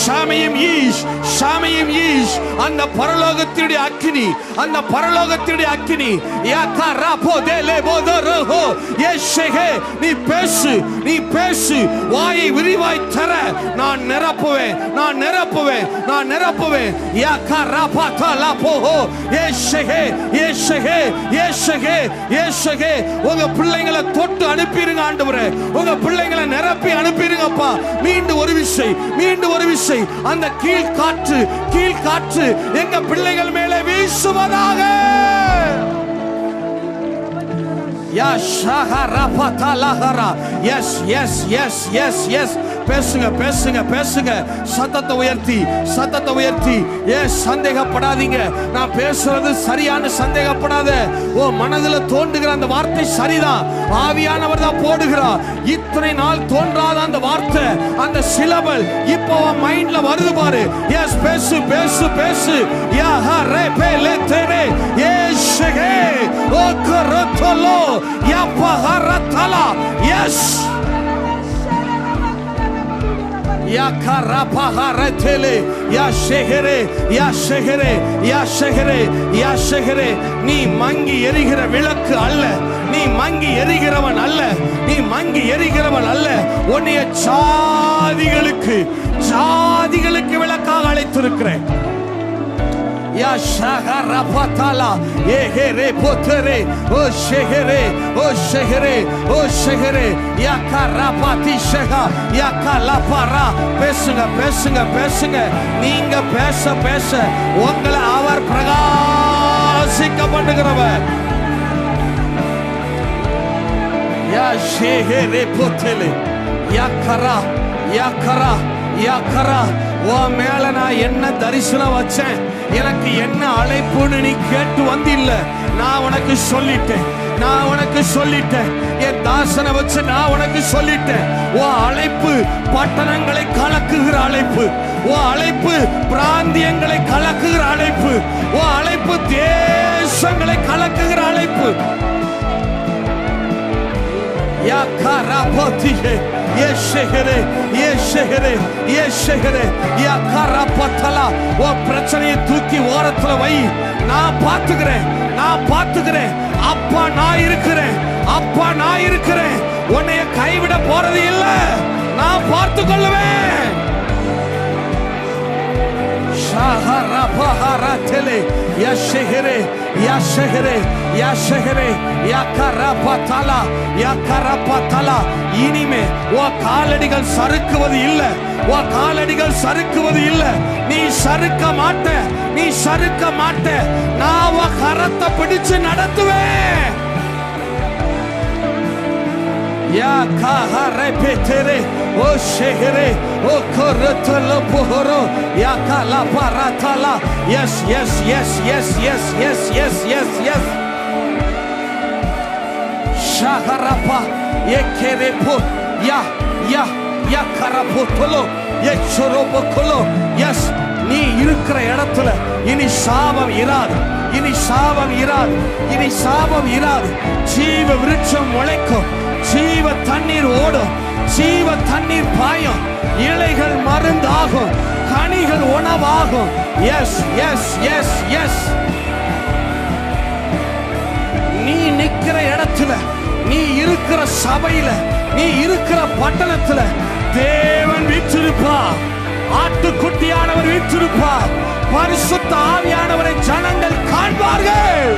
ஷாமையும் ஈஷ், ஷாமையும் ஈஷ். அந்த பரலோகத்தினுடைய அக்கினி, அந்த பரலோகத்தினுடைய அக்கினி. யாக்கா ராபோதேலே போதரஹோ யேஷேகே. நீ பேசு, நீ பேசு. வாயை விரிவாய் தர. நான் நிரப்புவேன், நான் நிரப்புவேன், நான் நிரப்புவேன். யாக்கா ராபாதலா போஹோ யேஷேகே யேஷேகே யேஷேகே யேஷேகே. உங்க பிள்ளைங்களை தொட்டு அனுப்பிடுங்க ஆண்டவரே, உங்க பிள்ளைங்களை நிரப்பி அனுப்பிடுங்கப்பா. மீண்டும் ஒரு விசை, மீண்டும் ஒரு விசை. அந்த கீழ் காற்று, கீழ் காற்று எங்க பிள்ளைகள் மேலே வீசுவதாக. Yes, yes, yes, yes, yes. பேசுங்க பேசுங்க பேசுங்க. சத்தத்தை உயர்த்தி சத்தத்தை உயர்த்தி. சந்தேகப்படாதீங்க. நான் பேசுறது சரியான சந்தேகப்படாத. ஓ மனதுல தோன்றுகிற அந்த வார்த்தை சரிதான். ஆவியானவர் தான் போடுகிறார். இத்தனை நாள் தோன்றாத அந்த வார்த்தை, அந்த சிலபல் இப்போ மைண்ட்ல வருது பாரு. எஸ் பேசு பேசு பேசு. யா ஹரே பேலே தேரே ஏஷகே ஓ கரத்தலோ யா பஹரத்தலா. எஸ் या karapaharathele ya shegere ya shegere ya shegere ya shegere. நீ மங்கி எரிகிற விளக்கு அல்ல. நீ மங்கி எரிகிறவன் அல்ல. நீ மங்கி எரிகிறவன் அல்ல. உன்னைய ஜாதிகளுக்கு விளக்காக அழைத்திருக்கிறேன். या shaharapatala ehere potere o shegere o shegere o shegere ya karapati shega ya kalapara. பேசுங்க பேசுங்க பேசுங்க. நீங்க பேச பேச உங்களை அவர் பிரகாசிக்க பண்ணுகிறவர். ya shegere potele ya kara ya kara ya kara. ஓ மேல நான் என்ன தரிசனம் வச்சேன், எனக்கு என்ன அழைப்புன்னு நீ கேட்டு வந்தில்ல. நான் உனக்கு சொல்லிட்டேன். நான் உனக்கு சொல்லிட்டேன். என் தாசனை வச்சு நான் உனக்கு சொல்லிட்டேன். ஓ அழைப்பு பட்டணங்களை கலக்குகிற அழைப்பு. ஓ அழைப்பு பிராந்தியங்களை கலக்குகிற அழைப்பு. ஓ அழைப்பு தேசங்களை கலக்குகிற அழைப்பு. யா கராபதியே ஏஷெகரே ஏஷெகரே ஏஷெகரே யா கராபதலா. ஓ பிரச்சனையை தூக்கி ஓரத்துல வை. நான் பாத்துக்கிறேன். நான் பாத்துக்கிறேன். அப்பா நான் இருக்கிறேன். அப்பா நான் இருக்கிறேன். உன்னைய கைவிட போறது இல்ல. நான் பார்த்து கொள்ளுவேன். shaharapaharathele ya shegere ya shegere ya shegere ya karapatala ya karapatala. இனிமே உன் காலடிகள் சறுக்குவது இல்ல. உன் காலடிகள் சறுக்குவது இல்ல. நீ சறுக்க மாட்ட. நீ சறுக்க மாட்ட. நான் உன் கரத்தை பிடிச்சு நடத்துவேன். या kahare petere o shegere o korotolo pohoro ya kala paratala. yes yes yes yes yes yes yes yes yes shaharapa yekerepo ya ya ya karapotolo ye chorobokolo. yes நீ இருக்கிற இடத்துல இனி சாபம் இராது. இனி சாபம் இராது. இனி சாபம் இராது. ஜீவ விருட்சம் முளைக்கும். ஜீவ தண்ணீர் ஓடும். ஜீவ தண்ணீர் பாயும். இலைகள் மருந்தாகும். கனிகள் உணவாகும். Yes S S yes. நீ நிக்கிற இடத்துல, நீ இருக்கிற சபையில, நீ இருக்கிற பட்டணத்துல தேவன் வீற்றிருப்பா. ஆட்டுக்குட்டியானவர் வீற்றிருப்பா. பரிசுத்த ஆவியானவரை ஜனங்கள் காண்பார்கள்.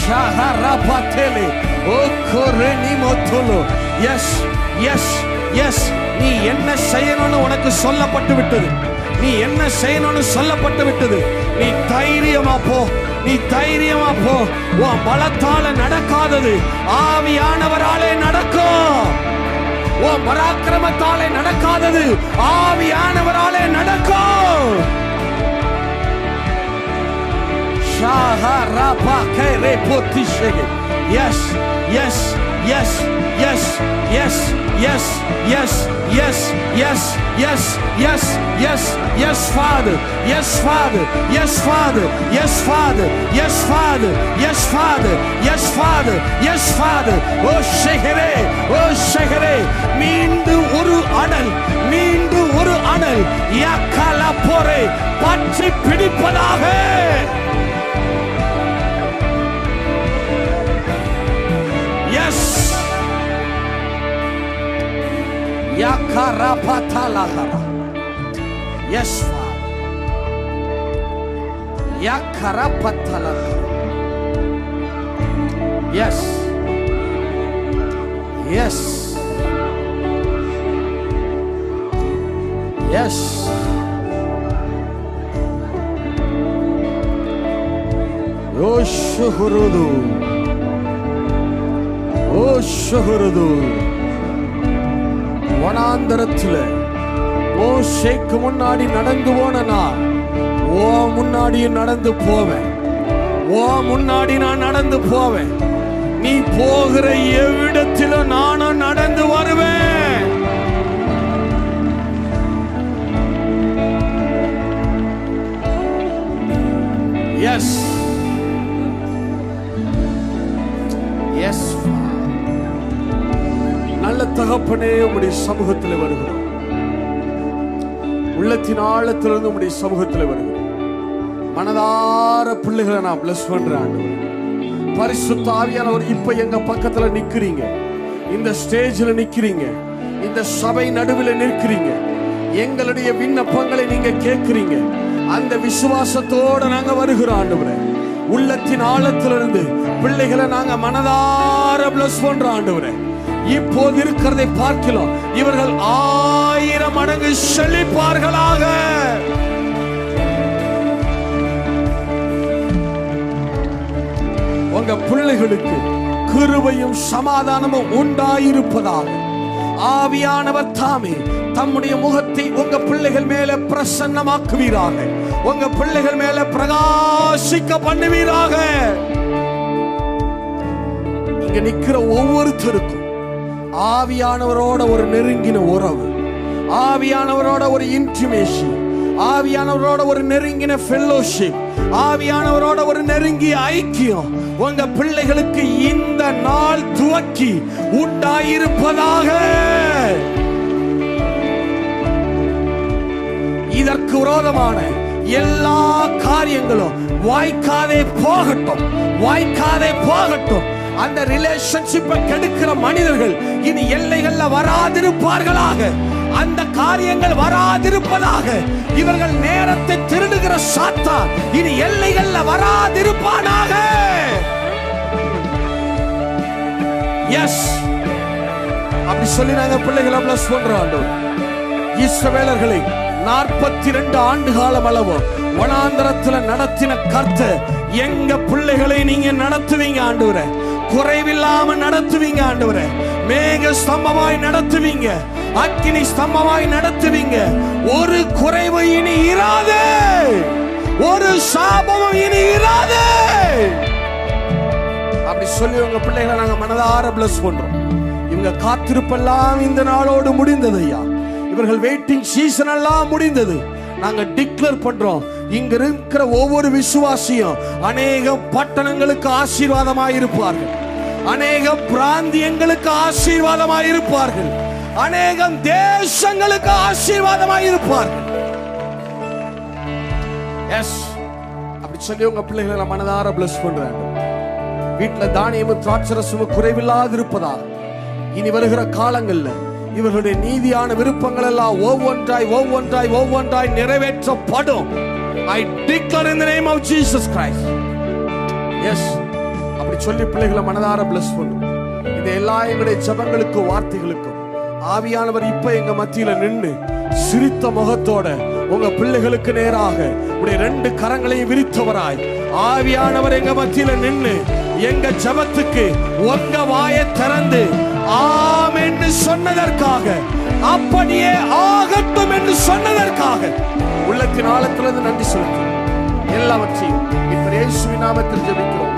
shaharapatele o koreni motolo. yes yes yes. நீ என்ன செய்யணும்னு உனக்கு சொல்லப்பட்டு விட்டது. நீ என்ன செய்யணும்னு சொல்லப்பட்டு விட்டது. நீ தைரியமா போ. நீ தைரியமா போ. உன் பலத்தால நடக்காதது ஆவியானவராலே நடக்கும். உன் பராக்கிரமத்தாலே நடக்காதது ஆவியானவராலே நடக்கும். shaharapakere potishege. yes yes yes yes yes yes yes yes yes yes yes yes yes Father. yes Father. yes Father. yes Father. yes Father. yes Father. yes Father. yes Father. oh shegere oh shegere. மீண்டும் ஒரு அனல். மீண்டும் ஒரு அனல் yakala pore பற்றி பிடிப்பதாக. yes yakarapatala. yes Father. yakarapatala. yes yes yes Oshuhurudu ஓ ஷஹரது வனாந்தரத்துல மோசேக்கு முன்னாடி நடந்து போனா ஓ முன்னாடியும் நடந்து போவேன். ஓ முன்னாடி நான் நடந்து போவேன். நீ போகிற எவ்விடத்திலும் நானும் நடந்து வருவேன். எஸ் எஸ் நல்ல தகப்பனே, உம்முடைய சமூகத்தில் வருகிறோம். உள்ளத்தின் ஆழத்திலிருந்து உம்முடைய சமூகத்தில் வருகிறோம். மனதார பிள்ளைகளை நான் பிளஸ் பண்றேன். பரிசுத்த ஆவியானவர் இப்ப எங்க பக்கத்துல நிக்கிறீங்க, இந்த ஸ்டேஜ்ல நிக்கிறீங்க, இந்த சபை நடுவில் நிற்கிறீங்க. எங்களுடைய விண்ணப்பங்களை நீங்க கேட்கிறீங்க. அந்த விசுவாசத்தோட நாங்க வருகிறோம் ஆண்டவரே. உள்ளத்தின் ஆழத்திலிருந்து பிள்ளைகளை நாங்க மனதார பிளஸ் பண்றோம் ஆண்டவரே. இப்போது இருக்கிறதை பார்க்கலாம், இவர்கள் 1000 மடங்கு செழிப்பார்களாக. உங்க பிள்ளைகளுக்கு கிருபையும் சமாதானமும் உண்டாயிருப்பதாக ஆவியானவர் தாமே தம்முடைய முகத்தை உங்க பிள்ளைகள் மேல பிரசன்னமாக்குவீராக. உங்க பிள்ளைகள் மேல பிரகாசிக்க பண்ணுவீராக. இங்க நிக்கிற ஒவ்வொருத்தருக்கும் ஆவியானவரோட ஒரு நெருங்கின உறவு, ஆவியானவரோட ஒரு இன்டிமேஷன், ஆவியானவரோட ஒரு நெருங்கின ஃபெல்லோஷிப், ஆவியானவரோட ஒரு நெருங்கிய ஐக்கியம் உங்க பிள்ளைகளுக்கு இந்த நாள் துவக்கி உண்டாயிருப்பதாக. இதற்கு விரோதமான எல்லா காரியங்களும் வாய்க்காதே போகட்டும், வாய்க்காதே போகட்டும். அந்த ரிலேஷன்ஷிப்பை கெடுக்கிற மனிதர்கள் இனி எல்லைகள்ல வராதிருப்பார்களாக. அந்த காரியங்கள் வராதிருப்பதாக. இவர்கள் நேரத்தை திருடுகிற சாத்தான் இனி எல்லைகள்ல வராதிருப்பானாக. எஸ், அப்படி சொல்லி நாங்க பிள்ளைகளை பிளஸ் பண்றோம். இஸ்ரவேலர்களை 42 ஆண்டு காலம் அளவு வனாந்தரத்துல நடத்தின கர்த்தர் எங்க பிள்ளைகளை நீங்க நடத்துவீங்க ஆண்டவரே. குறைவில்லாம நடத்துவீங்க ஆண்டவரே. மேக ஸ்தம்பமாய் நடத்துவீங்க, அக்கினி ஸ்தம்பமாய் நடத்துவீங்க. ஒரு குறைவு இனி இராதே, ஒரு சாபமும் இனி இராதே. அப்படி சொல்லி உங்க பிள்ளைகளை நாங்க மனதார பிளஸ் பண்றோம். இவங்க காத்திருப்பெல்லாம் இந்த நாளோடு முடிந்தது ஐயா. இவர்கள் வெயிட்டிங் சீசன் எல்லாம் முடிந்தது. நாங்க டிக்ளேர் பண்றோம், இங்க இருக்கிற ஒவ்வொரு விசுவாசியும் அநேக பட்டணங்களுக்கு ஆசீர்வாதமாய் இருப்பார்கள், அநேக பிராந்தியங்களுக்கு ஆசீர்வாதமாய் இருப்பார்கள், அநேகம் தேசங்களுக்கு ஆசீர்வாதமாய் இருப்பார்கள். எஸ், அப்படி சொல்லி உங்க பிள்ளைகளை நான் மனதார பிளஸ் பண்றேன். வீட்டுல தானியமும் திராட்சரசமும் குறைவில்லாது இருப்பதா இனி வருகிற காலங்கள்ல இவர்களுடைய நீதியான விருப்பங்கள் எல்லாம் ஒவ்வொன்றாய் ஒவ்வொன்றாய் ஒவ்வொன்றாய் நிறைவேற்றப்படும். I declare in the name of Jesus Christ. Yes, அப்படி சொல்லி பிள்ளைகளை மனதார bless பண்ணும். இந்த எல்லா எங்களுடைய ஜெபங்களுக்கு வார்த்தைகளுக்கும் ஆவியானவர் இப்ப எங்க மத்தியில நின்று சிரித்த முகத்தோட உங்க பிள்ளைகளுக்கு நேராக உடைய 2 கரங்களையும் விரித்தவராய் ஆவியானவர் எங்க மத்தியில நின்று எங்க ஜெபத்துக்கு உங்க வாயை திறந்து ஆமென் சொன்னதற்காக, அப்படியே ஆகட்டும் என்று சொன்னதற்காக உள்ளத்தின் ஆழத்திலிருந்து நன்றி செலுத்தும். எல்லாவற்றையும் இப்ப இயேசுவின் நாமத்தில் ஜெபிக்கிறோம்.